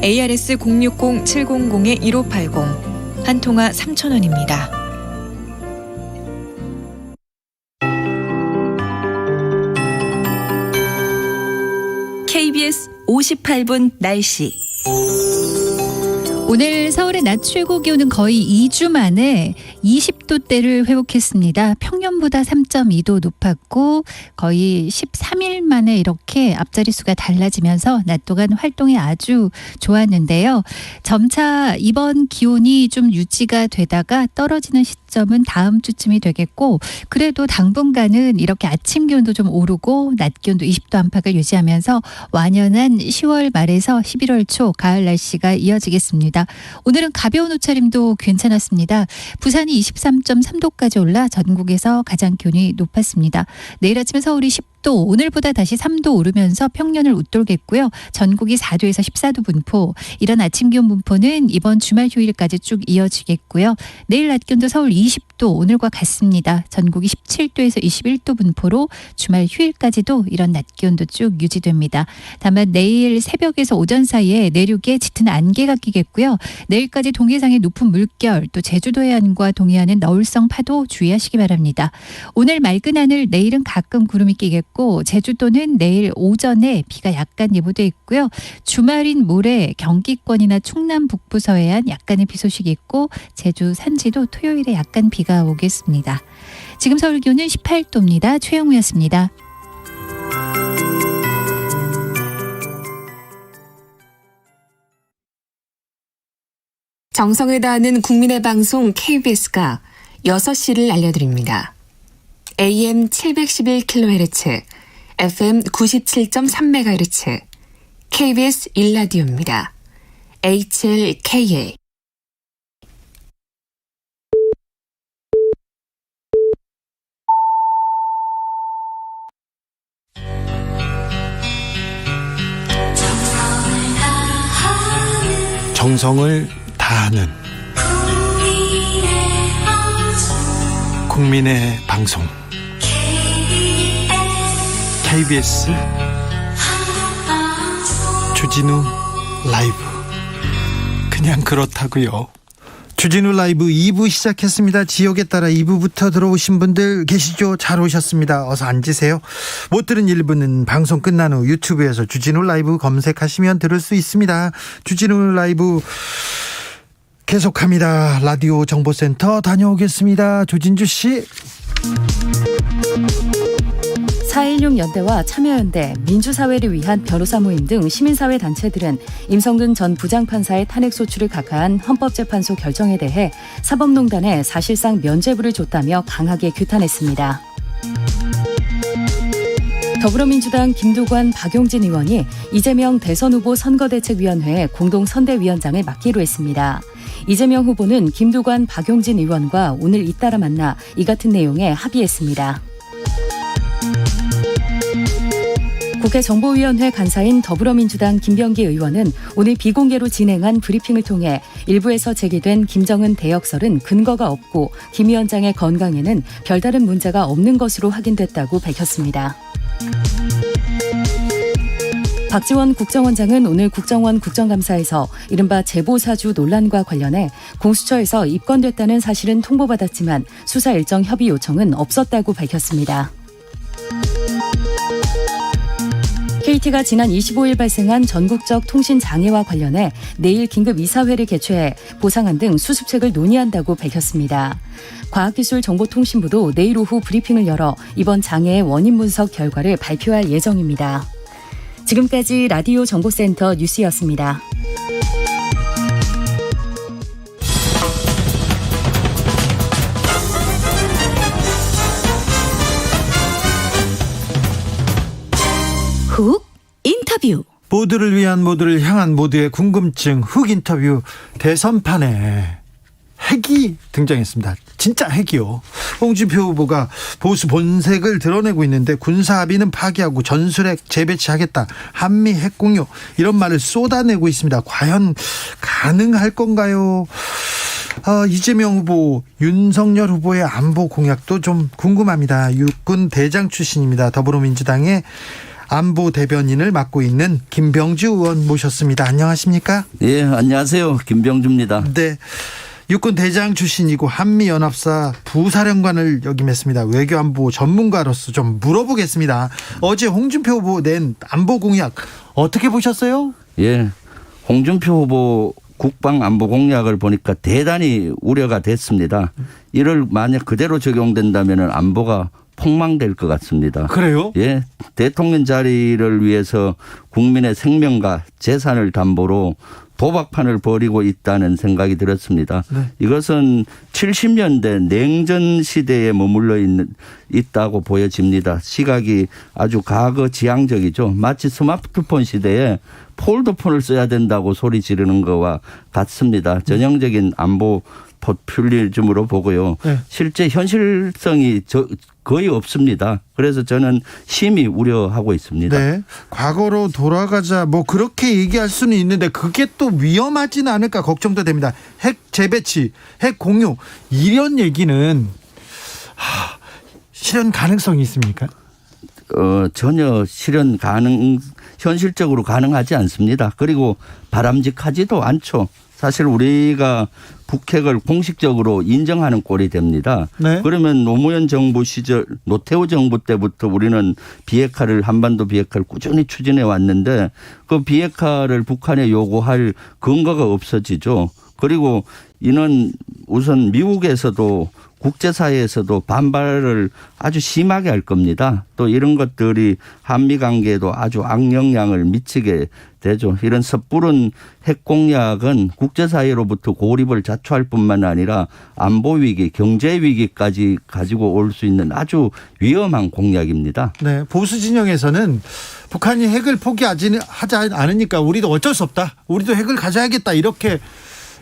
ARS 060-700-1580 한 통화 3,000원입니다. KBS 58분 날씨. 오늘 서울의 낮 최고 기온은 거의 2주 만에 20도대를 회복했습니다. 평년보다 3.2도 높았고 거의 13일 만에 이렇게 앞자리수가 달라지면서 낮 동안 활동이 아주 좋았는데요. 점차 이번 기온이 좀 유지가 되다가 떨어지는 시점은 다음 주쯤이 되겠고, 그래도 당분간은 이렇게 아침 기온도 좀 오르고 낮 기온도 20도 안팎을 유지하면서 완연한 10월 말에서 11월 초 가을 날씨가 이어지겠습니다. 오늘은 가벼운 옷차림도 괜찮았습니다. 부산이 23.3도까지 올라 전국에서 가장 기온이 높았습니다. 내일 아침에 서울이 10도, 오늘보다 다시 3도 오르면서 평년을 웃돌겠고요. 전국이 4도에서 14도 분포. 이런 아침 기온 분포는 이번 주말 휴일까지 쭉 이어지겠고요. 내일 낮 기온도 서울 20도, 오늘과 같습니다. 전국이 17도에서 21도 분포로 주말 휴일까지도 이런 낮 기온도 쭉 유지됩니다. 다만 내일 새벽에서 오전 사이에 내륙에 짙은 안개가 끼겠고요. 내일까지 동해상의 높은 물결, 또 제주도 해안과 동해안은 너울성 파도 주의하시기 바랍니다. 오늘 맑은 하늘, 내일은 가끔 구름이 끼겠고 제주도는 내일 오전에 비가 약간 예보돼 있고요. 주말인 모레 경기권이나 충남 북부 서해안 약간의 비 소식이 있고 제주 산지도 토요일에 약간 비가 오겠습니다. 지금 서울 기온은 18도입니다. 최영우였습니다. 정성을 다하는 국민의 방송 KBS가 6시를 알려드립니다. AM 711kHz, FM 97.3MHz, KBS 1라디오입니다. HLKA. 정성을 다하는 국민의 방송 KBS 주진우 라이브. 그냥 그렇다고요. 주진우 라이브 2부 시작했습니다. 지역에 따라 2부부터 들어오신 분들 계시죠? 잘 오셨습니다. 어서 앉으세요. 못 들은 1부는 방송 끝난 후 유튜브에서 주진우 라이브 검색하시면 들을 수 있습니다. 주진우 라이브 계속합니다. 라디오 정보센터 다녀오겠습니다. 조진주 씨. 4.16 연대와 참여연대, 민주사회를 위한 변호사 모임 등 시민사회 단체들은 임성근 전 부장판사의 탄핵소추를 각하한 헌법재판소 결정에 대해 사법농단에 사실상 면죄부를 줬다며 강하게 규탄했습니다. 더불어민주당 김두관, 박용진 의원이 이재명 대선 후보 선거대책위원회 공동선대위원장을 맡기로 했습니다. 이재명 후보는 김두관, 박용진 의원과 오늘 잇따라 만나 이 같은 내용에 합의했습니다. 국회 정보위원회 간사인 더불어민주당 김병기 의원은 오늘 비공개로 진행한 브리핑을 통해 일부에서 제기된 김정은 대역설은 근거가 없고 김 위원장의 건강에는 별다른 문제가 없는 것으로 확인됐다고 밝혔습니다. 박지원 국정원장은 오늘 국정원 국정감사에서 이른바 제보사주 논란과 관련해 공수처에서 입건됐다는 사실은 통보받았지만 수사 일정 협의 요청은 없었다고 밝혔습니다. KT가 지난 25일 발생한 전국적 통신 장애와 관련해 내일 긴급 이사회를 개최해 보상안 등 수습책을 논의한다고 밝혔습니다. 과학기술정보통신부도 내일 오후 브리핑을 열어 이번 장애의 원인 분석 결과를 발표할 예정입니다. 지금까지 라디오 정보센터 뉴스였습니다. 훅 인터뷰. 모두를 위한, 모두를 향한, 모두의 궁금증 훅 인터뷰. 대선판에 핵이 등장했습니다. 진짜 핵이요. 홍준표 후보가 보수 본색을 드러내고 있는데 군사 합의는 파기하고 전술핵 재배치하겠다, 한미 핵 공유, 이런 말을 쏟아내고 있습니다. 과연 가능할 건가요? 이재명 후보, 윤석열 후보의 안보 공약도 좀 궁금합니다. 육군 대장 출신입니다. 더불어민주당의 안보 대변인을 맡고 있는 김병주 의원 모셨습니다. 안녕하십니까? 예, 안녕하세요. 김병주입니다. 네. 육군 대장 출신이고 한미연합사 부사령관을 역임했습니다. 외교안보 전문가로서 좀 물어보겠습니다. 어제 홍준표 후보 낸 안보 공약 어떻게 보셨어요? 예, 홍준표 후보 국방안보 공약을 보니까 대단히 우려가 됐습니다. 이를 만약 그대로 적용된다면 안보가 폭망될 것 같습니다. 그래요? 예, 대통령 자리를 위해서 국민의 생명과 재산을 담보로 도박판을 벌이고 있다는 생각이 들었습니다. 네. 이것은 70년대 냉전 시대에 머물러 있다고 보여집니다. 시각이 아주 과거 지향적이죠. 마치 스마트폰 시대에 폴더폰을 써야 된다고 소리 지르는 것과 같습니다. 전형적인 안보 포퓰리즘으로 보고요. 네. 실제 현실성이 거의 없습니다. 그래서 저는 심히 우려하고 있습니다. 네. 과거로 돌아가자, 뭐 그렇게 얘기할 수는 있는데 그게 또 위험하지는 않을까 걱정도 됩니다. 핵 재배치, 핵 공유, 이런 얘기는 실현 가능성이 있습니까? 전혀 현실적으로 가능하지 않습니다. 그리고 바람직하지도 않죠. 사실 우리가 북핵을 공식적으로 인정하는 꼴이 됩니다. 네. 그러면 노무현 정부 시절, 노태우 정부 때부터 우리는 비핵화를, 한반도 비핵화를 꾸준히 추진해 왔는데 그 비핵화를 북한에 요구할 근거가 없어지죠. 그리고 이는 우선 미국에서도 국제사회에서도 반발을 아주 심하게 할 겁니다. 또 이런 것들이 한미 관계에도 아주 악영향을 미치게 되죠. 이런 섣부른 핵 공약은 국제사회로부터 고립을 자초할 뿐만 아니라 안보 위기, 경제 위기까지 가지고 올 수 있는 아주 위험한 공약입니다. 네, 보수 진영에서는 북한이 핵을 포기하지 않으니까 우리도 어쩔 수 없다. 우리도 핵을 가져야겠다.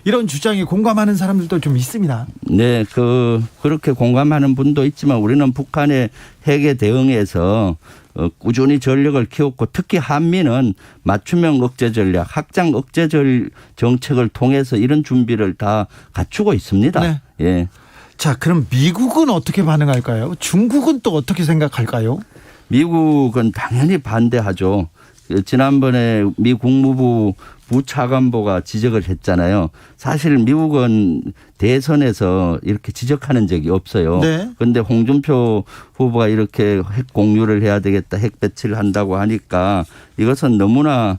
이런 주장에 공감하는 사람들도 좀 있습니다. 네, 그렇게 공감하는 분도 있지만 우리는 북한의 핵에 대응해서 꾸준히 전력을 키웠고 특히 한미는 맞춤형 억제 전략, 확장 억제 정책을 통해서 이런 준비를 다 갖추고 있습니다. 네. 예. 자, 그럼 미국은 어떻게 반응할까요? 중국은 또 어떻게 생각할까요? 미국은 당연히 반대하죠. 지난번에 미 국무부 부차관보가 지적을 했잖아요. 사실 미국은 대선에서 이렇게 지적하는 적이 없어요. 그런데 네. 홍준표 후보가 이렇게 핵 공유를 해야 되겠다, 핵 배치를 한다고 하니까 이것은 너무나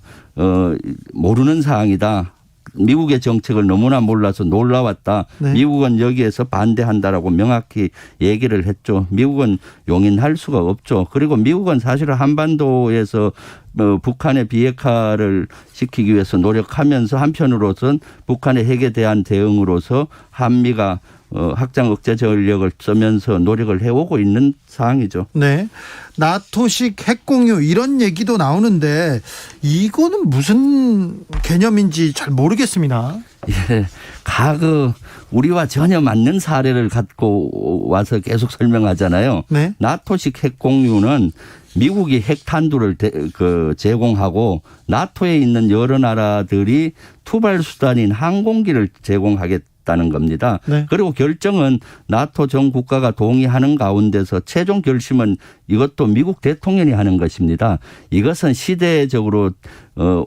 모르는 사항이다. 미국의 정책을 너무나 몰라서 놀라웠다. 네. 미국은 여기에서 반대한다라고 명확히 얘기를 했죠. 미국은 용인할 수가 없죠. 그리고 미국은 사실은 한반도에서 북한의 비핵화를 시키기 위해서 노력하면서 한편으로선 북한의 핵에 대한 대응으로서 한미가 확장 억제 전력을 쓰면서 노력을 해오고 있는 상황이죠. 네. 나토식 핵 공유 이런 얘기도 나오는데 이거는 무슨 개념인지 잘 모르겠습니다. 예. 우리와 전혀 맞는 사례를 갖고 와서 계속 설명하잖아요. 네. 나토식 핵 공유는 미국이 핵탄두를 제공하고 나토에 있는 여러 나라들이 투발 수단인 항공기를 제공하겠다는 겁니다. 네. 그리고 결정은 나토 전 국가가 동의하는 가운데서 최종 결심은 이것도 미국 대통령이 하는 것입니다. 이것은 시대적으로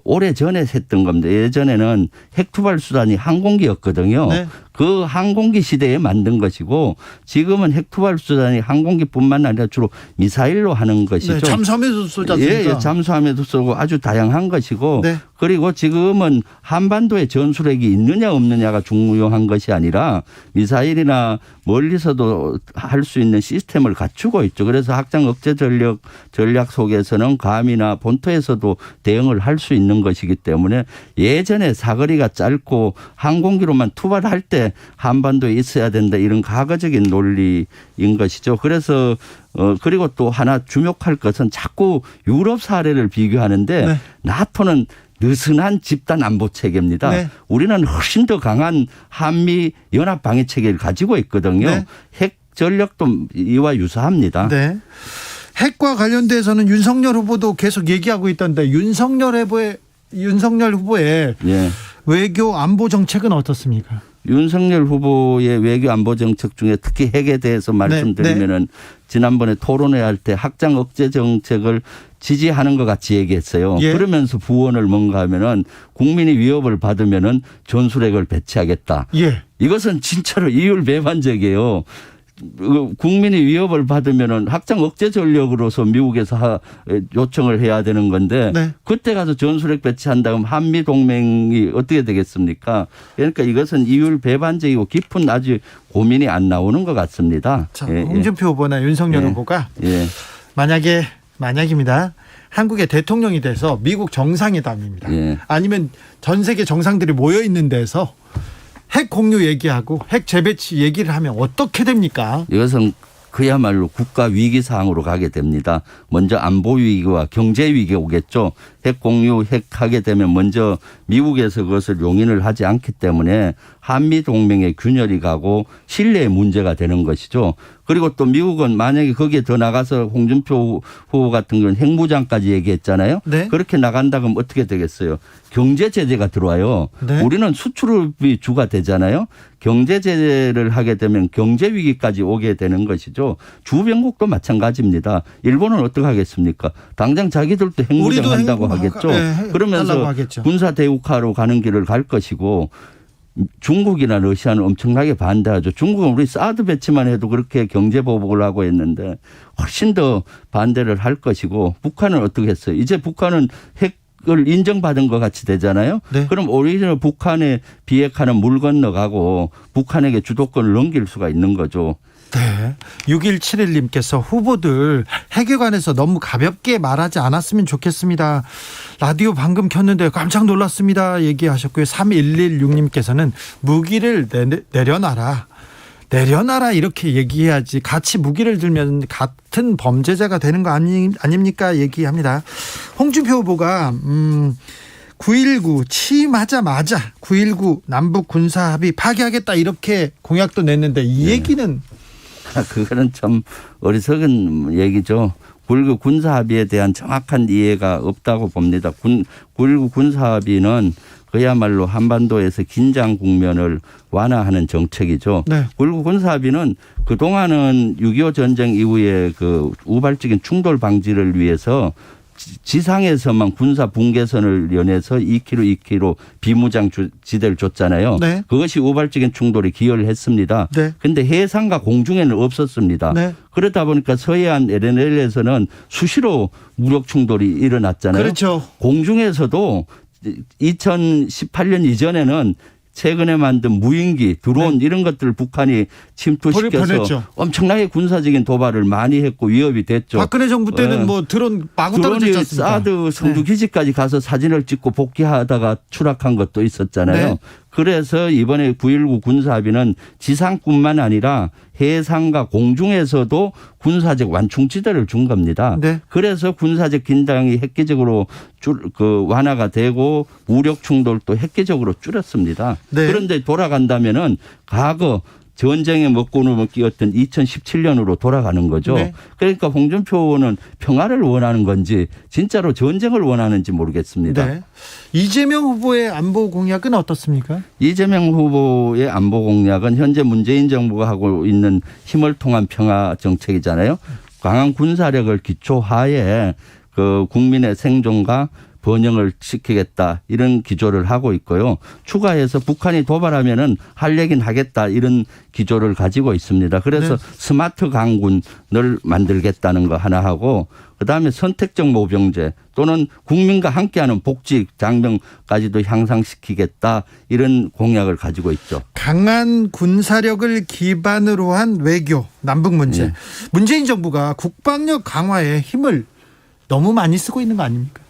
오래전에 했던 겁니다. 예전에는 핵 투발 수단이 항공기였거든요. 네. 그 항공기 시대에 만든 것이고 지금은 핵 투발 수단이 항공기뿐만 아니라 주로 미사일로 하는 것이죠. 네, 잠수함에도 쏘지 않습니까? 예, 잠수함에도 쏘고 아주 다양한 것이고 네. 그리고 지금은 한반도에 전술핵이 있느냐 없느냐가 중요한 것이 아니라 미사일이나 멀리서도 할 수 있는 시스템을 갖추고 있죠. 그래서 확장 억제 전략 속에서는 감이나 본토에서도 대응을 할 수 있는 것이기 때문에 예전에 사거리가 짧고 항공기로만 투발할 때 한반도에 있어야 된다 이런 과거적인 논리인 것이죠. 그래서 그리고 또 하나 주목할 것은 자꾸 유럽 사례를 비교하는데 네. 나토는 느슨한 집단 안보 체계입니다. 네. 우리는 훨씬 더 강한 한미 연합 방위 체계를 가지고 있거든요. 네. 핵 전력도 이와 유사합니다. 네. 핵과 관련돼서는 윤석열 후보도 계속 얘기하고 있던데 윤석열 후보의 예. 외교 안보 정책은 어떻습니까? 윤석열 후보의 외교 안보 정책 중에 특히 핵에 대해서 말씀드리면은 지난번에 토론회 할 때 확장 억제 정책을 지지하는 것 같이 얘기했어요. 예. 그러면서 부언을 뭔가 하면은 국민이 위협을 받으면은 전술핵을 배치하겠다. 예. 이것은 진짜로 이율배반적이에요. 국민이 위협을 받으면은 확장 억제 전력으로서 미국에서 요청을 해야 되는 건데 네. 그때 가서 전술핵 배치한다면 한미 동맹이 어떻게 되겠습니까? 그러니까 이것은 이율배반적이고 깊은 아주 고민이 안 나오는 것 같습니다. 자, 예, 홍준표 후보나 윤석열 후보가 예. 만약입니다. 한국의 대통령이 돼서 미국 정상회담입니다. 예. 아니면 전 세계 정상들이 모여 있는 데서 핵 공유 얘기하고 핵 재배치 얘기를 하면 어떻게 됩니까? 이것은 그야말로 국가 위기 상황으로 가게 됩니다. 먼저 안보 위기와 경제 위기가 오겠죠. 핵 공유, 핵 하게 되면 먼저 미국에서 그것을 용인을 하지 않기 때문에 한미 동맹의 균열이 가고 신뢰의 문제가 되는 것이죠. 그리고 또 미국은 만약에 거기에 더 나가서 홍준표 후보 같은 경우는 핵무장까지 얘기했잖아요. 네. 그렇게 나간다 그러면 어떻게 되겠어요? 경제 제재가 들어와요. 네. 우리는 수출이 주가 되잖아요. 경제 제재를 하게 되면 경제 위기까지 오게 되는 것이죠. 주변국도 마찬가지입니다. 일본은 어떻게 하겠습니까? 당장 자기들도 핵무장한다고 하겠죠. 네, 그러면서 하겠죠. 군사 대국화로 가는 길을 갈 것이고 중국이나 러시아는 엄청나게 반대하죠. 중국은 우리 사드 배치만 해도 그렇게 경제 보복을 하고 있는데 훨씬 더 반대를 할 것이고 북한은 어떻게 했어요? 이제 북한은 핵 그걸 인정받은 것 같이 되잖아요. 네. 그럼 오히려 북한에 비핵화는 물 건너가고 북한에게 주도권을 넘길 수가 있는 거죠. 네. 6171님께서 후보들 핵에 관해서 너무 가볍게 말하지 않았으면 좋겠습니다. 라디오 방금 켰는데 깜짝 놀랐습니다. 얘기하셨고요. 3116님께서는 무기를 내려놔라. 내려놔라 이렇게 얘기해야지 같이 무기를 들면 같은 범죄자가 되는 거 아닙니까? 얘기합니다. 홍준표 후보가 9.19 취임하자마자 9.19 남북 군사합의 파기하겠다 이렇게 공약도 냈는데 이 얘기는 그거는 참 어리석은 얘기죠. 9.19 군사합의에 대한 정확한 이해가 없다고 봅니다. 9.19 군사합의는 그야말로 한반도에서 긴장 국면을 완화하는 정책이죠. 네. 9.19 군사합의는 그동안은 6.25 전쟁 이후에 그 우발적인 충돌 방지를 위해서 지상에서만 군사 분계선을 연해서 2km 비무장 지대를 줬잖아요. 네. 그것이 우발적인 충돌에 기여를 했습니다. 그런데 네. 해상과 공중에는 없었습니다. 네. 그러다 보니까 서해안 LNL에서는 수시로 무력 충돌이 일어났잖아요. 그렇죠. 공중에서도 2018년 이전에는 최근에 만든 무인기, 드론 네. 이런 것들을 북한이 침투시켜서 보냈죠. 엄청나게 군사적인 도발을 많이 했고 위협이 됐죠. 박근혜 정부 때는 뭐 드론 마구 떨어졌지 드론이 않습니까? 사드 성주 기지까지 가서 사진을 찍고 복귀하다가 추락한 것도 있었잖아요. 네. 그래서 이번에 9.19 군사합의는 지상뿐만 아니라 해상과 공중에서도 군사적 완충지대를 준 겁니다. 네. 그래서 군사적 긴장이 획기적으로 완화가 되고 무력 충돌도 획기적으로 줄였습니다. 네. 그런데 돌아간다면은 과거 전쟁에 먹고는 끼었던 2017년으로 돌아가는 거죠. 네. 그러니까 홍준표 의원은 평화를 원하는 건지 진짜로 전쟁을 원하는지 모르겠습니다. 네. 이재명 후보의 안보 공약은 어떻습니까? 이재명 후보의 안보 공약은 현재 문재인 정부가 하고 있는 힘을 통한 평화 정책이잖아요. 강한 군사력을 기초하에 그 국민의 생존과 번영을 시키겠다 이런 기조를 하고 있고요. 추가해서 북한이 도발하면은 할 얘기는 하겠다 이런 기조를 가지고 있습니다. 그래서 네. 스마트 강군을 만들겠다는 거 하나 하고 그다음에 선택적 모병제 또는 국민과 함께하는 복지 장병까지도 향상시키겠다 이런 공약을 가지고 있죠. 강한 군사력을 기반으로 한 외교, 남북 문제. 네. 문재인 정부가 국방력 강화에 힘을 너무 많이 쓰고 있는 거 아닙니까?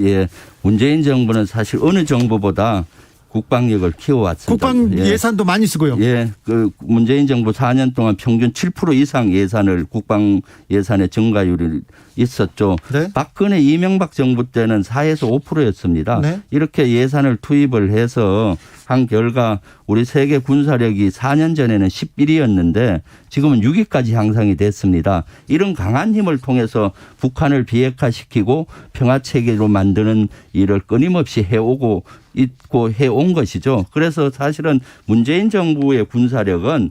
예, 문재인 정부는 사실 어느 정부보다 국방력을 키워왔습니다. 국방 예산도 많이 쓰고요. 예, 그 문재인 정부 4년 동안 평균 7% 이상 예산을 국방 예산의 증가율이 있었죠. 네. 박근혜 이명박 정부 때는 4에서 5%였습니다. 네. 이렇게 예산을 투입을 해서 한 결과 우리 세계 군사력이 4년 전에는 11위였는데 지금은 6위까지 향상이 됐습니다. 이런 강한 힘을 통해서 북한을 비핵화시키고 평화체계로 만드는 일을 끊임없이 해오고 있고 해온 것이죠. 그래서 사실은 문재인 정부의 군사력은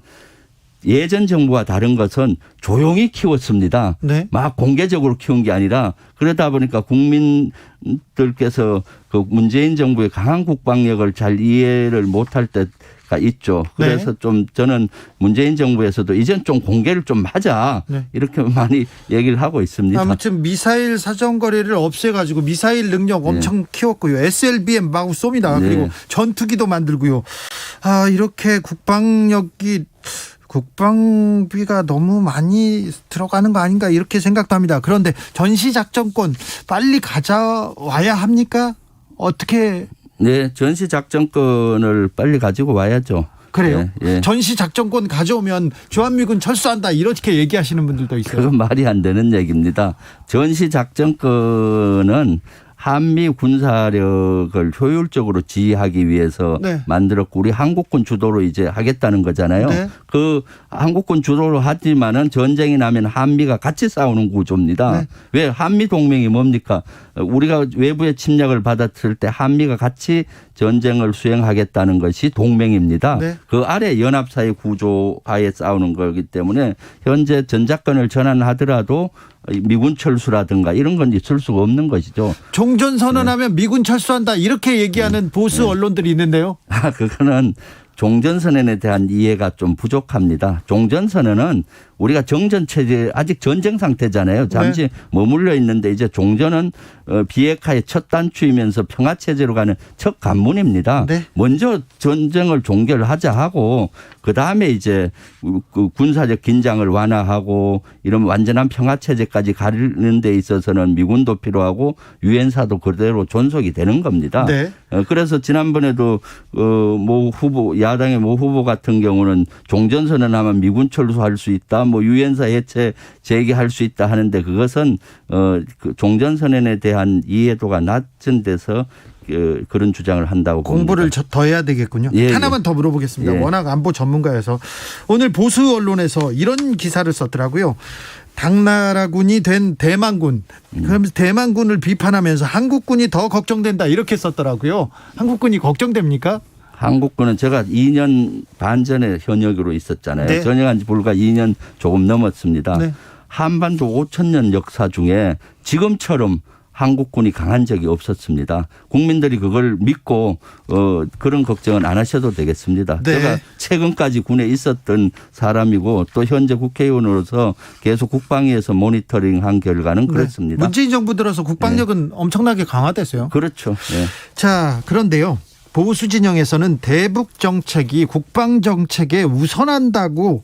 예전 정부와 다른 것은 조용히 키웠습니다. 네. 막 공개적으로 키운 게 아니라 그러다 보니까 국민들께서 그 문재인 정부의 강한 국방력을 잘 이해를 못할 때가 있죠. 그래서 네. 좀 저는 문재인 정부에서도 이젠 좀 공개를 좀 하자 네. 이렇게 많이 얘기를 하고 있습니다. 아무튼 미사일 사정거리를 없애가지고 미사일 능력 엄청 키웠고요. SLBM 마구 쏩니다. 네. 그리고 전투기도 만들고요. 아, 이렇게 국방비가 너무 많이 들어가는 거 아닌가 이렇게 생각도 합니다. 그런데 전시작전권 빨리 가져와야 합니까? 어떻게? 네, 전시작전권을 빨리 가지고 와야죠. 그래요? 예. 전시작전권 가져오면 주한미군 철수한다 이렇게 얘기하시는 분들도 있어요. 그건 말이 안 되는 얘기입니다. 전시작전권은 한미 군사력을 효율적으로 지휘하기 위해서 네. 만들었고 우리 한국군 주도로 이제 하겠다는 거잖아요. 네. 그 한국군 주도로 하지만은 전쟁이 나면 한미가 같이 싸우는 구조입니다. 네. 왜 한미 동맹이 뭡니까? 우리가 외부의 침략을 받았을 때 한미가 같이 전쟁을 수행하겠다는 것이 동맹입니다. 네. 그 아래 연합사의 구조하에 싸우는 거기 때문에 현재 전작권을 전환하더라도 미군 철수라든가 이런 건 있을 수가 없는 것이죠. 종전선언하면 미군 철수한다 이렇게 얘기하는 보수 언론들이 있는데요. 그거는 종전선언에 대한 이해가 좀 부족합니다. 종전선언은 우리가 정전 체제 아직 전쟁 상태잖아요. 잠시 네. 머물러 있는데 이제 종전은 비핵화의 첫 단추이면서 평화 체제로 가는 첫 관문입니다. 네. 먼저 전쟁을 종결하자 하고 그다음에 이제 그 군사적 긴장을 완화하고 이런 완전한 평화 체제까지 가는 데 있어서는 미군도 필요하고 유엔사도 그대로 존속이 되는 겁니다. 네. 그래서 지난번에도 모 후보 야당의 모 후보 같은 경우는 종전선언하면 미군 철수할 수 있다, 뭐 유엔사 해체 재개할 수 있다 하는데 그것은 그 종전선언에 대한 이해도가 낮은 데서 그런 주장을 한다고 공부를 봅니다. 더 해야 되겠군요. 예, 하나만 더 물어보겠습니다. 예. 워낙 안보 전문가여서 오늘 보수 언론에서 이런 기사를 썼더라고요. 당나라군이 된 대만군. 그러면서 대만군을 비판하면서 한국군이 더 걱정된다 이렇게 썼더라고요. 한국군이 걱정됩니까? 한국군은 제가 2년 반 전에 현역으로 있었잖아요. 네. 전역한 지 불과 2년 조금 넘었습니다. 네. 한반도 5,000년 역사 중에 지금처럼 한국군이 강한 적이 없었습니다. 국민들이 그걸 믿고 그런 걱정은 안 하셔도 되겠습니다. 네. 제가 최근까지 군에 있었던 사람이고 또 현재 국회의원으로서 계속 국방위에서 모니터링한 결과는 그렇습니다. 문재인 정부 들어서 국방력은 엄청나게 강화됐어요. 그렇죠. 네. 자, 그런데요. 보수 진영에서는 대북 정책이 국방 정책에 우선한다고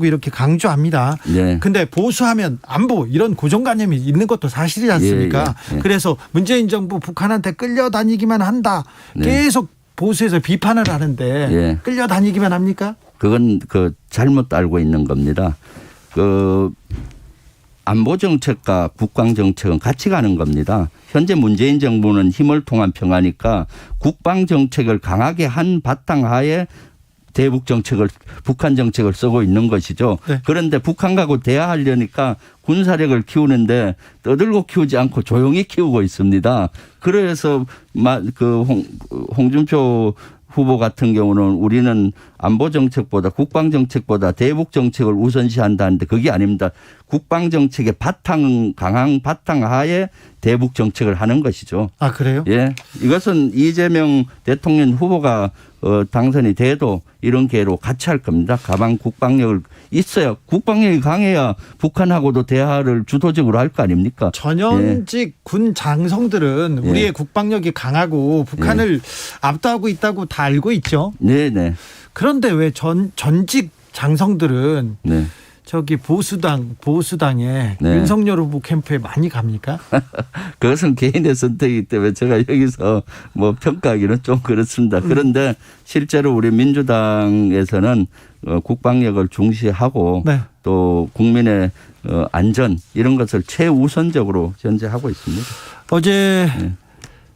이렇게 강조합니다. 네. 근데 보수하면 안보 이런 고정관념이 있는 것도 사실이지 않습니까? 예, 예. 그래서 문재인 정부 북한한테 끌려다니기만 한다. 네. 계속 보수에서 비판을 하는데 예. 끌려다니기만 합니까? 그건 잘못 알고 있는 겁니다. 안보 정책과 국방 정책은 같이 가는 겁니다. 현재 문재인 정부는 힘을 통한 평화니까 국방 정책을 강하게 한 바탕하에 대북 정책을 북한 정책을 쓰고 있는 것이죠. 네. 그런데 북한하고 대화하려니까 군사력을 키우는데 떠들고 키우지 않고 조용히 키우고 있습니다. 그래서 홍준표 후보 같은 경우는 우리는 안보 정책보다 국방 정책보다 대북 정책을 우선시한다는데 그게 아닙니다. 국방 정책의 강한 바탕 하에 대북 정책을 하는 것이죠. 아, 그래요? 예. 이것은 이재명 대통령 후보가 당선이 돼도 이런 기회로 같이 할 겁니다. 가방 국방력을 있어야 국방력이 강해야 북한하고도 대화를 주도적으로 할 거 아닙니까? 전현직 군 장성들은 예. 우리의 국방력이 강하고 북한을 압도하고 있다고 다 알고 있죠. 네네. 그런데 왜 전직 장성들은 네. 저기 보수당에 네. 윤석열 후보 캠프에 많이 갑니까? 그것은 개인의 선택이기 때문에 제가 여기서 뭐 평가하기는 좀 그렇습니다. 그런데 실제로 우리 민주당에서는 국방력을 중시하고 네. 또 국민의 안전 이런 것을 최우선적으로 현재 하고 있습니다. 어제 네.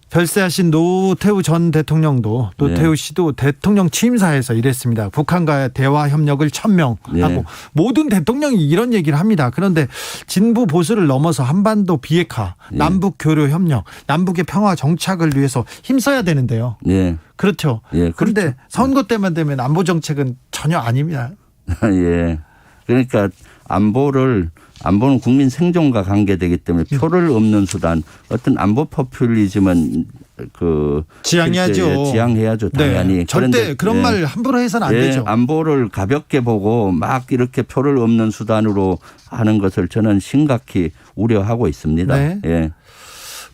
별세하신 노태우 전 대통령도 노태우 씨도 대통령 취임사에서 이랬습니다. 북한과의 대화 협력을 천명하고 네. 모든 대통령이 이런 얘기를 합니다. 그런데 진보 보수를 넘어서 한반도 비핵화, 네. 남북 교류 협력, 남북의 평화 정착을 위해서 힘써야 되는데요. 네. 그렇죠. 예, 그런데 그렇죠. 선거 때만 되면 안보 정책은 전혀 아닙니다. 예. 그러니까 안보는 국민 생존과 관계되기 때문에 표를 얻는 수단, 어떤 안보 포퓰리즘은 지양해야죠. 지양해야죠. 당연히. 네. 절대 그런데 그런 말 함부로 해서는 안 예, 되죠. 안보를 가볍게 보고 막 이렇게 표를 얻는 수단으로 하는 것을 저는 심각히 우려하고 있습니다. 네. 예.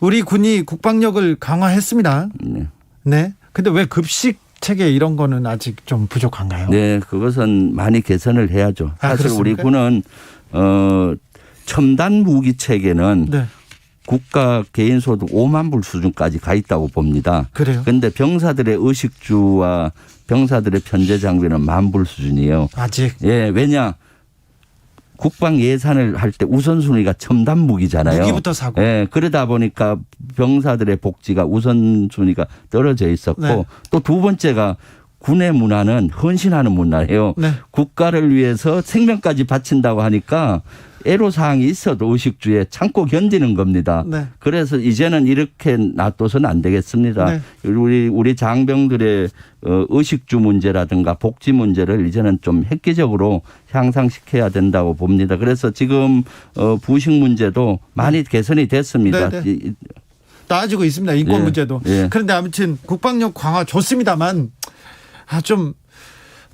우리 군이 국방력을 강화했습니다. 네. 네. 근데 왜 급식 체계 이런 거는 아직 좀 부족한가요? 네, 그것은 많이 개선을 해야죠. 아, 사실 우리 그렇습니까? 군은 첨단 무기 체계는 네. 국가 개인 소득 5만 불 수준까지 가 있다고 봅니다. 그래요? 그런데 병사들의 의식주와 병사들의 편제 장비는 10,000불 수준이에요. 아직 예, 왜냐? 국방 예산을 할 때 우선순위가 첨단 무기잖아요. 무기부터 사고. 예, 그러다 보니까 병사들의 복지가 우선순위가 떨어져 있었고 네. 또 두 번째가 군의 문화는 헌신하는 문화예요. 네. 국가를 위해서 생명까지 바친다고 하니까 애로사항이 있어도 의식주에 참고 견디는 겁니다. 네. 그래서 이제는 이렇게 놔둬서는 안 되겠습니다. 네. 우리 장병들의 의식주 문제라든가 복지 문제를 이제는 좀 획기적으로 향상시켜야 된다고 봅니다. 그래서 지금 부식 문제도 많이 개선이 됐습니다. 네, 나아지고 있습니다. 인권 예. 문제도. 예. 그런데 아무튼 국방력 강화 좋습니다만 좀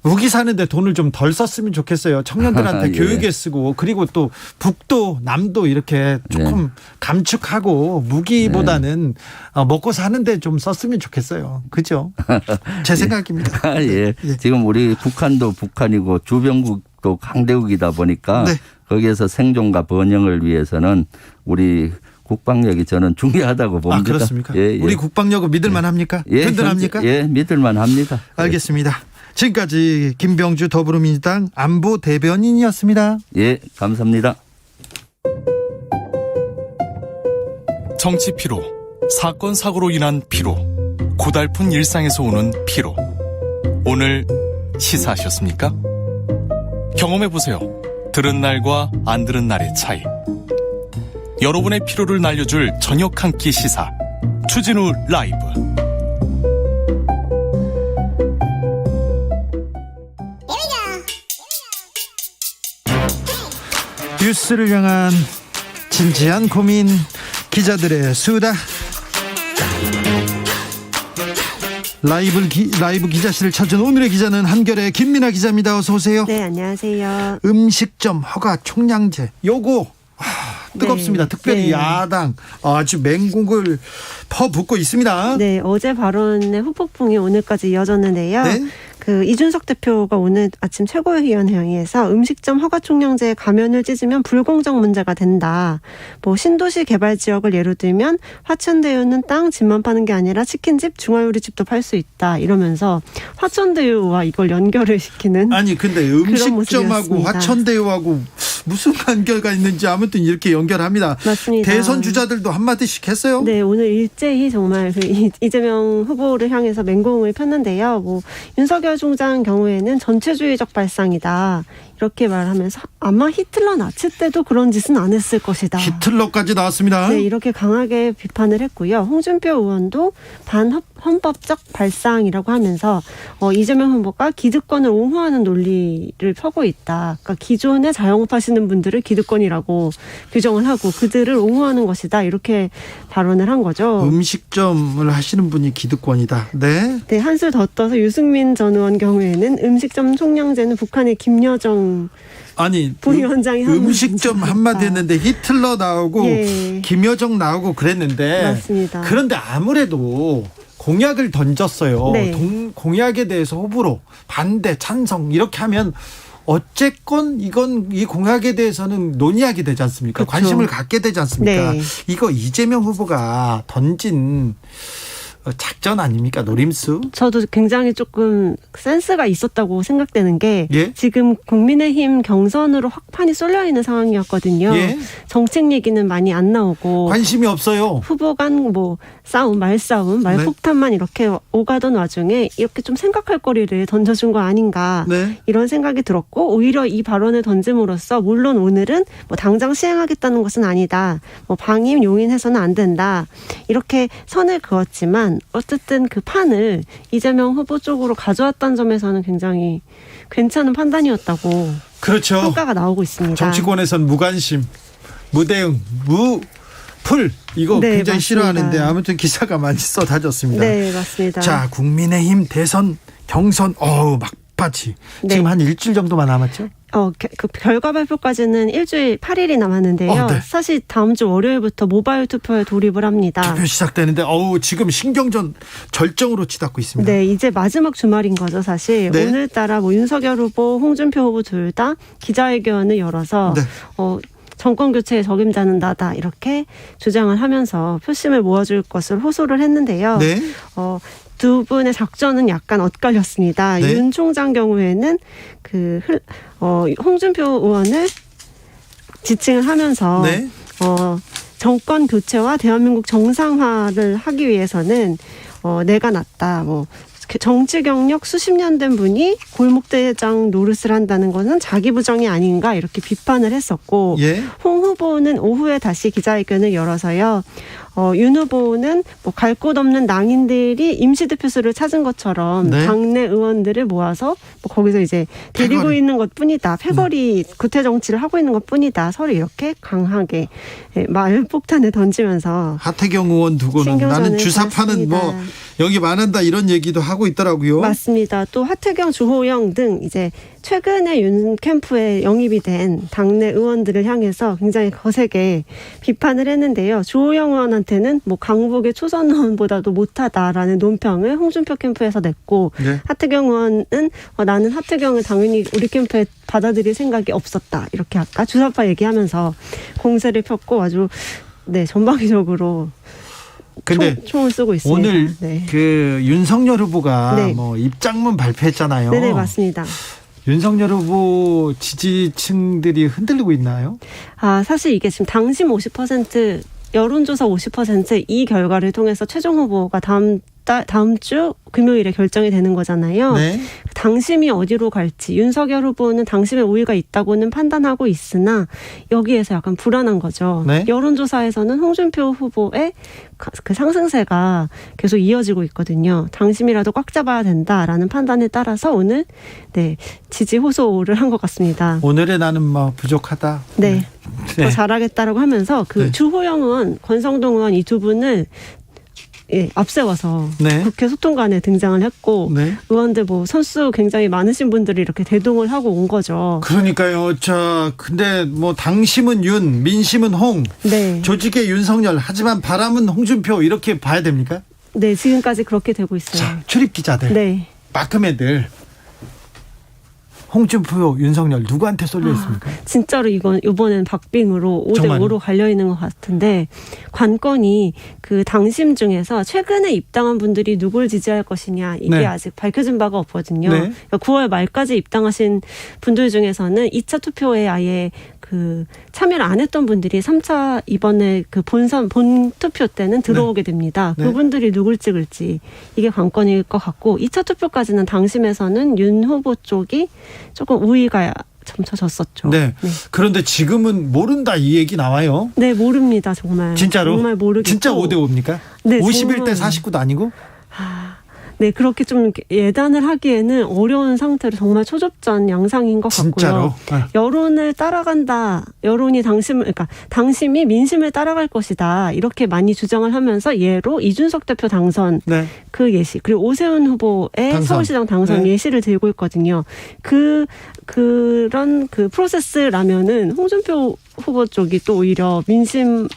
무기 사는데 돈을 좀 덜 썼으면 좋겠어요. 청년들한테 예. 교육에 쓰고, 그리고 또 북도 남도 이렇게 조금 네. 감축하고 무기보다는 먹고 사는데 좀 썼으면 좋겠어요. 그죠? 제 생각입니다. 예. 예. 지금 우리 북한도 북한이고 주변국도 강대국이다 보니까 네. 거기에서 생존과 번영을 위해서는 우리 국방력이 저는 중요하다고 봅니다. 아, 그렇습니까? 예, 예. 우리 국방력은 믿을만 합니까? 예, 든든합니까? 예, 믿을만 합니다. 알겠습니다. 지금까지 김병주 더불어민주당 안보 대변인이었습니다. 예, 감사합니다. 정치 피로, 사건 사고로 인한 피로, 고달픈 일상에서 오는 피로. 오늘 시사하셨습니까? 경험해보세요. 들은 날과 안 들은 날의 차이. 여러분의 피로를 날려줄 저녁 한 끼 시사. 추진우 라이브. 뉴스를 향한 진지한 고민, 기자들의 수다. 라이브 기자실을 찾은 오늘의 기자는 한결의 김민아 기자입니다. 어서 오세요. 네, 안녕하세요. 음식점 허가 총량제 요거 뜨겁습니다. 네, 특별히 네. 야당 아주 맹공을 퍼붓고 있습니다. 네, 어제 발언의 후폭풍이 오늘까지 이어졌는데요. 네? 그 이준석 대표가 오늘 아침 최고위원 회의에서 음식점 허가 총량제에 가면을 찢으면 불공정 문제가 된다. 뭐 신도시 개발 지역을 예로 들면 화천대유는 땅 집만 파는 게 아니라 치킨집, 중화요리집도 팔 수 있다. 이러면서 화천대유와 이걸 연결을 시키는 아니 근데 그런 음식점하고 모습이었습니다. 화천대유하고 무슨 관계가 있는지 아무튼 이렇게 연결합니다. 맞습니다. 대선 주자들도 한마디씩 했어요. 네, 오늘 일제히 정말 그 이재명 후보를 향해서 맹공을 폈는데요. 뭐 윤석열 총장 경우에는 전체주의적 발상이다. 이렇게 말하면서 아마 히틀러 나치 때도 그런 짓은 안 했을 것이다. 히틀러까지 나왔습니다. 네, 이렇게 강하게 비판을 했고요. 홍준표 의원도 반헌법적 발상이라고 하면서 이재명 후보가 기득권을 옹호하는 논리를 펴고 있다. 그러니까 기존에 자영업하시는 분들을 기득권이라고 규정을 하고 그들을 옹호하는 것이다. 이렇게 발언을 한 거죠. 음식점을 하시는 분이 기득권이다. 네. 네, 한술 더 떠서 유승민 전 의원 경우에는 음식점 총량제는 북한의 김여정 아니 부위원장이 한 음식점 한마디 했는데 히틀러 나오고 예. 김여정 나오고 그랬는데 맞습니다. 그런데 아무래도 공약을 던졌어요. 네. 공약에 대해서 호불호, 반대, 찬성 이렇게 하면 어쨌건 이건 이 공약에 대해서는 논의하게 되지 않습니까? 그렇죠. 관심을 갖게 되지 않습니까? 네. 이거 이재명 후보가 던진 작전 아닙니까? 노림수? 저도 굉장히 조금 센스가 있었다고 생각되는 게 예? 지금 국민의힘 경선으로 확판이 쏠려 있는 상황이었거든요. 예? 정책 얘기는 많이 안 나오고 관심이 없어요. 후보 간 뭐 싸움, 말싸움, 네. 말폭탄만 이렇게 오가던 와중에 이렇게 좀 생각할 거리를 던져준 거 아닌가 네. 이런 생각이 들었고 오히려 이 발언을 던짐으로써 물론 오늘은 뭐 당장 시행하겠다는 것은 아니다. 뭐 방임 용인해서는 안 된다. 이렇게 선을 그었지만 어쨌든 그 판을 이재명 후보 쪽으로 가져왔다는 점에서는 굉장히 괜찮은 판단이었다고 그렇죠. 평가가 나오고 있습니다. 정치권에선 무관심, 무대응, 무풀 이거 네, 굉장히 맞습니다. 싫어하는데 아무튼 기사가 많이 쏟아졌습니다. 네, 맞습니다. 자, 국민의힘 대선 경선 막바지. 네. 지금 한 일주일 정도만 남았죠? 그 결과 발표까지는 일주일 8일이 남았는데요. 네. 사실 다음 주 월요일부터 모바일 투표에 돌입을 합니다. 투표 시작되는데 지금 신경전 절정으로 치닫고 있습니다. 네, 이제 마지막 주말인 거죠, 사실. 네. 오늘따라 뭐 윤석열 후보, 홍준표 후보 둘 다 기자회견을 열어서 네. 정권 교체의 적임자는 나다 이렇게 주장을 하면서 표심을 모아줄 것을 호소를 했는데요. 네. 두 분의 작전은 약간 엇갈렸습니다. 네. 윤 총장 경우에는 홍준표 의원을 지칭을 하면서 네. 정권 교체와 대한민국 정상화를 하기 위해서는 내가 낫다. 정치 경력 수십 년 된 분이 골목대장 노릇을 한다는 것은 자기 부정이 아닌가 이렇게 비판을 했었고 예. 홍 후보는 오후에 다시 기자회견을 열어서요. 윤 후보는 뭐 갈 곳 없는 낭인들이 임시대표수를 찾은 것처럼 네. 당내 의원들을 모아서 뭐 거기서 이제 데리고 패거리. 있는 것뿐이다. 패거리 구태 정치를 하고 있는 것뿐이다. 서로 이렇게 강하게 말폭탄을 던지면서 하태경 의원 두고는 신경전을 나는 주사파는 뭐 벌였습니다. 여기 많은다 이런 얘기도 하고 있더라고요. 맞습니다. 또 하태경, 주호영 등 이제 최근에 윤 캠프에 영입이 된 당내 의원들을 향해서 굉장히 거세게 비판을 했는데요. 주호영 의원한테는 뭐 강북의 초선 의원보다도 못하다라는 논평을 홍준표 캠프에서 냈고 네. 하태경 의원은 나는 하태경을 당연히 우리 캠프에 받아들일 생각이 없었다. 이렇게 아까 주사파 얘기하면서 공세를 폈고 아주 전방위적으로 근데 총을 쓰고 있습니다. 오늘 네. 그 윤석열 후보가 네. 뭐 입장문 발표했잖아요. 네네 맞습니다. 윤석열 후보 지지층들이 흔들리고 있나요? 사실 이게 지금 당심 50%, 여론조사 50%이 결과를 통해서 최종 후보가 다음 주 금요일에 결정이 되는 거잖아요. 네. 당심이 어디로 갈지 윤석열 후보는 당심에 우위가 있다고는 판단하고 있으나 여기에서 약간 불안한 거죠. 네. 여론조사에서는 홍준표 후보의 그 상승세가 계속 이어지고 있거든요. 당심이라도 꽉 잡아야 된다라는 판단에 따라서 오늘 지지 호소를 한 것 같습니다. 오늘의 나는 뭐 부족하다. 네. 네. 더 잘하겠다라고 하면서 네. 주호영 의원, 권성동 의원 이 두 분을 앞세워서 네. 국회 소통관에 등장을 했고 네. 의원들 뭐 선수 굉장히 많으신 분들이 이렇게 대동을 하고 온 거죠. 그러니까요. 근데 뭐 당심은 윤, 민심은 홍, 네. 조직의 윤석열, 하지만 바람은 홍준표 이렇게 봐야 됩니까? 네, 지금까지 그렇게 되고 있어요. 자, 출입 기자들, 네. 마크맨들, 홍준표, 윤석열 누구한테 쏠려 있습니까? 진짜로 이번엔 박빙으로 5대5로 갈려 있는 것 같은데 관건이 그 당심 중에서 최근에 입당한 분들이 누굴 지지할 것이냐 이게 네. 아직 밝혀진 바가 없거든요. 네. 그러니까 9월 말까지 입당하신 분들 중에서는 2차 투표에 아예 그 참여를 안 했던 분들이 3차 이번에 그 본 투표 때는 들어오게 됩니다. 네. 그분들이 누굴 찍을지 이게 관건일 것 같고 2차 투표까지는 당심에서는 윤 후보 쪽이 조금 우위가 점쳐졌었죠. 네. 그런데 지금은 모른다 이 얘기 나와요. 네, 모릅니다. 정말. 진짜로? 정말 모르겠고. 진짜 5대5입니까? 네, 51대 정말. 49도 아니고? 네, 그렇게 좀 예단을 하기에는 어려운 상태로 정말 초접전 양상인 것 진짜로? 같고요. 여론을 따라간다. 여론이 당심이 민심을 따라갈 것이다. 이렇게 많이 주장을 하면서 예로 이준석 대표 당선 네. 그 예시 그리고 오세훈 후보의 당선. 서울시장 당선 네. 예시를 들고 있거든요. 그런 프로세스라면은 홍준표 후보 쪽이 또 오히려 민심을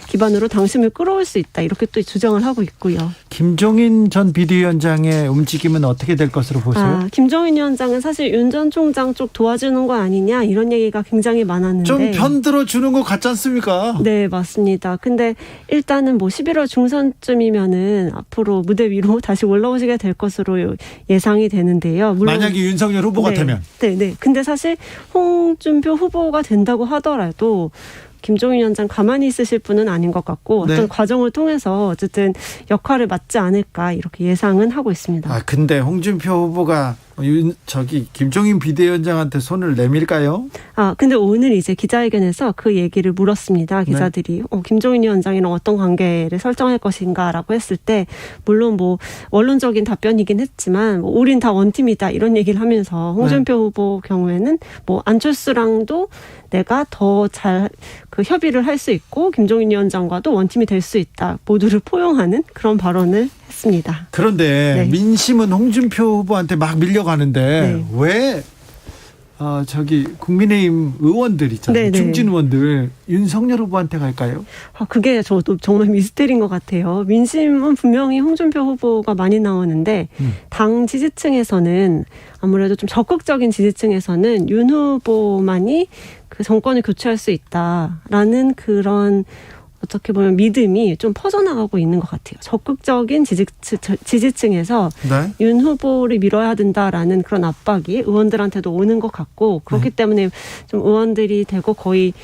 기반으로 당심을 끌어올 수 있다. 이렇게 또 주장을 하고 있고요. 김종인 전 비대위원장의 움직임은 어떻게 될 것으로 보세요? 김종인 위원장은 사실 윤 전 총장 쪽 도와주는 거 아니냐 이런 얘기가 굉장히 많았는데 좀 편들어 주는 것 같지 않습니까? 네, 맞습니다. 근데 일단은 뭐 11월 중선쯤이면은 앞으로 무대 위로 다시 올라오시게 될 것으로 예상이 되는데요. 물론 만약에 윤석열 후보가 되면. 네. 근데 사실 홍준표 후보가 된다고 하더라도 김종인 위원장 가만히 있으실 분은 아닌 것 같고 네. 어떤 과정을 통해서 어쨌든 역할을 맡지 않을까 이렇게 예상은 하고 있습니다. 근데 홍준표 후보가 김종인 비대위원장한테 손을 내밀까요? 근데 오늘 이제 기자회견에서 그 얘기를 물었습니다. 기자들이 김종인 위원장이랑 어떤 관계를 설정할 것인가라고 했을 때 물론 뭐 원론적인 답변이긴 했지만 우린 다 원팀이다 이런 얘기를 하면서 홍준표 후보 경우에는 뭐 안철수랑도 내가 더 잘 그 협의를 할 수 있고 김종인 위원장과도 원팀이 될 수 있다. 모두를 포용하는 그런 발언을 했습니다. 그런데 민심은 홍준표 후보한테 막 밀려가는데 왜 국민의힘 의원들 있잖아요. 중진 의원들 윤석열 후보한테 갈까요? 그게 저도 정말 미스터리인 것 같아요. 민심은 분명히 홍준표 후보가 많이 나오는데 당 지지층에서는 아무래도 좀 적극적인 지지층에서는 윤 후보만이 그 정권을 교체할 수 있다라는 그런 어떻게 보면 믿음이 좀 퍼져나가고 있는 것 같아요. 적극적인 지지층에서 윤 후보를 밀어야 된다라는 그런 압박이 의원들한테도 오는 것 같고 그렇기 때문에 좀 의원들이 되고 거의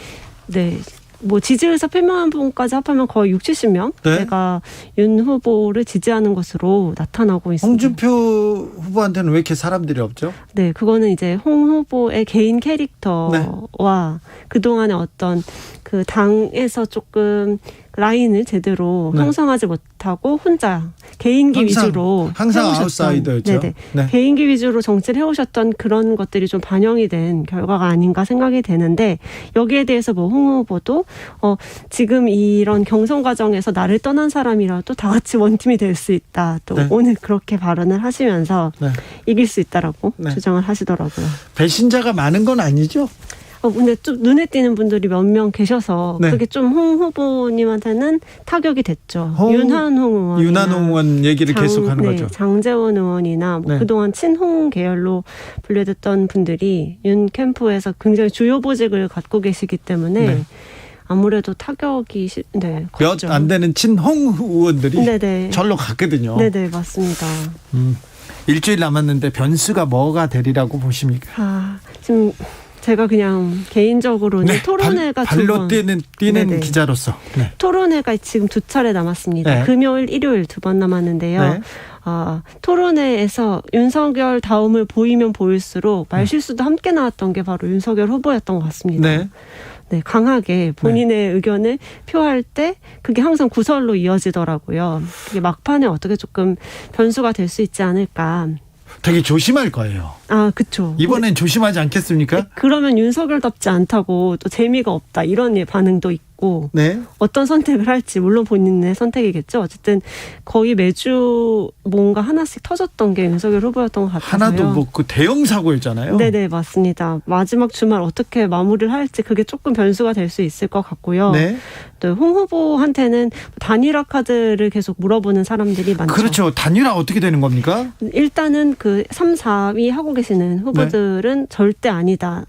뭐 지지의사 표명한 분까지 합하면 거의 60-70명대가 윤 후보를 지지하는 것으로 나타나고 있습니다. 홍준표 후보한테는 왜 이렇게 사람들이 없죠? 네, 그거는 이제 홍 후보의 개인 캐릭터와 그동안의 어떤 그 당에서 조금 라인을 제대로 네. 형성하지 못하고 혼자 개인기 위주로 항상 해오셨던, 아웃사이더였죠. 네네. 네. 개인기 위주로 정치를 해오셨던 그런 것들이 좀 반영이 된 결과가 아닌가 생각이 되는데 여기에 대해서 뭐 홍 후보도 지금 이런 경선 과정에서 나를 떠난 사람이라도 다 같이 원팀이 될 수 있다. 또 네. 오늘 그렇게 발언을 하시면서 네. 이길 수 있다라고 네. 주장을 하시더라고요. 배신자가 많은 건 아니죠? 근데 좀 눈에 띄는 분들이 몇 명 계셔서 네. 그게 좀 홍 후보님한테는 타격이 됐죠. 윤한홍 의원 얘기를 계속하는 거죠. 장제원 의원이나 뭐 네. 그동안 친홍 계열로 분류됐던 분들이 윤 캠프에서 굉장히 주요 보직을 갖고 계시기 때문에 네. 아무래도 타격이 몇 컸죠. 안 되는 친홍 의원들이 네네. 절로 갔거든요. 네네 맞습니다. 일주일 남았는데 변수가 뭐가 되리라고 보십니까? 지금 제가 그냥 개인적으로는 토론회가 발로 뛰는 네네. 기자로서 네. 토론회가 지금 2차례 남았습니다. 네. 금요일, 일요일 2번 남았는데요. 네. 토론회에서 윤석열 다움을 보이면 보일수록 말실수도 함께 나왔던 게 바로 윤석열 후보였던 것 같습니다. 네. 네, 강하게 본인의 의견을 표할 때 그게 항상 구설로 이어지더라고요. 그게 막판에 어떻게 조금 변수가 될 수 있지 않을까. 되게 조심할 거예요. 그쵸. 이번엔 조심하지 않겠습니까? 그러면 윤석열답지 않다고 또 재미가 없다 이런 반응도 있고 네. 어떤 선택을 할지 물론 본인의 선택이겠죠. 어쨌든 거의 매주 뭔가 하나씩 터졌던 게 윤석열 후보였던 것 같아서요. 하나도 뭐 그 대형 사고였잖아요. 네네 맞습니다. 마지막 주말 어떻게 마무리를 할지 그게 조금 변수가 될 수 있을 것 같고요. 네. 또 홍 후보한테는 단일화 카드를 계속 물어보는 사람들이 많죠. 그렇죠. 단일화 어떻게 되는 겁니까? 일단은 그 3, 4위 하고 계시는 후보들은 절대 아니다.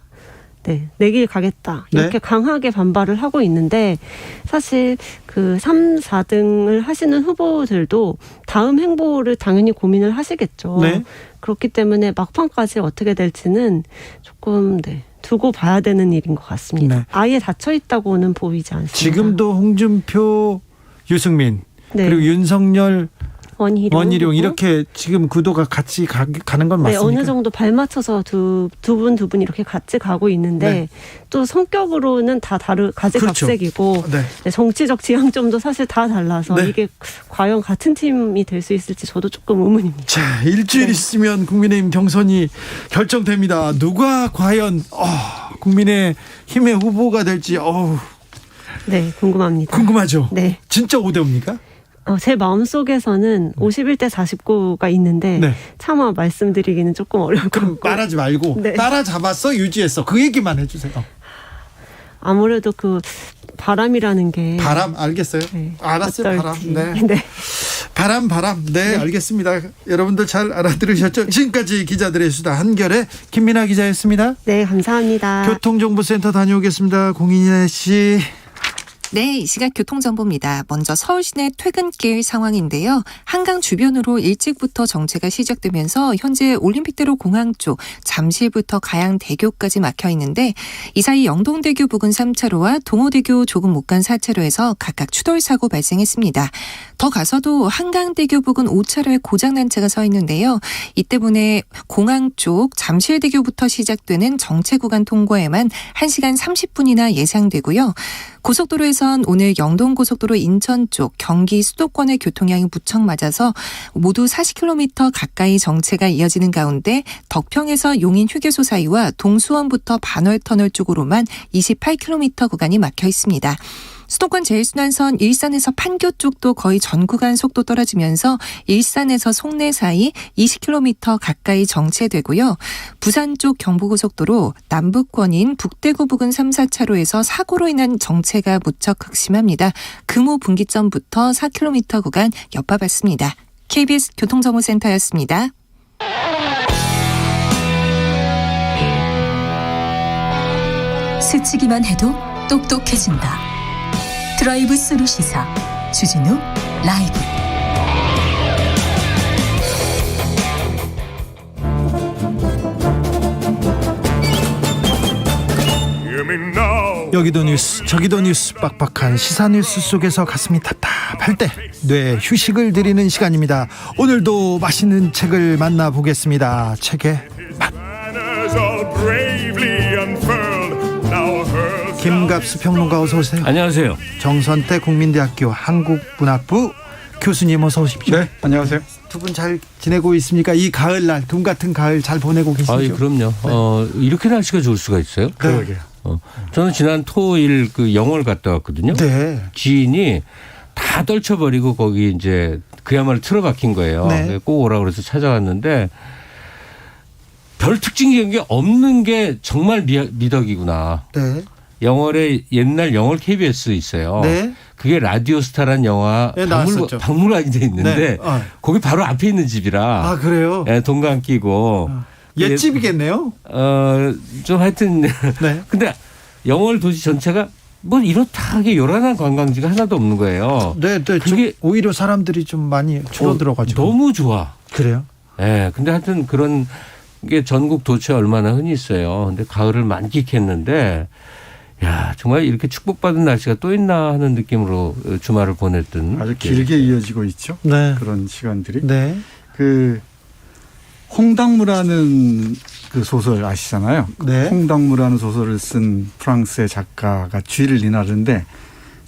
네, 내 길 가겠다. 이렇게 네. 강하게 반발을 하고 있는데 사실 그 3, 4등을 하시는 후보들도 다음 행보를 당연히 고민을 하시겠죠. 네. 그렇기 때문에 막판까지 어떻게 될지는 조금 두고 봐야 되는 일인 것 같습니다. 네. 아예 닫혀 있다고는 보이지 않습니다. 지금도 홍준표, 유승민 네. 그리고 윤석열, 원희룡 후보? 이렇게 지금 구도가 같이 가는 건 네, 맞습니까? 어느 정도 발맞춰서 두 분 이렇게 같이 가고 있는데 네. 또 성격으로는 다 가지각색이고 그렇죠. 네. 네, 정치적 지향점도 사실 다 달라서 네. 이게 과연 같은 팀이 될 수 있을지 저도 조금 의문입니다. 자, 일주일 네. 있으면 국민의힘 경선이 결정됩니다. 누가 과연 국민의힘의 후보가 될지 네, 궁금합니다. 궁금하죠? 네. 진짜 5대5입니까? 제 마음속에서는 51대 49가 있는데 네. 차마 말씀드리기는 조금 어려울 것 그럼 같고 말하지 말고 네. 따라잡았어 유지했어 그 얘기만 해주세요. 아무래도 그 바람이라는 게 바람 알겠어요? 네. 알았어요. 어떨지. 바람. 네. 네. 바람. 네, 알겠습니다. 여러분들 잘 알아들으셨죠? 지금까지 기자들의 수다 한결의 김민아 기자였습니다. 네, 감사합니다. 교통정보센터 다녀오겠습니다. 공인혜 씨. 네, 이 시각 교통정보입니다. 먼저 서울 시내 퇴근길 상황인데요. 한강 주변으로 일찍부터 정체가 시작되면서 현재 올림픽대로 공항 쪽 잠실부터 가양대교까지 막혀 있는데 이 사이 영동대교 부근 3차로와 동호대교 조금 못 간 4차로에서 각각 추돌사고 발생했습니다. 더 가서도 한강대교 부근 5차로에 고장난 차가 서 있는데요. 이 때문에 공항 쪽 잠실대교부터 시작되는 정체 구간 통과에만 1시간 30분이나 예상되고요. 고속도로에선 오늘 영동고속도로 인천 쪽 경기 수도권의 교통량이 무척 맞아서 모두 40km 가까이 정체가 이어지는 가운데 덕평에서 용인 휴게소 사이와 동수원부터 반월터널 쪽으로만 28km 구간이 막혀 있습니다. 수도권 제일순환선 일산에서 판교 쪽도 거의 전 구간 속도 떨어지면서 일산에서 송내 사이 20km 가까이 정체되고요. 부산 쪽 경부고속도로 남북권인 북대구 부근 3, 4차로에서 사고로 인한 정체가 무척 극심합니다. 금호 분기점부터 4km 구간 여파받습니다. KBS 교통정보센터였습니다. 스치기만 해도 똑똑해진다. 드라이브 스루 시사 주진우 라이브. 여기도 뉴스 저기도 뉴스 빡빡한 시사 뉴스 속에서 가슴이 답답할 때 뇌 휴식을 드리는 시간입니다. 오늘도 맛있는 책을 만나보겠습니다. 책의 맛. 김갑수 평론가 어서 오세요. 안녕하세요. 정선태 국민대학교 한국문학부 교수님 어서 오십시오. 네, 안녕하세요. 두 분 잘 지내고 있습니까? 이 가을날, 둠 같은 가을 잘 보내고 계시죠? 그럼요. 네. 이렇게 날씨가 좋을 수가 있어요? 그러게요. 저는 지난 토일 그 영월 갔다 왔거든요. 네. 지인이 다 떨쳐버리고 거기 이제 그야말로 틀어박힌 거예요. 네. 꼭 오라고 그래서 찾아왔는데 별 특징적인 게 없는 게 정말 미덕이구나. 네. 영월에 옛날 영월 KBS 있어요. 네. 그게 라디오스타란 영화 네, 나왔었죠. 박물관이 돼 있는데 네. 거기 바로 앞에 있는 집이라. 아, 그래요? 네, 동강 끼고. 옛집이겠네요? 좀 하여튼. 네. 근데 영월 도시 전체가 뭐 이렇다하게 요란한 관광지가 하나도 없는 거예요. 네, 네. 그게 오히려 사람들이 좀 많이 줄어들어가지고. 너무 좋아. 그래요? 네. 근데 하여튼 그런 게 전국 도처에 얼마나 흔히 있어요. 근데 가을을 만끽했는데 야, 정말 이렇게 축복받은 날씨가 또 있나 하는 느낌으로 주말을 보냈던. 아주 길게 이어지고 있죠. 네. 그런 시간들이. 네. 그 홍당무라는 그 소설 아시잖아요. 네. 홍당무라는 소설을 쓴 프랑스의 작가가 쥐를 르나르인데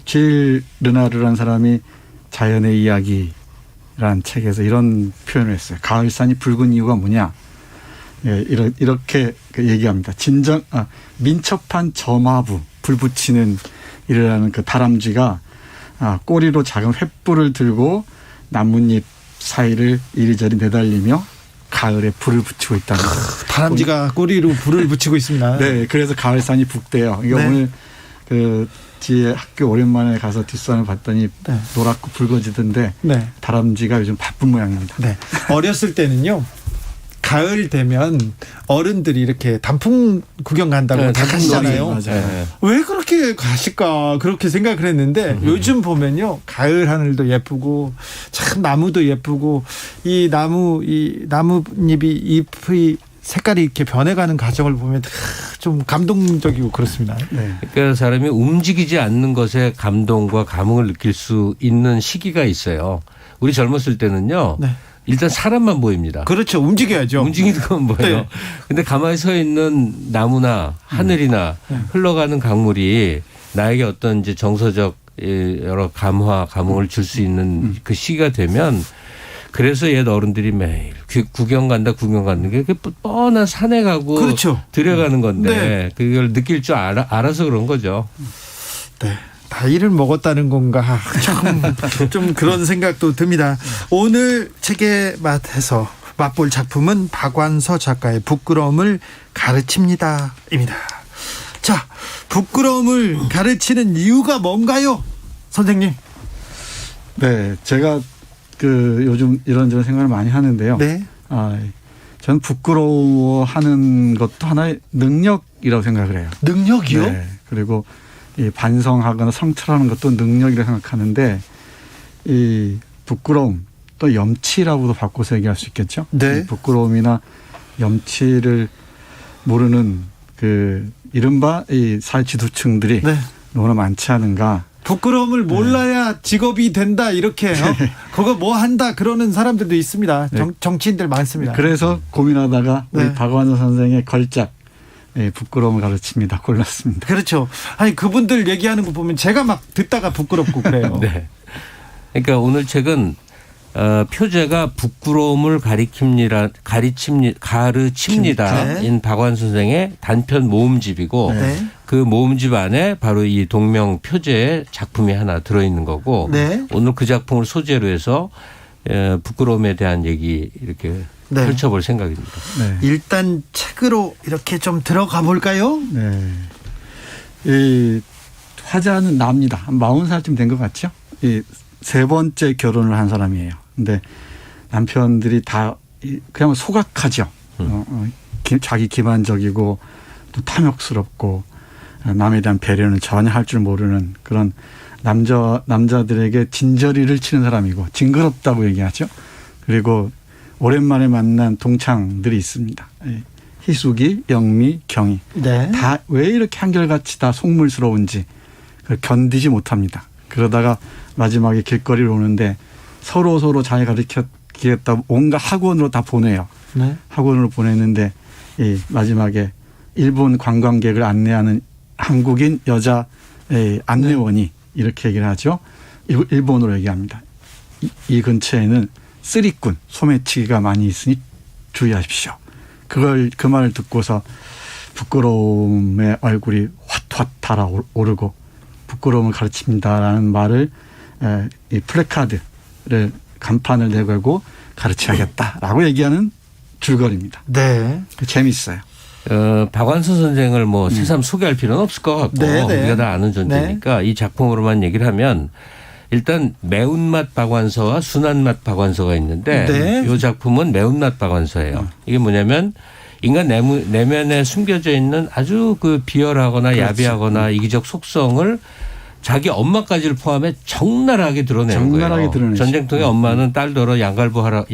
쥐를 르나르라는 사람이 자연의 이야기라는 책에서 이런 표현을 했어요. 가을산이 붉은 이유가 뭐냐. 예, 이렇게 얘기합니다. 민첩한 점화부, 불 붙이는 이라는 그 다람쥐가 꼬리로 작은 횃불을 들고 나뭇잎 사이를 이리저리 내달리며 가을에 불을 붙이고 있다는 거예요. 다람쥐가 꼬리로 불을 붙이고 있습니다. 네, 그래서 가을산이 붉대요. 이게 네. 오늘 그 뒤에 학교 오랜만에 가서 뒷산을 봤더니 네. 노랗고 붉어지던데 네. 다람쥐가 요즘 바쁜 모양입니다. 네. 어렸을 때는요. 가을 되면 어른들이 이렇게 단풍 구경 간다고 네, 다 가시잖아요. 맞아요. 왜 그렇게 가실까 그렇게 생각을 했는데 요즘 보면요 가을 하늘도 예쁘고 참 나무도 예쁘고 이 나뭇잎이 잎의 색깔이 이렇게 변해가는 과정을 보면 좀 감동적이고 그렇습니다. 네. 그러니까 사람이 움직이지 않는 것에 감동과 감흥을 느낄 수 있는 시기가 있어요. 우리 젊었을 때는요. 네. 일단 사람만 보입니다. 그렇죠. 움직여야죠. 움직이는 건 뭐예요? 네. 근데 가만히 서 있는 나무나 하늘이나 흘러가는 강물이 나에게 어떤 이제 정서적 여러 감흥을 줄 수 있는 그 시기가 되면 그래서 옛 어른들이 매일 구경 간다 게 뻔한 산에 가고 그렇죠. 들여가는 건데 네. 그걸 느낄 줄 알아서 그런 거죠. 네. 나이를 먹었다는 건가 좀 그런 생각도 듭니다. 오늘 책의 맛에서 맛볼 작품은 박완서 작가의 부끄러움을 가르칩니다입니다. 자, 부끄러움을 가르치는 이유가 뭔가요, 선생님? 네, 제가 그 요즘 이런저런 생각을 많이 하는데요. 네. 저는 부끄러워하는 것도 하나의 능력이라고 생각을 해요. 능력이요? 네. 그리고 이 반성하거나 성찰하는 것도 능력이라고 생각하는데 이 부끄러움 또 염치라고도 바꿔서 얘기할 수 있겠죠. 네. 이 부끄러움이나 염치를 모르는 그 이른바 이 사회 지도층들이 네. 너무나 많지 않은가. 부끄러움을 몰라야 직업이 된다 이렇게 그거 뭐 한다 그러는 사람들도 있습니다. 네. 정치인들 많습니다. 그래서 고민하다가 네. 우리 박완서 선생의 걸작 부끄러움을 가르칩니다. 골랐습니다. 그렇죠. 아니 그분들 얘기하는 거 보면 제가 막 듣다가 부끄럽고 그래요. 네. 그러니까 오늘 책은 표제가 부끄러움을 가르칩니다. 네. 인 박완 선생의 단편 모음집이고 네. 그 모음집 안에 바로 이 동명 표제의 작품이 하나 들어있는 거고 네. 오늘 그 작품을 소재로 해서 부끄러움에 대한 얘기 이렇게 네. 펼쳐볼 생각입니다. 네. 일단 책으로 이렇게 좀 들어가 볼까요? 네. 이 화자는 나입니다. 한 40살쯤 된 것 같죠? 이 세 번째 결혼을 한 사람이에요. 근데 남편들이 다 그냥 소각하죠. 자기 기만적이고 또 탐욕스럽고 남에 대한 배려는 전혀 할 줄 모르는 그런 남자들에게 진저리를 치는 사람이고 징그럽다고 얘기하죠. 그리고 오랜만에 만난 동창들이 있습니다. 희숙이, 영미, 경희. 네. 다 왜 이렇게 한결같이 다 속물스러운지 그걸 견디지 못합니다. 그러다가 마지막에 길거리를 오는데 서로 자기 가르치겠다 온갖 학원으로 다 보내요. 네. 학원으로 보냈는데 이 마지막에 일본 관광객을 안내하는 한국인 여자 안내원이 이렇게 얘기를 하죠. 일본어로 얘기합니다. 이 근처에는 쓰리꾼, 소매치기가 많이 있으니 주의하십시오. 그 말을 듣고서 부끄러움의 얼굴이 화투 달아오르고 부끄러움을 가르칩니다라는 말을 이 플래카드를 간판을 내걸고 가르쳐야겠다라고 얘기하는 줄거리입니다. 네. 재밌어요. 박완서 선생을 뭐 새삼 소개할 필요는 없을 것 같고 우리가 다 아는 존재니까 이 작품으로만 얘기를 하면 일단 매운맛 박완서와 순한맛 박완서가 있는데 이 작품은 매운맛 박완서예요. 이게 뭐냐면 인간 내면에 숨겨져 있는 아주 그 비열하거나 야비하거나 이기적 속성을 자기 엄마까지를 포함해 적나라하게 드러내는 거예요. 전쟁통의 엄마는 딸더러 양갈부하라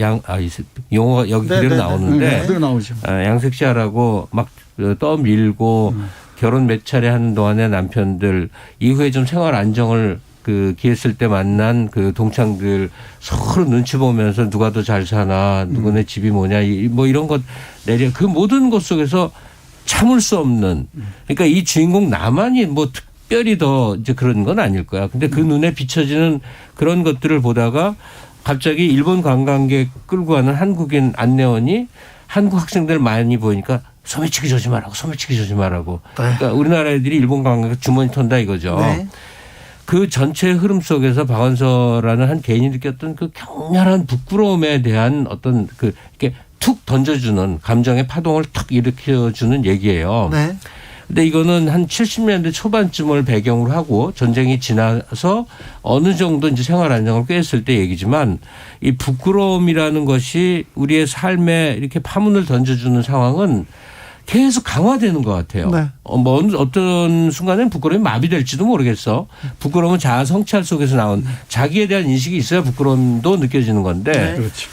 용어가 여기 그대로 나오는데 그대로 나오죠. 양섹시하라고 막 떠밀고 결혼 몇 차례 하는 동안에 남편들 이후에 좀 생활 안정을 기했을 때 만난 그 동창들 서로 눈치 보면서 누가 더 잘 사나 누구네 집이 뭐냐 뭐 이런 것 내려 그 모든 것 속에서 참을 수 없는 그러니까 이 주인공 나만이 뭐 특별히 더 이제 그런 건 아닐 거야. 근데 그 눈에 비춰지는 그런 것들을 보다가 갑자기 일본 관광객 끌고 가는 한국인 안내원이 한국 학생들 많이 보이니까 소매치기 조심하라고. 그러니까 우리나라 애들이 일본 관광객 주머니 턴다 이거죠. 네. 그 전체 흐름 속에서 박완서라는 한 개인이 느꼈던 그 격렬한 부끄러움에 대한 어떤 이렇게 툭 던져주는 감정의 파동을 탁 일으켜주는 얘기예요. 네. 근데 이거는 한 70년대 초반쯤을 배경으로 하고 전쟁이 지나서 어느 정도 이제 생활 안정을 꾀했을 때 얘기지만 이 부끄러움이라는 것이 우리의 삶에 이렇게 파문을 던져주는 상황은 계속 강화되는 것 같아요. 네. 뭐 어떤 순간에는 부끄러움이 마비될지도 모르겠어. 부끄러움은 자아 성찰 속에서 나온 자기에 대한 인식이 있어야 부끄러움도 느껴지는 건데 네. 그렇죠.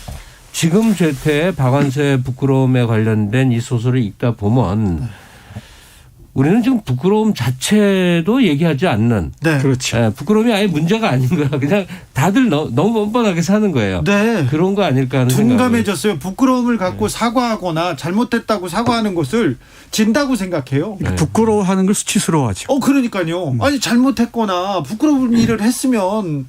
지금 제태의 박완서의 부끄러움에 관련된 이 소설을 읽다 보면 우리는 지금 부끄러움 자체도 얘기하지 않는. 네. 그렇죠. 부끄러움이 아예 문제가 아닌 거야. 그냥 다들 너무 뻔뻔하게 사는 거예요. 네. 그런 거 아닐까 하는 둔감해졌어요. 부끄러움을 갖고 사과하거나 잘못됐다고 사과하는 것을 진다고 생각해요. 그러니까 부끄러워하는 걸 수치스러워하죠. 그러니까요. 아니 잘못했거나 부끄러운 일을 했으면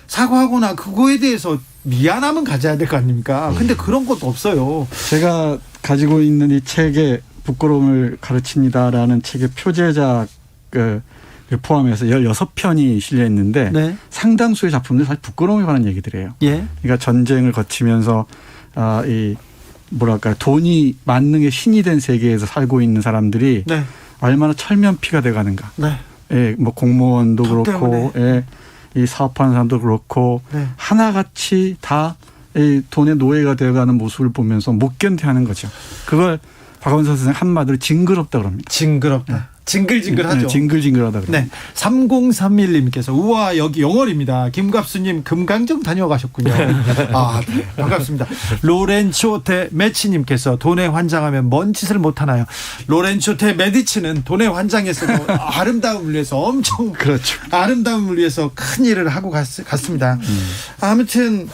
사과하거나 그거에 대해서 미안함은 가져야 될 거 아닙니까? 근데 그런 것도 없어요. 제가 가지고 있는 이 책에 부끄러움을 가르칩니다라는 책의 표제작을 포함해서 16편이 실려 있는데 네. 상당수의 작품들이 사실 부끄러움에 관한 얘기들이에요. 예. 그러니까 전쟁을 거치면서 돈이 만능의 신이 된 세계에서 살고 있는 사람들이 네. 얼마나 철면피가 돼가는가. 네. 예, 뭐 공무원도 그렇고, 예, 이 사업하는 사람도 그렇고 네. 하나같이 다 이 돈의 노예가 되어가는 모습을 보면서 못 견뎌하는 거죠. 그걸 박완서 선생 한마디로 징그럽다 그럽니다. 징그럽다. 네. 징글징글하죠. 네, 징글징글하다 그럽니다. 네. 3031님께서 우와 여기 영월입니다. 김갑수님 금강정 다녀가셨군요. 아, 네. 반갑습니다. 로렌초테 메치님께서 돈에 환장하면 뭔 짓을 못하나요? 로렌초테 메디치는 돈에 환장해서도 아름다움을 위해서 엄청 그렇죠. 아름다움을 위해서 큰 일을 하고 갔습니다. 아무튼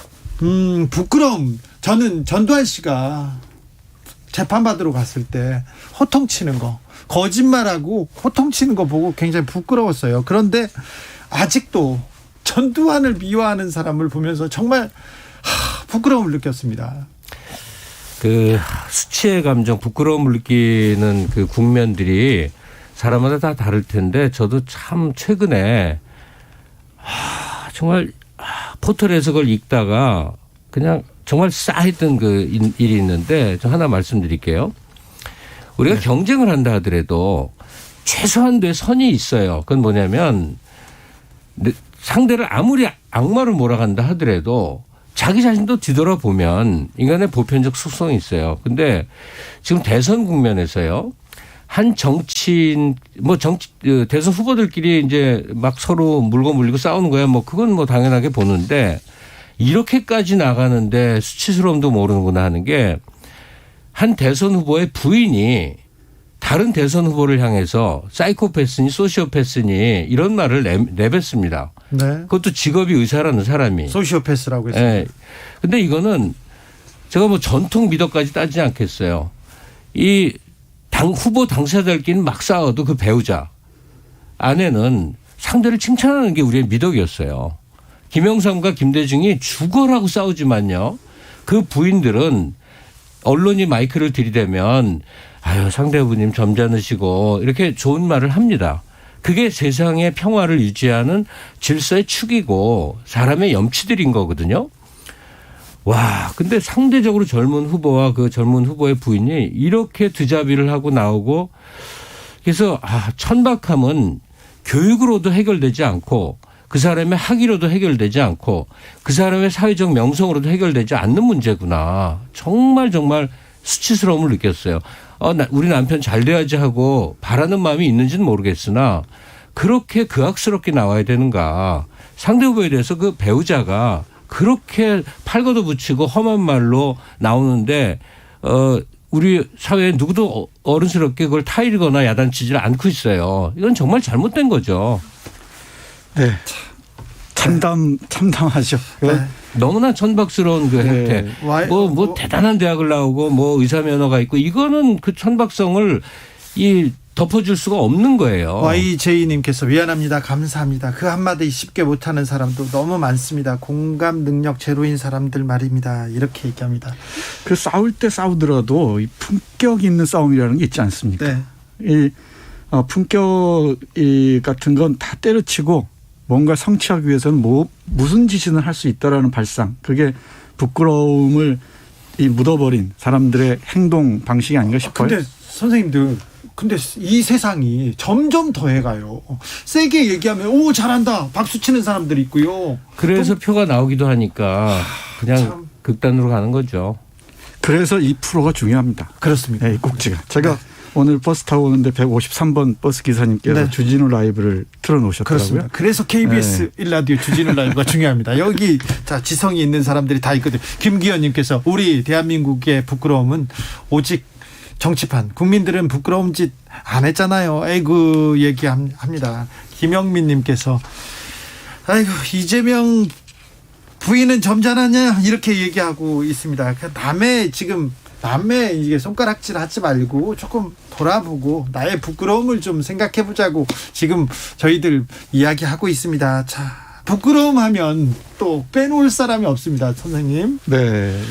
부끄러움. 저는 전두환 씨가 재판받으러 갔을 때 호통치는 거 거짓말하고 호통치는 거 보고 굉장히 부끄러웠어요. 그런데 아직도 전두환을 미워하는 사람을 보면서 정말 부끄러움을 느꼈습니다. 그 수치의 감정, 부끄러움을 느끼는 그 국면들이 사람마다 다 다를 텐데 저도 참 최근에 정말 포털에서 그걸 읽다가 그냥 정말 싸했던 그 일이 있는데 저 하나 말씀드릴게요. 우리가 네. 경쟁을 한다 하더라도 최소한도의 선이 있어요. 그건 뭐냐면 상대를 아무리 악마로 몰아간다 하더라도 자기 자신도 뒤돌아보면 인간의 보편적 속성이 있어요. 근데 지금 대선 국면에서요. 한 정치인, 대선 후보들끼리 이제 막 서로 물고 싸우는 거야. 그건 당연하게 보는데 이렇게까지 나가는데 수치스러움도 모르는구나 하는 게 한 대선 후보의 부인이 다른 대선 후보를 향해서 사이코패스니 소시오패스니 이런 말을 내뱉습니다. 네. 그것도 직업이 의사라는 사람이. 소시오패스라고 했습니다. 네. 근데 이거는 제가 전통 미덕까지 따지지 않겠어요. 이 후보 당사자들끼리는 막 싸워도 그 배우자 아내는 상대를 칭찬하는 게 우리의 미덕이었어요. 김영삼과 김대중이 죽어라고 싸우지만요. 그 부인들은 언론이 마이크를 들이대면 아유 상대부님 점잖으시고 이렇게 좋은 말을 합니다. 그게 세상의 평화를 유지하는 질서의 축이고 사람의 염치들인 거거든요. 와, 근데 상대적으로 젊은 후보와 그 젊은 후보의 부인이 이렇게 드자비를 하고 나오고 그래서 천박함은 교육으로도 해결되지 않고 그 사람의 학위로도 해결되지 않고 그 사람의 사회적 명성으로도 해결되지 않는 문제구나. 정말 수치스러움을 느꼈어요. 우리 남편 잘 돼야지 하고 바라는 마음이 있는지는 모르겠으나 그렇게 극악스럽게 나와야 되는가. 상대 후보에 대해서 그 배우자가 그렇게 팔걷어 붙이고 험한 말로 나오는데 우리 사회에 누구도 어른스럽게 그걸 타이르거나 야단치지를 않고 있어요. 이건 정말 잘못된 거죠. 네. 참담하죠. 네. 너무나 천박스러운 그 행태. 뭐 대단한 대학을 나오고 뭐 의사 면허가 있고 이거는 그 천박성을 덮어줄 수가 없는 거예요. YJ님께서 미안합니다. 감사합니다. 그 한마디 쉽게 못하는 사람도 너무 많습니다. 공감 능력 제로인 사람들 말입니다. 이렇게 얘기합니다. 그 싸울 때 싸우더라도 이 품격 있는 싸움이라는 게 있지 않습니까? 네. 이 품격 같은 건 다 때려치고 뭔가 성취하기 위해서는 무슨 짓이든 할 수 있다라는 발상. 그게 부끄러움을 묻어버린 사람들의 행동 방식이 아닌가 싶어요. 근데 선생님들 근데 이 세상이 점점 더해가요. 세게 얘기하면 오 잘한다 박수 치는 사람들이 있고요. 그래서 표가 나오기도 하니까 그냥 극단으로 가는 거죠. 그래서 이 프로가 중요합니다. 그렇습니다. 네, 이 꼭지가. 제가 오늘 버스 타고 오는데 153번 버스 기사님께서 주진우 라이브를 틀어놓으셨더라고요. 그렇습니다. 그래서 KBS 1라디오 주진우 라이브가 중요합니다. 여기 지성이 있는 사람들이 다 있거든요. 김기현님께서 우리 대한민국의 부끄러움은 오직 정치판. 국민들은 부끄러운 짓 안 했잖아요. 아이고 얘기합니다. 김영민님께서 아이고 이재명 부인은 점잖았냐 이렇게 얘기하고 있습니다. 남의 이게 손가락질하지 말고 조금 돌아보고 나의 부끄러움을 좀 생각해보자고 지금 저희들 이야기하고 있습니다. 자, 부끄러움하면 또 빼놓을 사람이 없습니다, 선생님. 네,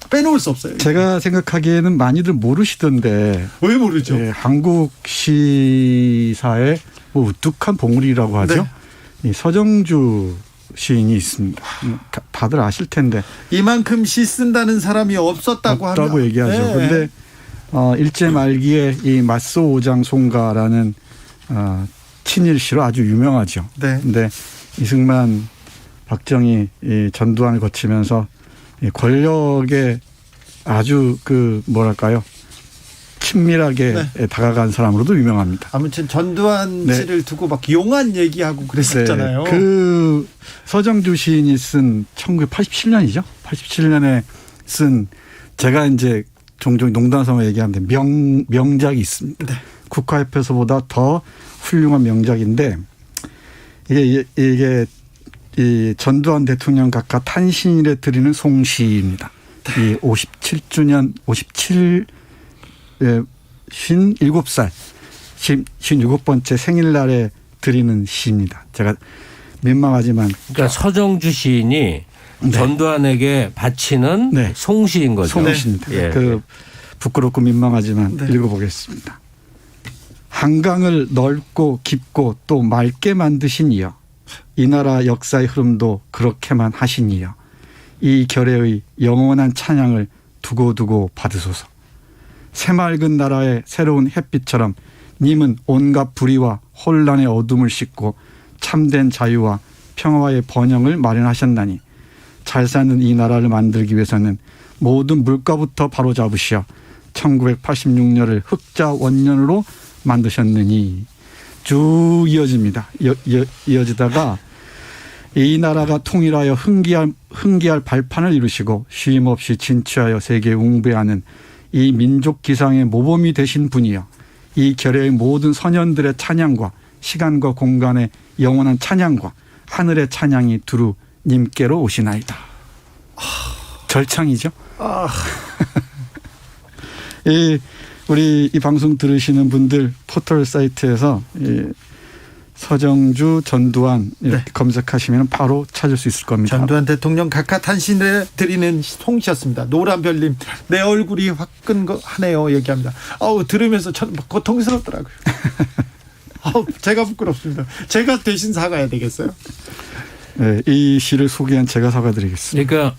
빼놓을 수 없어요. 제가 생각하기에는 많이들 모르시던데. 왜 모르죠? 네, 한국 시사의 우뚝한 봉우리라고 하죠. 네. 이 서정주 시인이 있습니다. 다들 아실 텐데. 이만큼 시 쓴다는 사람이 없었다고 얘기하죠. 네. 그런데 일제 말기에 이 맞소 오장 송가라는 친일시로 아주 유명하죠. 네. 근데 이승만, 박정희, 이 전두환을 거치면서 이 권력에 아주 친밀하게 다가간 사람으로도 유명합니다. 아무튼 전두환 씨를 두고 막 용한 얘기하고 그랬었잖아요. 그 서정주 시인이 쓴 1987년이죠. 87년에 쓴 제가 이제 종종 농담삼아 얘기하는데 명작이 있습니다. 네. 국화협회서보다 더 훌륭한 명작인데 이게 이 전두환 대통령 각하 탄신일에 드리는 송시입니다. 이 57주년 57살 57번째 생일날에 드리는 시입니다. 제가 민망하지만 그러니까 서정주 시인이 전두환에게 바치는 송시인 거죠. 송시입니다. 부끄럽고 민망하지만 읽어보겠습니다. 한강을 넓고 깊고 또 맑게 만드신 이여, 이 나라 역사의 흐름도 그렇게만 하신 이여, 이 결의의 영원한 찬양을 두고두고 받으소서. 새맑은 나라의 새로운 햇빛처럼 님은 온갖 불의와 혼란의 어둠을 씻고 참된 자유와 평화의 번영을 마련하셨나니 잘 사는 이 나라를 만들기 위해서는 모든 물가부터 바로잡으시어 1986년을 흑자 원년으로 만드셨느니 쭉 이어집니다. 이어지다가 이 나라가 통일하여 흥기할 발판을 이루시고 쉼없이 진취하여 세계에 웅배하는 이 민족 기상의 모범이 되신 분이여, 이 결의의 모든 선현들의 찬양과 시간과 공간의 영원한 찬양과 하늘의 찬양이 두루 님께로 오시나이다. 절창이죠. 우리 이 방송 들으시는 분들 포털 사이트에서 서정주, 전두환 이렇게 검색하시면 바로 찾을 수 있을 겁니다. 전두환 대통령 각하탄신을 드리는 송씨였습니다. 노란별님, 내 얼굴이 화끈하네요 얘기합니다. 들으면서 전 고통스럽더라고요. 제가 부끄럽습니다. 제가 대신 사과해야 되겠어요? 네, 이 시를 소개한 제가 사과드리겠습니다. 그러니까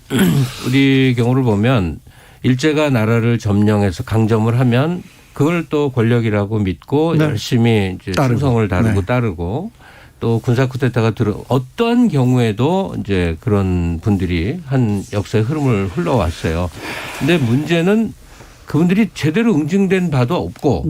우리 경우를 보면 일제가 나라를 점령해서 강점을 하면 그걸 또 권력이라고 믿고 열심히 이제 충성을 다루고 따르고 또 군사 쿠데타가 어떠한 경우에도 이제 그런 분들이 한 역사의 흐름을 흘러왔어요. 근데 문제는 그분들이 제대로 응징된 바도 없고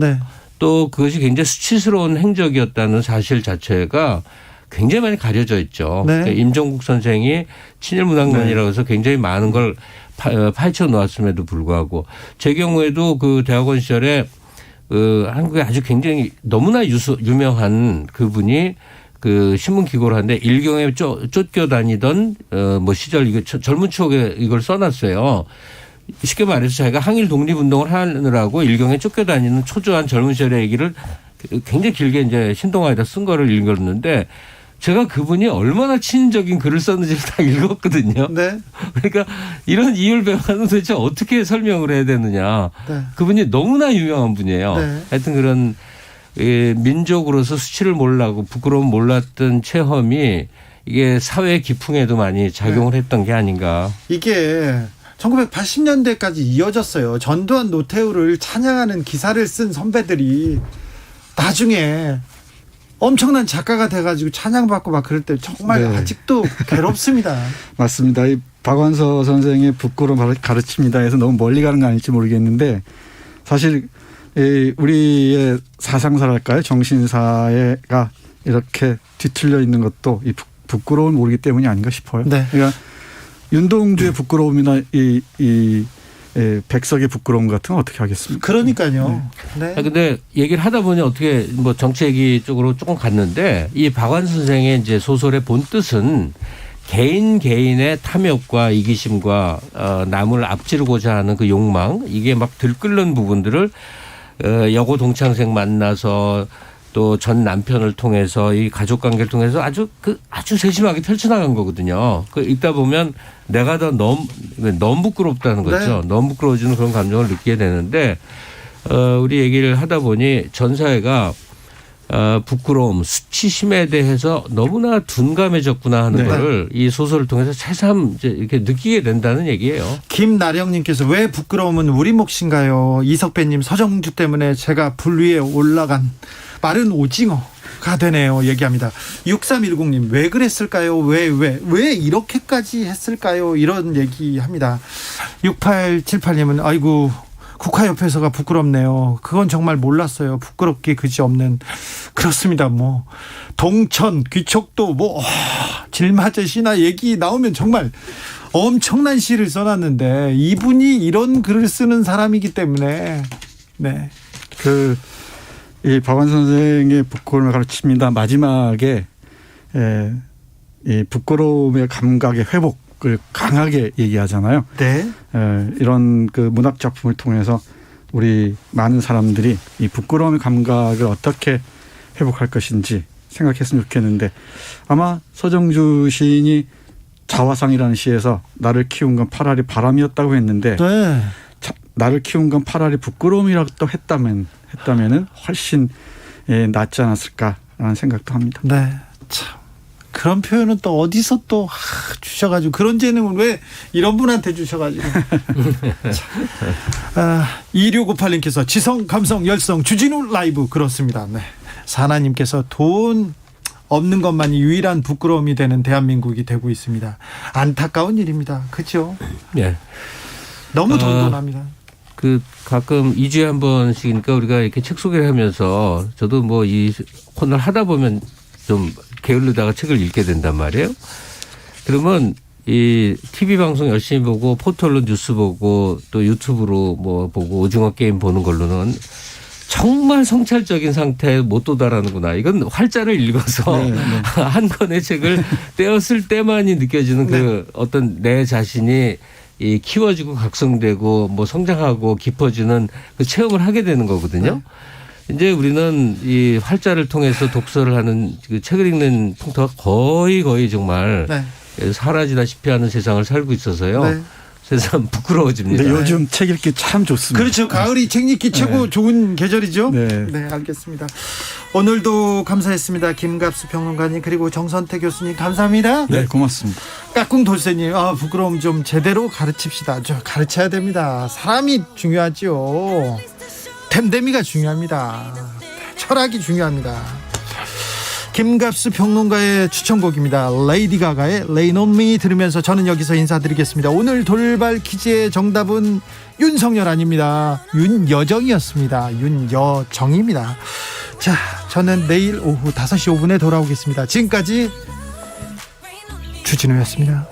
또 그것이 굉장히 수치스러운 행적이었다는 사실 자체가 굉장히 많이 가려져 있죠. 그러니까 임종국 선생이 친일문학론이라고 해서 굉장히 많은 걸 파헤쳐 놓았음에도 불구하고 제 경우에도 그 대학원 시절에 한국에 아주 굉장히 너무나 유명한 그분이 그 신문 기고를 하는데 일경에 쫓겨 다니던 뭐 시절 이거 젊은 추억에 이걸 써놨어요. 쉽게 말해서 자기가 항일 독립운동을 하느라고 일경에 쫓겨 다니는 초조한 젊은 시절의 얘기를 굉장히 길게 이제 신동아에다 쓴 거를 읽었는데 제가 그분이 얼마나 친인적인 글을 썼는지를 다 읽었거든요. 그러니까 이런 이율배반은 도대체 어떻게 설명을 해야 되느냐. 그분이 너무나 유명한 분이에요. 하여튼 그런 민족으로서 수치를 몰라고 부끄러움 몰랐던 체험이 이게 사회 기풍에도 많이 작용을 했던 게 아닌가. 이게 1980년대까지 이어졌어요. 전두환 노태우를 찬양하는 기사를 쓴 선배들이 나중에 엄청난 작가가 돼가지고 찬양받고 막 그럴 때 정말 아직도 괴롭습니다. 맞습니다. 이 박완서 선생의 부끄러움 가르칩니다 해서 너무 멀리 가는 거 아닐지 모르겠는데 사실 우리의 사상사랄까요? 정신사가 이렇게 뒤틀려 있는 것도 이 부끄러움을 모르기 때문이 아닌가 싶어요. 그러니까 윤동주의 부끄러움이나 이 백석의 부끄러움 같은 건 어떻게 하겠습니까? 그러니까요. 근데 얘기를 하다 보니 어떻게 뭐 정치 얘기 쪽으로 조금 갔는데 이 박완 선생의 이제 소설의 본 뜻은 개인의 탐욕과 이기심과 남을 앞지르고자 하는 그 욕망 이게 막 들끓는 부분들을 여고 동창생 만나서 또 전 남편을 통해서 이 가족 관계를 통해서 아주 세심하게 펼쳐나간 거거든요. 그 읽다 보면 내가 더 너무 부끄럽다는 거죠. 너무 부끄러워지는 그런 감정을 느끼게 되는데 우리 얘기를 하다 보니 전 사회가 부끄러움, 수치심에 대해서 너무나 둔감해졌구나 하는 거를 이 소설을 통해서 새삼 이제 이렇게 느끼게 된다는 얘기예요. 김나령님께서 왜 부끄러움은 우리 몫인가요? 이석배님 서정주 때문에 제가 불 위에 올라간 마른 오징어가 되네요. 얘기합니다. 6310님 왜 그랬을까요? 왜 이렇게까지 했을까요? 이런 얘기합니다. 6878님은 아이고 국화협회서가 부끄럽네요. 그건 정말 몰랐어요. 부끄럽게 그지없는. 그렇습니다. 뭐 동천 귀척도 질맞은 시나 얘기 나오면 정말 엄청난 시를 써놨는데 이분이 이런 글을 쓰는 사람이기 때문에 이 박완 선생의 부끄러움을 가르칩니다. 마지막에 이 부끄러움의 감각의 회복을 강하게 얘기하잖아요. 이런 그 문학 작품을 통해서 우리 많은 사람들이 이 부끄러움의 감각을 어떻게 회복할 것인지 생각했으면 좋겠는데 아마 서정주 시인이 자화상이라는 시에서 나를 키운 건 파라리 바람이었다고 했는데 나를 키운 건 파라리 부끄러움이라고 또 했다면은 훨씬 낫지 않았을까라는 생각도 합니다. 참 그런 표현은 또 어디서 또 주셔가지고 그런 재능은 왜 이런 분한테 주셔가지고 2698님께서 지성 감성 열성 주진우 라이브 그렇습니다. 사나님께서 돈 없는 것만이 유일한 부끄러움이 되는 대한민국이 되고 있습니다. 안타까운 일입니다. 그렇죠? 너무 돈돈합니다. 가끔 2주에 한 번씩이니까 우리가 이렇게 책 소개를 하면서 저도 뭐 이 코너를 하다 보면 좀 게을르다가 책을 읽게 된단 말이에요. 그러면 이 TV 방송 열심히 보고 포털로 뉴스 보고 또 유튜브로 뭐 보고 오징어 게임 보는 걸로는 정말 성찰적인 상태에 못 도달하는구나. 이건 활자를 읽어서 한 권의 책을 떼었을 때만이 느껴지는 그 어떤 내 자신이 이 키워지고 각성되고 뭐 성장하고 깊어지는 그 체험을 하게 되는 거거든요. 이제 우리는 이 활자를 통해서 독서를 하는 그 책을 읽는 풍토가 거의 정말 사라지다시피 하는 세상을 살고 있어서요. 세상 부끄러워집니다. 네, 요즘 책 읽기 참 좋습니다. 그렇죠. 가을이 책 읽기 최고 좋은 계절이죠. 네, 알겠습니다. 오늘도 감사했습니다. 김갑수 평론가님 그리고 정선태 교수님 감사합니다. 네, 고맙습니다. 까꿍 돌쇠님, 부끄러움 좀 제대로 가르칩시다. 가르쳐야 됩니다. 사람이 중요하죠. 댐댐이가 중요합니다. 철학이 중요합니다. 김갑수 평론가의 추천곡입니다. 레이디 가가의 Rain on Me 들으면서 저는 여기서 인사드리겠습니다. 오늘 돌발 퀴즈의 정답은 윤석열 아닙니다. 윤여정이었습니다. 윤여정입니다. 자, 저는 내일 오후 5시 5분에 돌아오겠습니다. 지금까지 주진우였습니다.